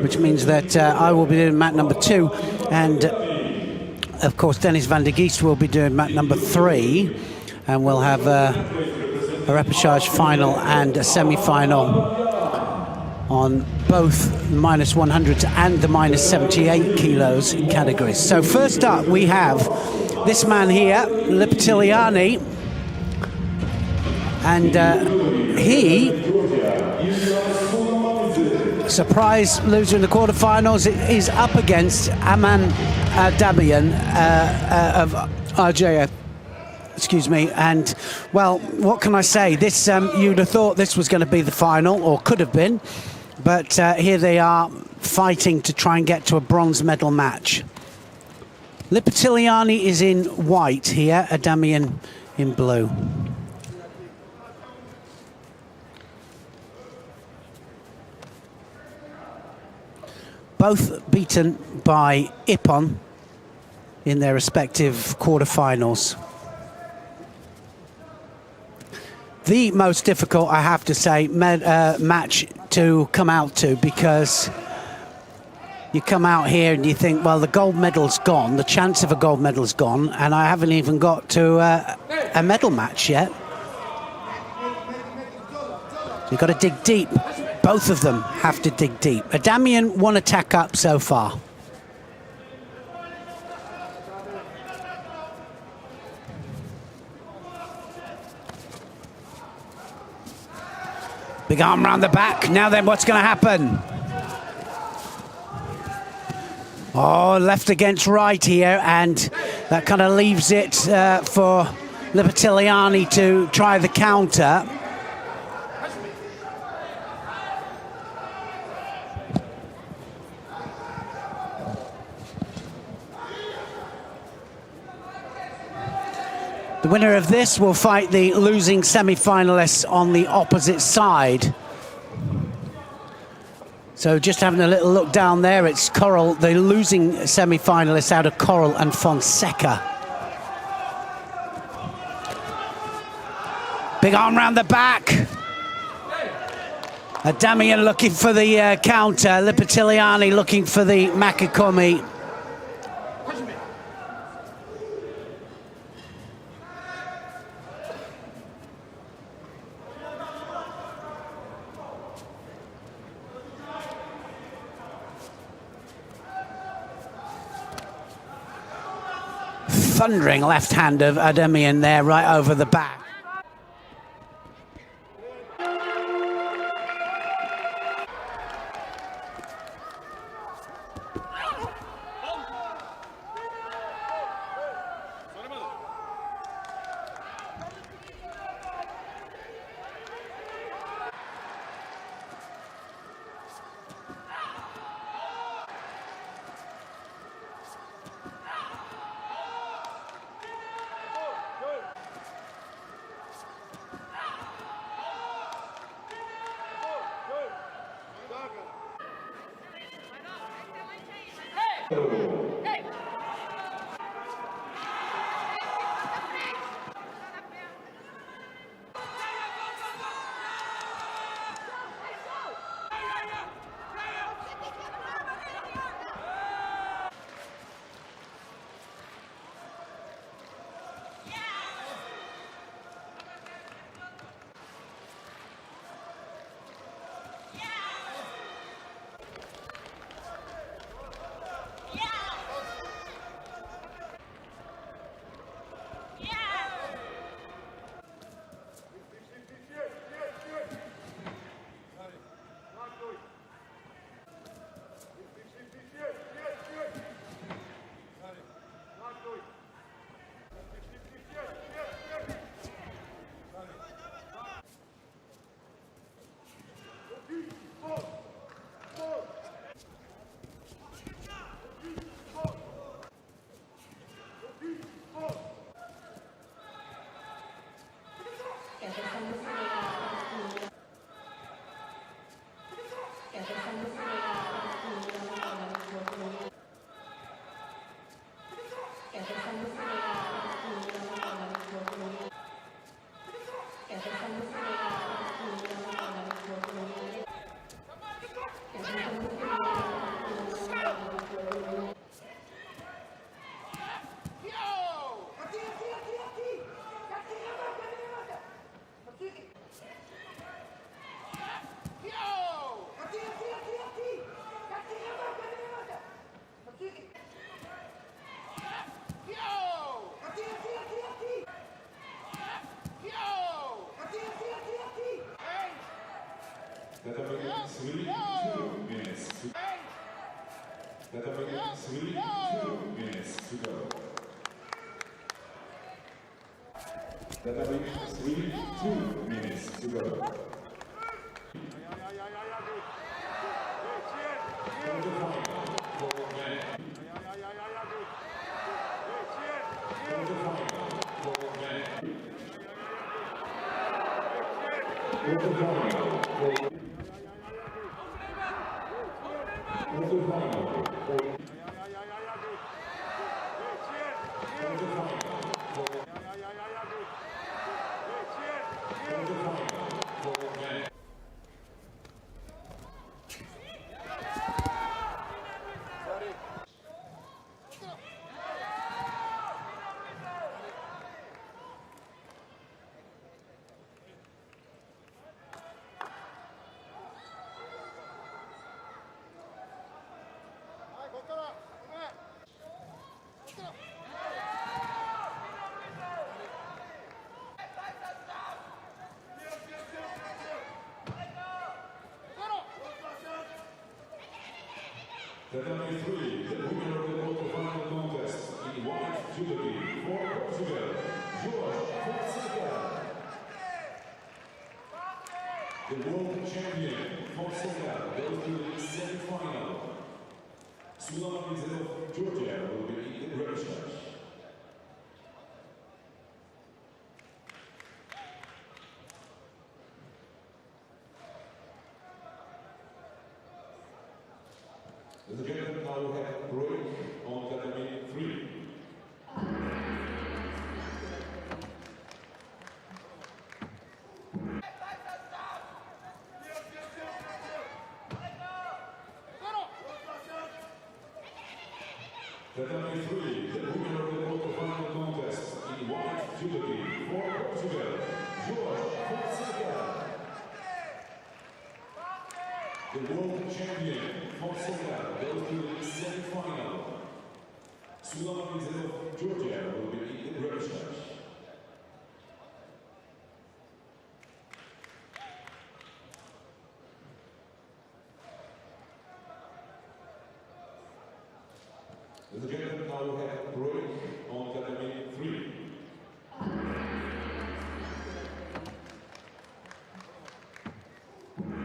which means that I will be doing mat number 2, and of course Dennis van der Geest will be doing mat number 3, and we'll have a repechage final and a semi-final on both minus 100 and the minus 78 kilos categories. So first up we have this man here, Lipitiliani, and he, surprise loser in the quarterfinals, is up against Aman Damian of RJF. Excuse me, and well, what can I say? This you'd have thought this was going to be the final, or could have been, but here they are fighting to try and get to a bronze medal match. Lipitiliani is in white here, Adamian in blue. Both beaten by Ippon in their respective quarterfinals. The most difficult, I have to say, match to come out to, because you come out here and you think, well, the gold medal's gone, the chance of a gold medal's gone, and I haven't even got to a medal match yet. You've got to dig deep. Both of them have to dig deep. Adamian one attack up so far. Big arm round the back. Now then, what's going to happen? Oh, left against right here, and that kind of leaves it for Lipitiliani to try the counter. The winner of this will fight the losing semi-finalists on the opposite side. So just having a little look down there, it's Coral, the losing semi-finalists out of Coral and Fonseca. Big arm round the back. Adamian looking for the counter, Lipitiliani looking for the Makikomi. Thundering left hand of Adamian there, right over the back. Tatami 3, 2 minutes to Tatami 3, 2 minutes to go. Tatami 3, 2 minutes to go. Tatami 3, the winner of the quarterfinal contest in white judo for Portugal, Fonseca. The world champion, Fonseca, goes to the semi-final. Sulaiman of Georgia will be in the red shirt. Ladies and gentlemen, now we have a break on Tatami 3. Tatami 3, the winner of the quarterfinal contest in white judo for Portugal, Fonseca. The world champion, Fonseca, goes to the semi-final. Sulaiman of Georgia will be in the red shirt. Ladies and gentlemen, now we have a break on Tatami 3.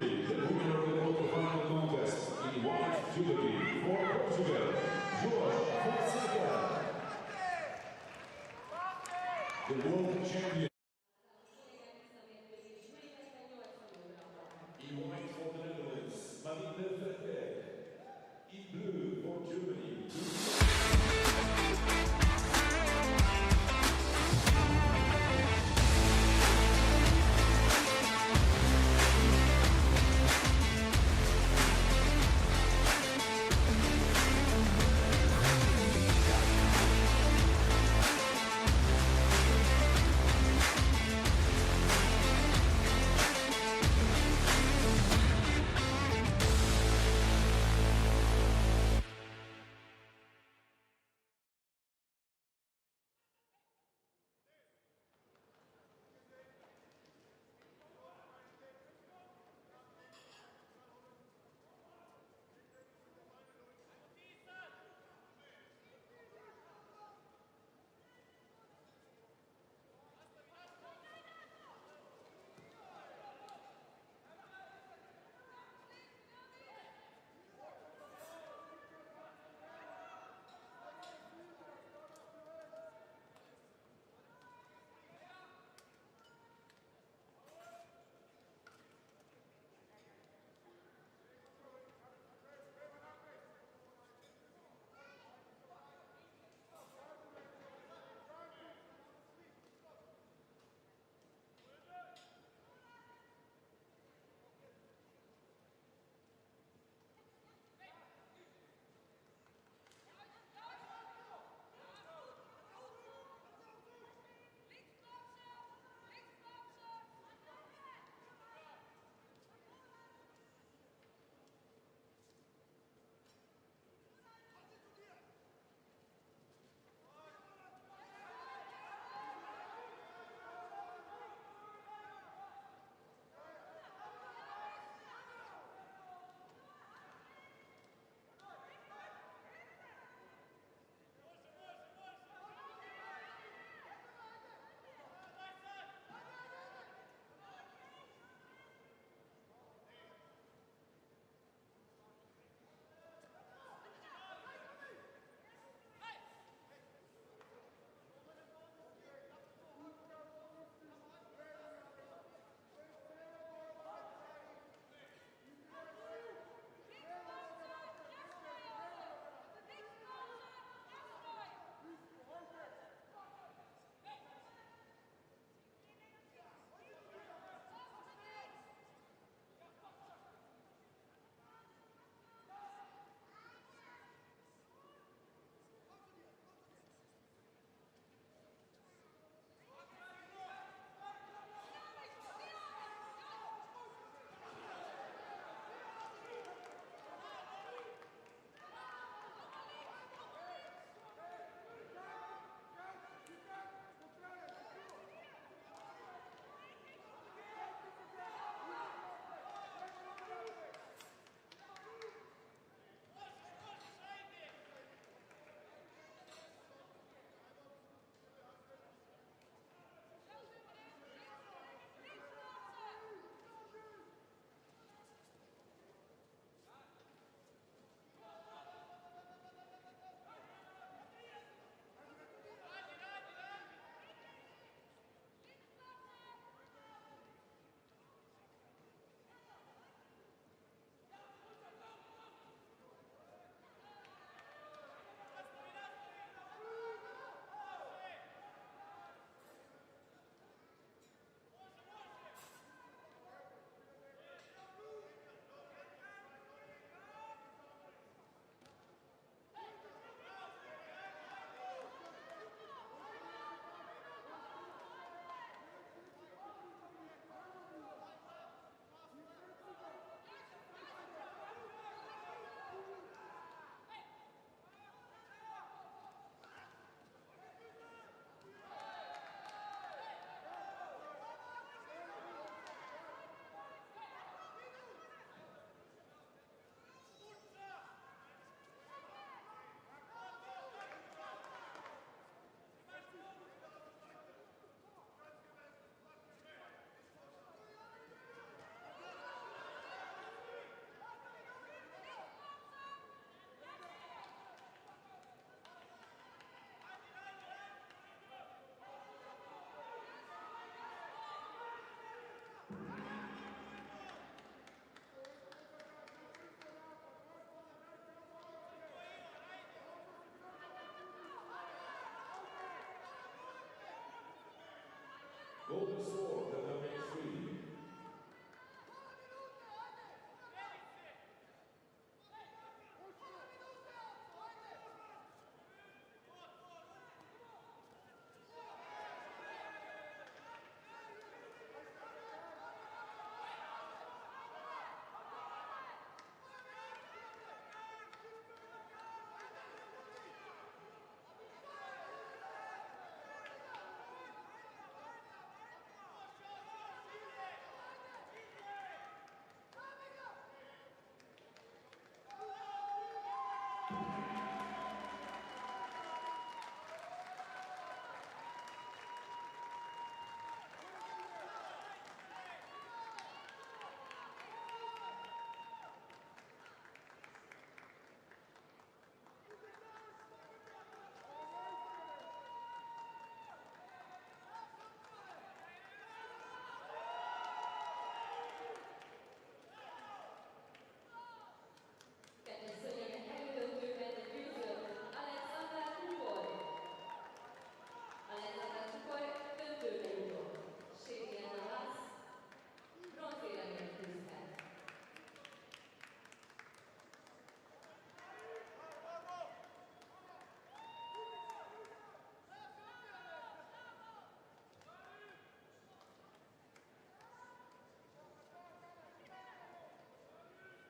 The winner of the quarterfinal contest in white judo for Portugal, Fonseca. The world champion. In white for the Netherlands, in blue for Germany.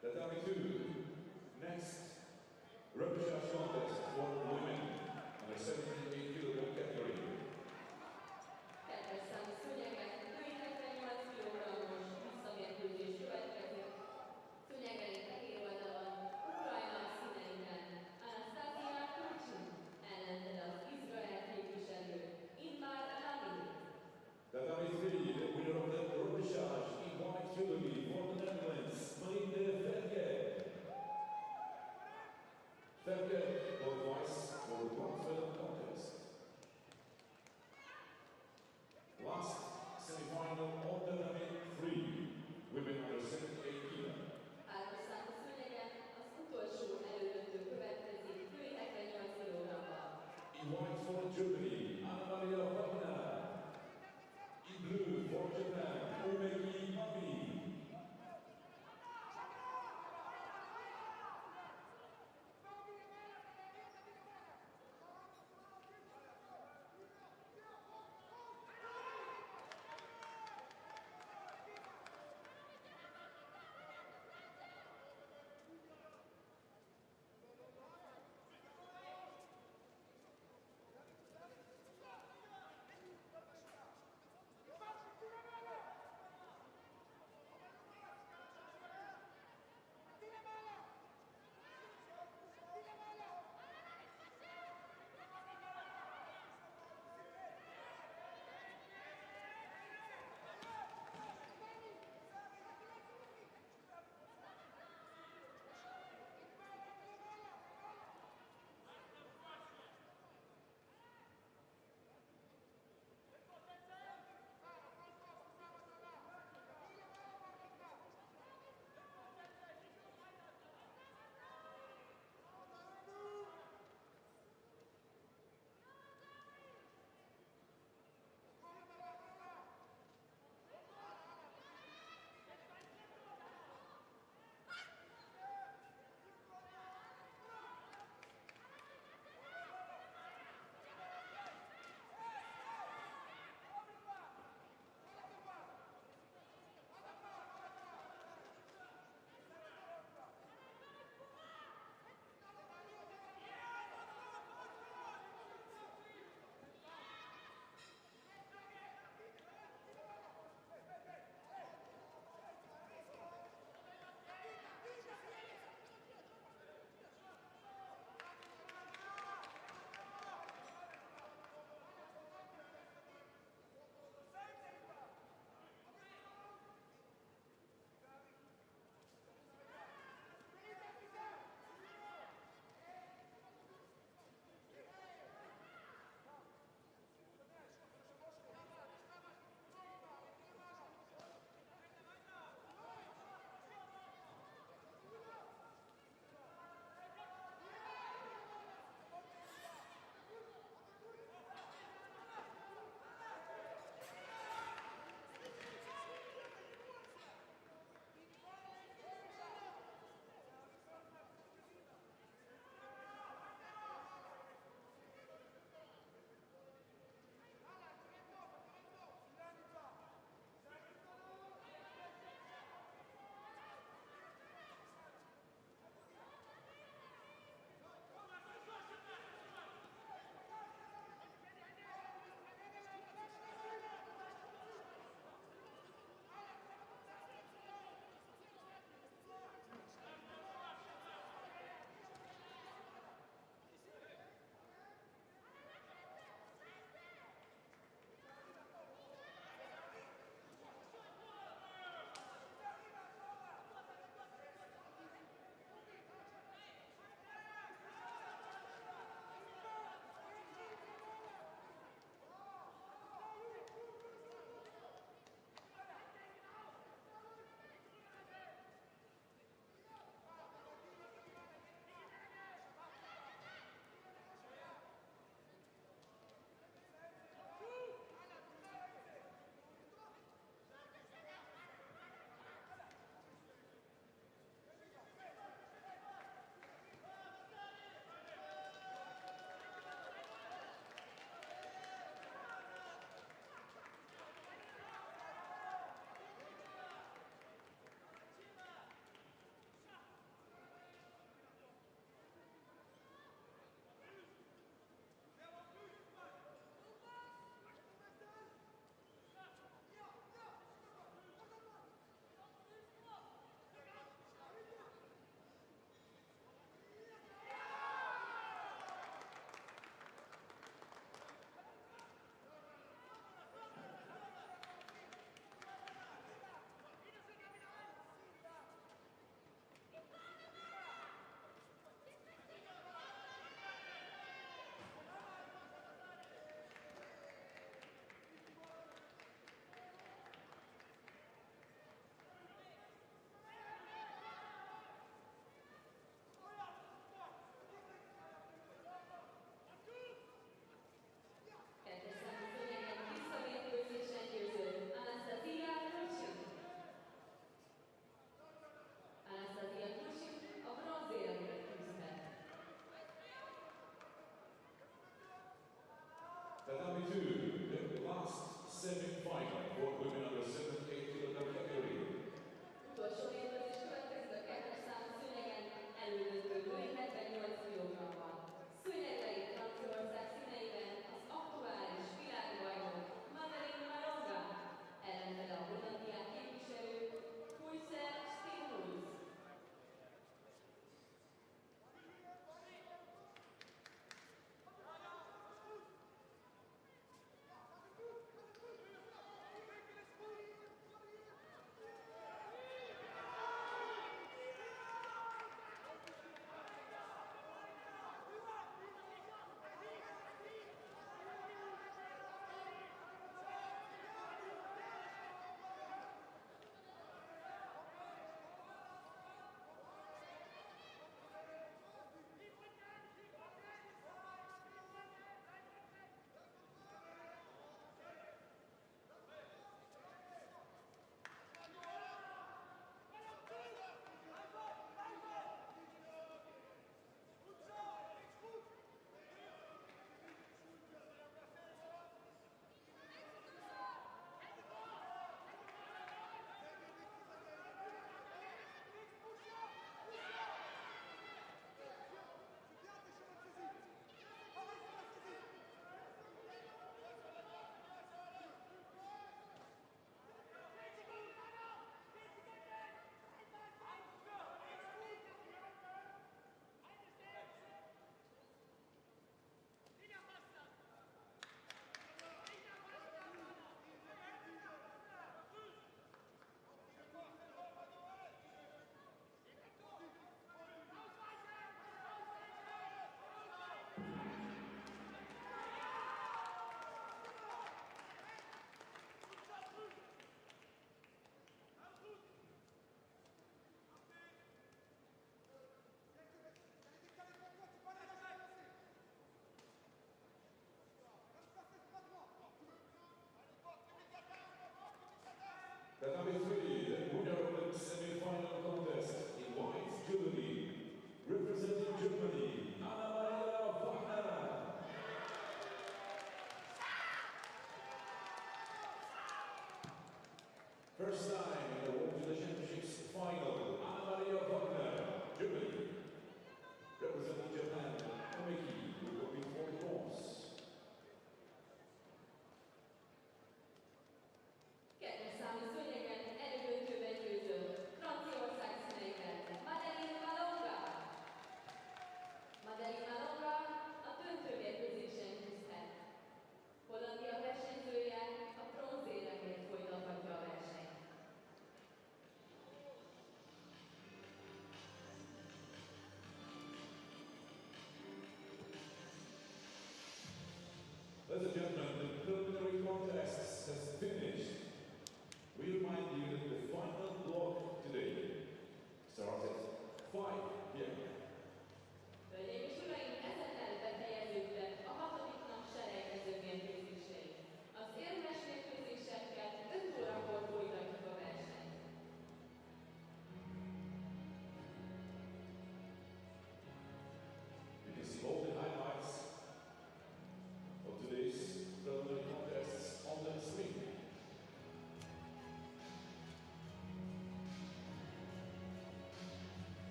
Tatami 2. Next, repechage contest for women under 78 kg category. Kettes számú szőnyeget, női 78 kg-os visszamérkőzés következik. Szőnyegei fehér oldalon, Ukrajna színeiben, Anastasia Prix ellentele az Izrael képviselő, Inmar Lami. Tatami 3, the winner of the repechage in white judo for the Netherlands, Marine Ferge. Ferge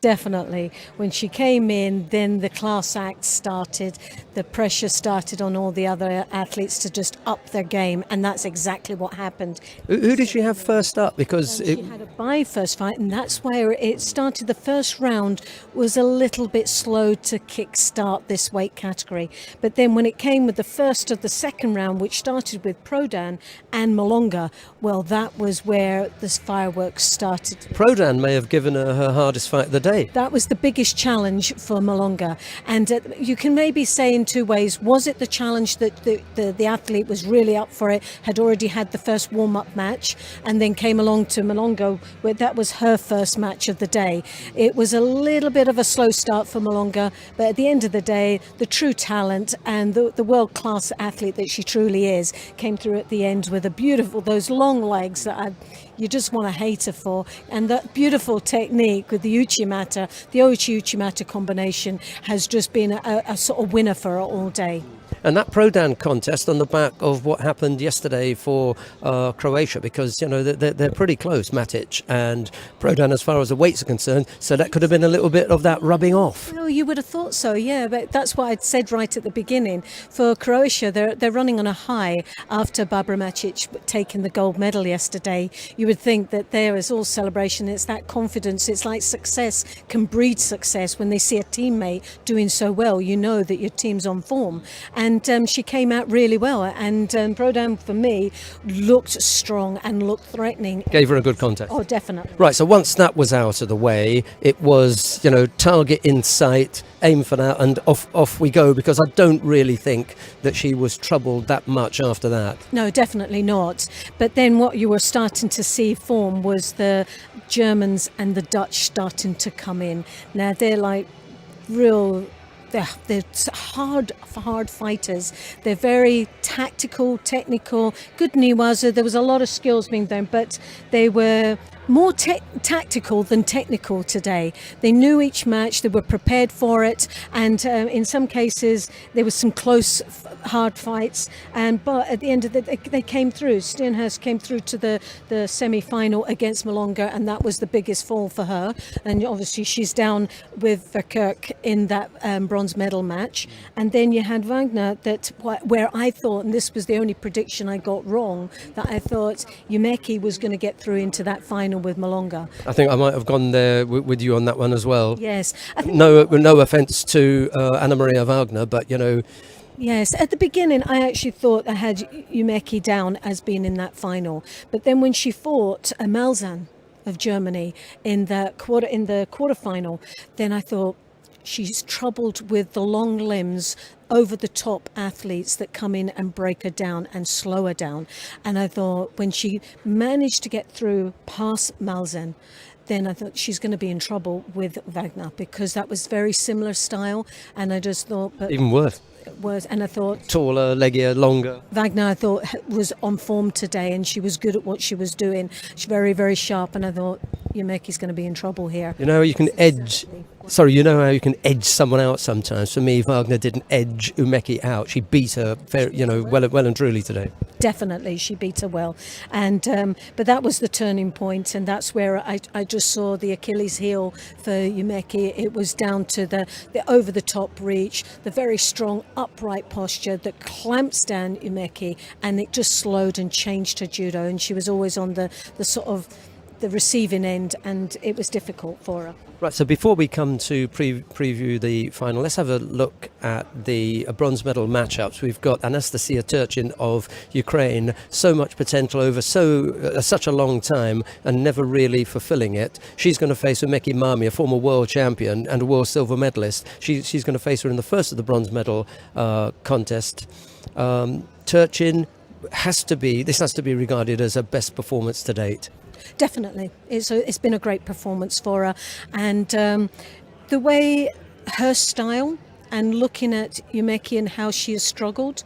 definitely. When she came in, then the class act started. The pressure started on all the other athletes to just up their game, and that's exactly what happened. Who did she have first up? Because She had a bye first fight, and that's where it started. The first round was a little bit slow to kick-start this weight category. But then when it came with the first of the second round, which started with Prodan and Malonga, well, that was where the fireworks started. Prodan may have given her hardest fight of the day. That was the biggest challenge for Malonga. And you can maybe say in two ways. Was it the challenge that the athlete was really up for it, had already had the first warm-up match, and then came along to Malonga, where that was her first match of the day. It was a little bit of a slow start for Malonga, but at the end of the day, the true talent and the world-class athlete that she truly is came through at the end with a beautiful, those long legs that you just want to hate her for, and that beautiful technique with the Uchimata, the Oichi-Uchimata combination has just been a sort of winner for her all day. And that Prodan contest on the back of what happened yesterday for Croatia, because, you know, they're pretty close, Matic and Prodan, as far as the weights are concerned, so that could have been a little bit of that rubbing off. Well, you would have thought so, yeah, but that's what I'd said right at the beginning. For Croatia, they're running on a high after Barbara Matic taking the gold medal yesterday. You would think that there is all celebration, it's that confidence, it's like success can breed success. When they see a teammate doing so well, you know that your team's on form. And she came out really well, and Prodan, for me, looked strong and looked threatening. Gave her a good contest. Oh, definitely. Right, so once that was out of the way, it was, you know, target in sight, aim for that, and off we go, because I don't really think that she was troubled that much after that. No, definitely not. But then what you were starting to see form was the Germans and the Dutch starting to come in. Now, they're like real... They're hard fighters. They're very tactical, technical, good niwaza. There was a lot of skills being done, but they were more tactical than technical today. They knew each match, they were prepared for it, and in some cases there was some close, hard fights. But at the end of the day, they came through. Steenhurst came through to the semi-final against Malonga, and that was the biggest fall for her. And obviously she's down with Verkerk in that bronze medal match. And then you had Wagner, where I thought, and this was the only prediction I got wrong, that I thought Umeki was going to get through into that final with Malonga. I think I might have gone there with you on that one as well. Yes. I think no offence to Anna Maria Wagner, but, you know... Yes, at the beginning I actually thought I had Umeki down as being in that final. But then when she fought Malzahn of Germany in the quarterfinal, then I thought, she's troubled with the long limbs, over-the-top athletes that come in and break her down and slow her down. And I thought when she managed to get through past Malzahn, then I thought she's going to be in trouble with Wagner, because that was very similar style. And I just thought... But even worse. And I thought... Taller, leggier, longer. Wagner, I thought, was on form today, and she was good at what she was doing. She's very, very sharp, and I thought, Umeki's going to be in trouble here. You know, you can edge... Sorry, you know how you can edge someone out sometimes. For me, Wagner didn't edge Umeki out. She beat her, well and truly today. Definitely, she beat her well. And but that was the turning point, and that's where I just saw the Achilles heel for Umeki. It was down to the over-the-top reach, the very strong upright posture that clamps down Umeki, and it just slowed and changed her judo. And she was always on the sort of the receiving end, and it was difficult for her. Right, so before we come to preview the final, let's have a look at the bronze medal matchups. We've got Anastasia Turchin of Ukraine, so much potential over such a long time and never really fulfilling it. She's going to face Umeki Mami, a former world champion and a world silver medalist. She's going to face her in the first of the bronze medal contest. Turchin has to be regarded as her best performance to date. Definitely. It's been a great performance for her. And the way her style, and looking at Umeki and how she has struggled,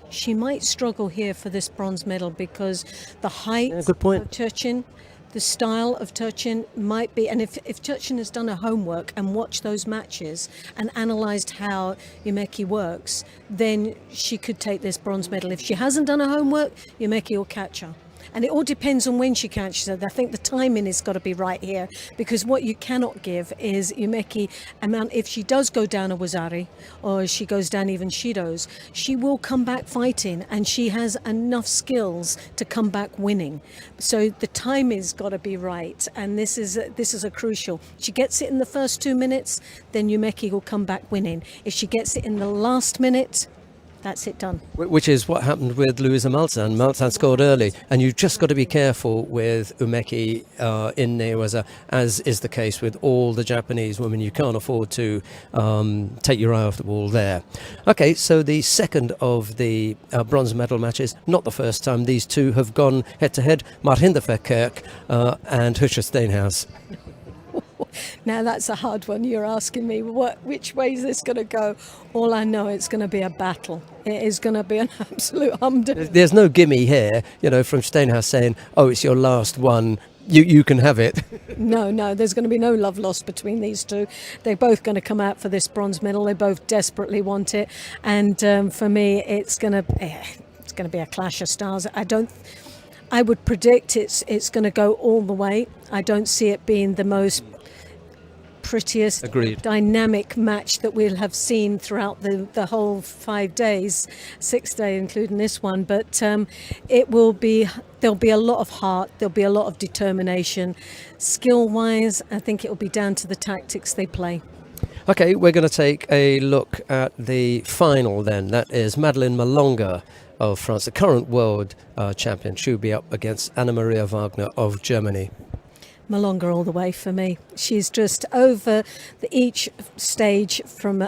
she might struggle here for this bronze medal, because the height of Turchin, the style of Turchin might be, and if Turchin has done her homework and watched those matches and analysed how Umeki works, then she could take this bronze medal. If she hasn't done her homework, Umeki will catch her. And it all depends on when she catches it. I think the timing has got to be right here, because what you cannot give is Umeki amount. If she does go down a Wazari, or she goes down even Shidos, she will come back fighting, and she has enough skills to come back winning. So the timing's got to be right, and this is a crucial. She gets it in the first 2 minutes, then Umeki will come back winning. If she gets it in the last minute, that's it done. Which is what happened with Luisa Malzahn. Malzahn scored early, and you've just got to be careful with Umeki in Newaza, as is the case with all the Japanese women. You can't afford to take your eye off the ball there. Okay, so the second of the bronze medal matches, not the first time these two have gone head-to-head, Marhinda Verkerk and Husha Steenhuis. Now that's a hard one. You're asking me which way is this going to go? All I know, it's going to be a battle. It is going to be an absolute humdinger. There's no gimme here, from Steenhuis saying, "Oh, it's your last one. You can have it." No, there's going to be no love lost between these two. They're both going to come out for this bronze medal. They both desperately want it, and for me, it's going to be a clash of stars. I would predict it's going to go all the way. I don't see it being the most prettiest, dynamic match that we'll have seen throughout the whole 5 days, 6 days including this one, but there'll be a lot of heart, there'll be a lot of determination. Skill wise, I think it'll be down to the tactics they play. Okay, we're going to take a look at the final then. That is Madeleine Malonga of France, the current world champion. She'll be up against Anna Maria Wagner of Germany. Malonga all the way for me. She's just over each stage from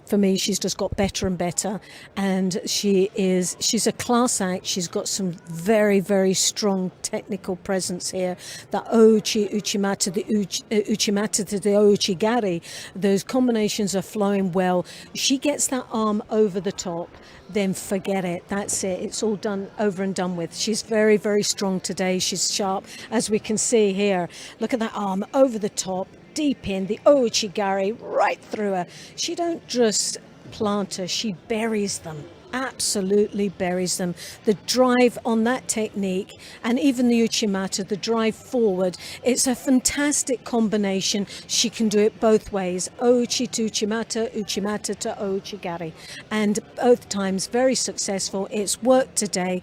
for me, she's just got better and better, and she's a class act. She's got some very, very strong technical presence here. The Ouchi Uchimata, the Uchimata to the Ouchigari, those combinations are flowing well. She gets that arm over the top, then forget it. That's it. It's all done, over and done with. She's very, very strong today. She's sharp, as we can see here. Look at that arm over the top, deep in, the Ouchigari right through her. She don't just plant her, she buries them. Absolutely buries them. The drive on that technique, and even the Uchimata, the drive forward, it's a fantastic combination. She can do it both ways, Ouchi to Uchimata, Uchimata to Ouchigari, and both times very successful. It's worked today.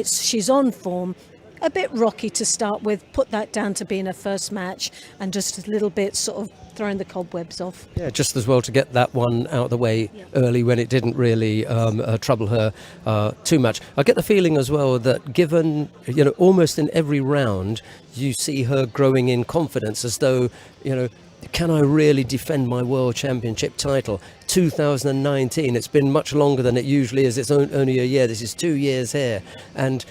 She's on form. A bit rocky to start with, put that down to being her first match, and just a little bit sort of throwing the cobwebs off. Yeah, just as well to get that one out of the way early when it didn't really trouble her too much. I get the feeling as well that given, almost in every round, you see her growing in confidence, as though, can I really defend my World Championship title? 2019, it's been much longer than it usually is. It's only a year. This is 2 years here. And,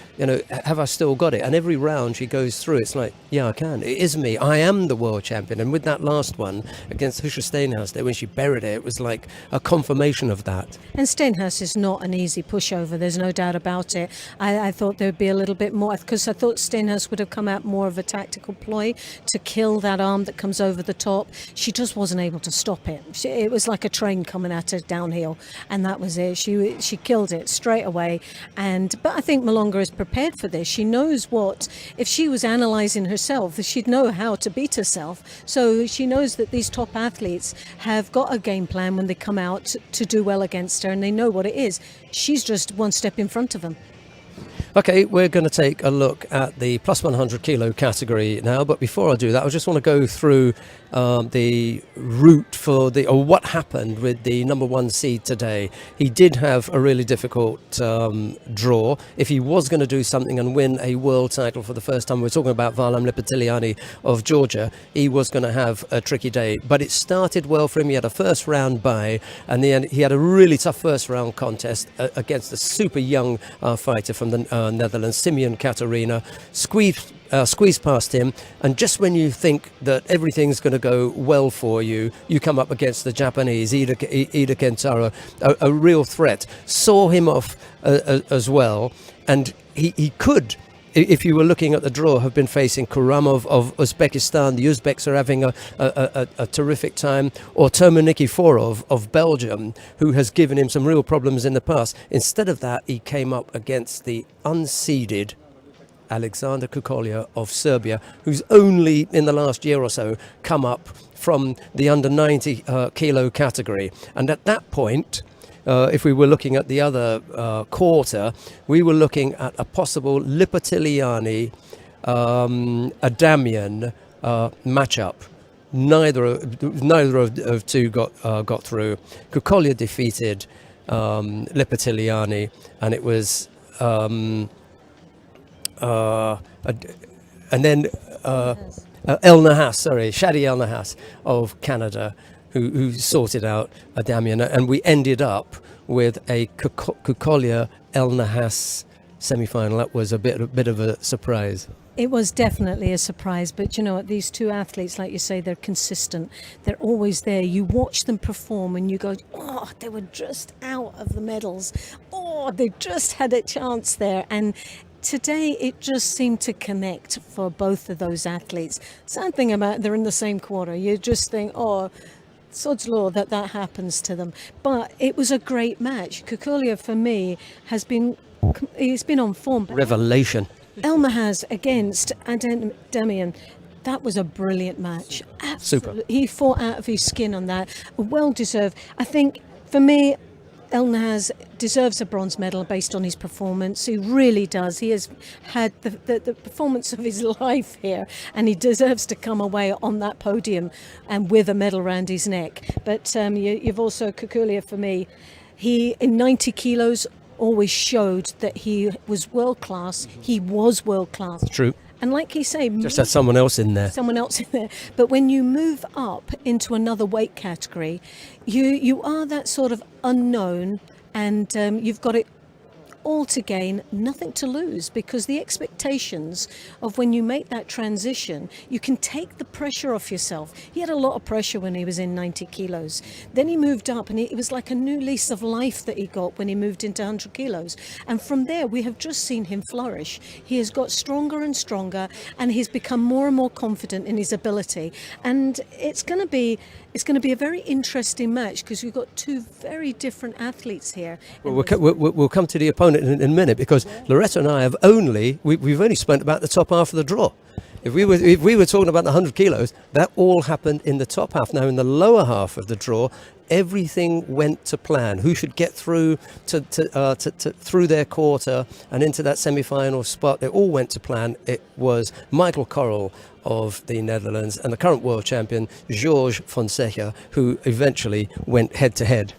have I still got it? And every round she goes through, it's like, yeah, I can. It is me. I am the world champion. And with that last one against Husha Steenhuis there, when she buried it, it was like a confirmation of that. And Steenhuis is not an easy pushover. There's no doubt about it. I thought there'd be a little bit more, because I thought Steenhuis would have come out more of a tactical ploy to kill that arm that comes over the top. She just wasn't able to stop it. It was like a train coming at her downhill, and that was it. She killed it straight away. But I think Malonga is prepared for this. She knows if she was analysing herself, she'd know how to beat herself. So she knows that these top athletes have got a game plan when they come out to do well against her, and they know what it is. She's just one step in front of them. Okay, we're going to take a look at the plus 100 kilo category now, but before I do that, I just want to go through the route for what happened with the number one seed today. He did have a really difficult draw. If he was going to do something and win a world title for the first time, we're talking about Varlam Lipatiliani of Georgia, he was going to have a tricky day. But it started well for him. He had a first round bye, and then he had a really tough first round contest against a super young fighter from the Netherlands, Simeon Katarina, squeezed past him, and just when you think that everything's going to go well for you, you come up against the Japanese, Ida Kentaro, a real threat. Saw him off as well, and he could, if you were looking at the draw, have been facing Kuramov of Uzbekistan. The Uzbeks are having a terrific time, or Termonikiforov of Belgium, who has given him some real problems in the past. Instead of that, he came up against the unseeded Alexander Kukolja of Serbia, who's only in the last year or so come up from the under 90 kilo category. And at that point, if we were looking at the other quarter, we were looking at a possible Lipatiliani Adamian matchup. Neither of two got through. Kukolja defeated Lipatiliani, and it was and then El Nahas, Shadi El Nahas of Canada, who sorted out Adamian, and we ended up with a Kukolja El Nahas semi-final. That was a bit of a surprise. It was definitely a surprise, but you know what, these two athletes, like you say, they're consistent. They're always there. You watch them perform and you go, oh, they were just out of the medals. Oh, they just had a chance there. And today it just seemed to connect for both of those athletes. Sad thing about they're in the same quarter. You just think, oh, sod's law that happens to them. But it was a great match. Kukolja, for me, he's been on form. Revelation. El Nahas against Adamian, that was a brilliant match. Absolutely. Super. He fought out of his skin on that. Well deserved. I think, for me, El Nahas deserves a bronze medal based on his performance. He really does. He has had the performance of his life here, and he deserves to come away on that podium and with a medal around his neck. But you've also, Kukolja, for me, he, in 90 kilos, always showed that he was world class. He was world class. True. And like you say, just had someone else in there. But when you move up into another weight category, you are that sort of unknown, and you've got it all to gain, nothing to lose, because the expectations of when you make that transition, you can take the pressure off yourself. He had a lot of pressure when he was in 90 kilos. Then he moved up, and it was like a new lease of life that he got when he moved into 100 kilos. And from there, we have just seen him flourish. He has got stronger and stronger, and he's become more and more confident in his ability. And it's going to be a very interesting match, because we've got two very different athletes here. Well, we'll come to the opponent in a minute, because Loretta and I have we've only spent about the top half of the draw. If we were talking about the 100 kilos, that all happened in the top half. Now, in the lower half of the draw, everything went to plan. Who should get through through their quarter and into that semi-final spot? It all went to plan. It was Michael Correll of the Netherlands and the current world champion Jorge Fonseca, who eventually went head-to-head.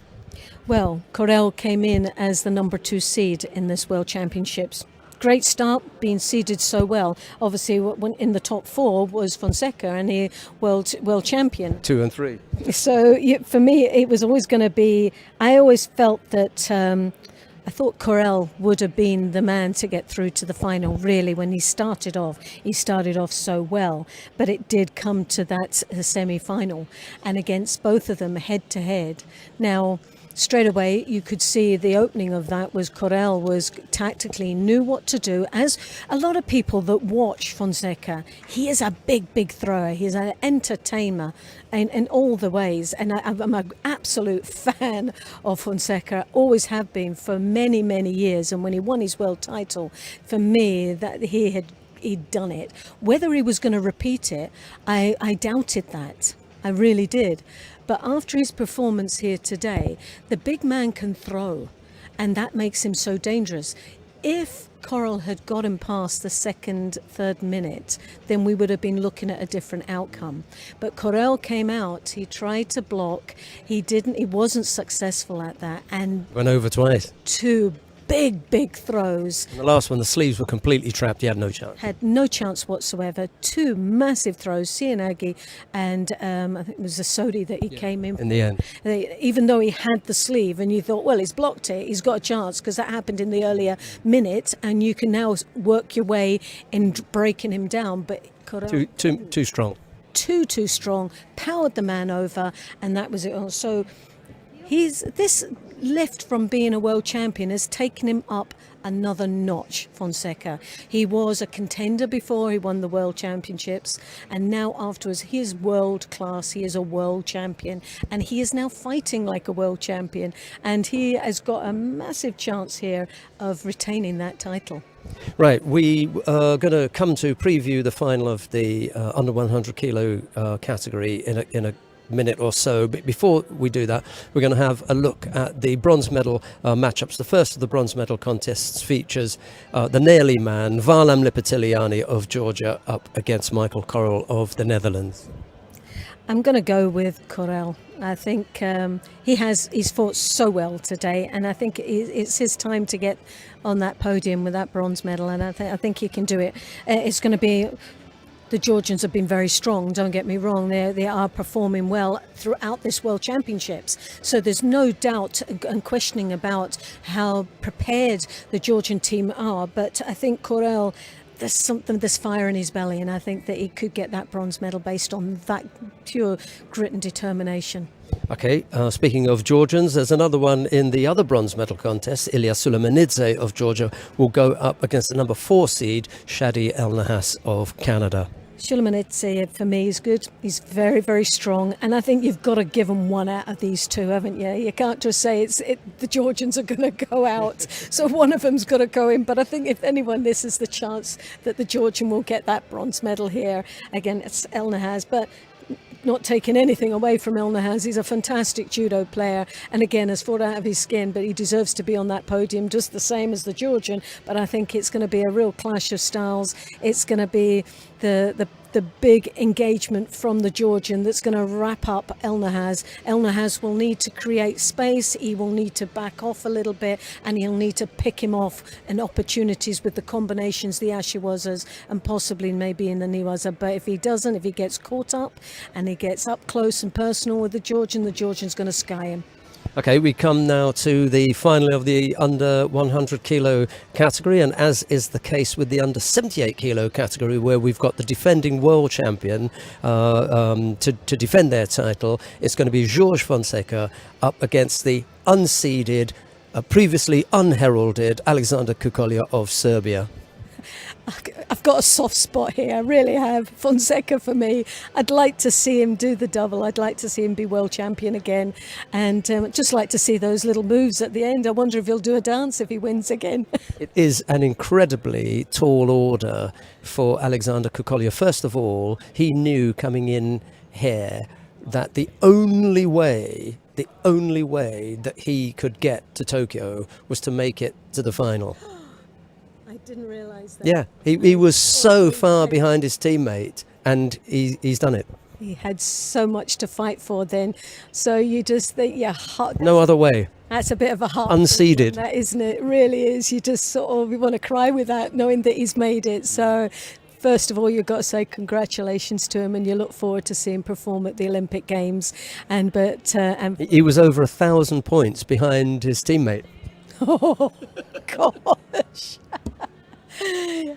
Well, Correll came in as the number 2 seed in this World Championships. Great start, being seeded so well. Obviously, when in the top 4 was Fonseca, and he world champion. 2 and 3. So for me, it was always going to be. I always felt that. I thought Correll would have been the man to get through to the final, really, when he started off. He started off so well, but it did come to that semi-final, and against both of them head-to-head. Now, straight away, you could see the opening of that was Correll was tactically knew what to do. As a lot of people that watch Fonseca, he is a big thrower. He's an entertainer in all the ways. And I'm an absolute fan of Fonseca, always have been for many, many years. And when he won his world title, for me, that he'd done it. Whether he was going to repeat it, I doubted that. I really did. But after his performance here today, the big man can throw, and that makes him so dangerous. If Correll had gotten past the second, third minute, then we would have been looking at a different outcome. But Correll came out, he tried to block, he wasn't successful at that, and went over twice. 2 big throws. And the last one, the sleeves were completely trapped. He had no chance. Had no chance whatsoever. 2 massive throws, Cianagi and I think it was the Sodi that he came in the end. Even though he had the sleeve, and you thought, well, he's blocked it, he's got a chance, because that happened in the earlier minute, and you can now work your way in breaking him down. But Correll, too strong. Too strong, powered the man over, and that was it. So this lift from being a world champion has taken him up another notch, Fonseca. He was a contender before he won the world championships, and now afterwards he is world class. He is a world champion, and he is now fighting like a world champion, and he has got a massive chance here of retaining that title. Right, we are going to come to preview the final of the under 100 kilo category in a minute or so, but before we do that, we're going to have a look at the bronze medal matchups. The first of the bronze medal contests features the Nearly man, Varlam Lipitiliani of Georgia, up against Michael Correll of the Netherlands. I'm going to go with Correll. I think he's fought so well today, and I think it's his time to get on that podium with that bronze medal, and I think he can do it. It's going to be... The Georgians have been very strong, don't get me wrong. They are performing well throughout this World Championships. So there's no doubt and questioning about how prepared the Georgian team are. But I think Correll, there's fire in his belly, and I think that he could get that bronze medal based on that pure grit and determination. Okay, speaking of Georgians, there's another one in the other bronze medal contest. Ilya Sulamanidze of Georgia will go up against the number 4 seed, Shadi El Nahas of Canada. Sulamanidze, for me, is good. He's very, very strong, and I think you've got to give him one out of these two, haven't you? You can't just say the Georgians are going to go out, so one of them's got to go in. But I think if anyone, this is the chance that the Georgian will get that bronze medal here. Again, it's El Nahas, but not taking anything away from El Nahas. He's a fantastic judo player, and again has fought out of his skin, but he deserves to be on that podium just the same as the Georgian. But I think it's going to be a real clash of styles. It's going to be the big engagement from the Georgian that's going to wrap up El Nahas. El Nahas will need to create space, he will need to back off a little bit, and he'll need to pick him off in opportunities with the combinations, the ashiwazas, and possibly maybe in the niwaza. But if he doesn't, if he gets caught up and he gets up close and personal with the Georgian's going to sky him. Okay, we come now to the final of the under 100 kilo category, and as is the case with the under 78 kilo category, where we've got the defending world champion to defend their title, it's going to be George Fonseca up against the unseeded, previously unheralded Alexander Kukolja of Serbia. I've got a soft spot here, I really have. Fonseca for me. I'd like to see him do the double. I'd like to see him be world champion again, and just like to see those little moves at the end. I wonder if he'll do a dance if he wins again. It is an incredibly tall order for Alexander Kukolja. First of all, he knew coming in here that the only way that he could get to Tokyo was to make it to the final. I didn't realise that. Yeah, he was so far behind his teammate, and he's done it. He had so much to fight for then. So you just think, no other way. That's a bit of a heart. Unseeded. That, isn't it? It really is. You just sort of want to cry with that, knowing that he's made it. So first of all, you've got to say congratulations to him, and you look forward to seeing him perform at the Olympic Games. And he was over 1,000 points behind his teammate. Oh gosh.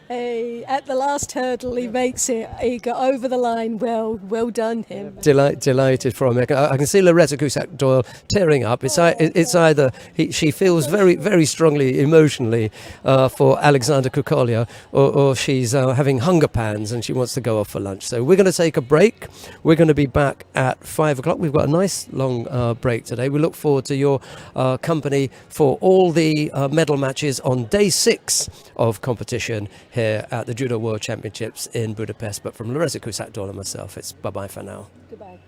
Hey, at the last hurdle he makes it. He got over the line. Well done him. Delighted for him. I can see Loretta Cusack-Doyle tearing up. It's either she feels very, very strongly emotionally for Alexander Kukolja, or she's having hunger pans and she wants to go off for lunch. So we're going to take a break. We're going to be back at 5 o'clock. We've got a nice long break today. We look forward to your company for all the medal matches on day 6 of competition here at the Judo World Championships in Budapest. But from Loretta Cusack-Doyle and myself, it's bye-bye for now. Goodbye.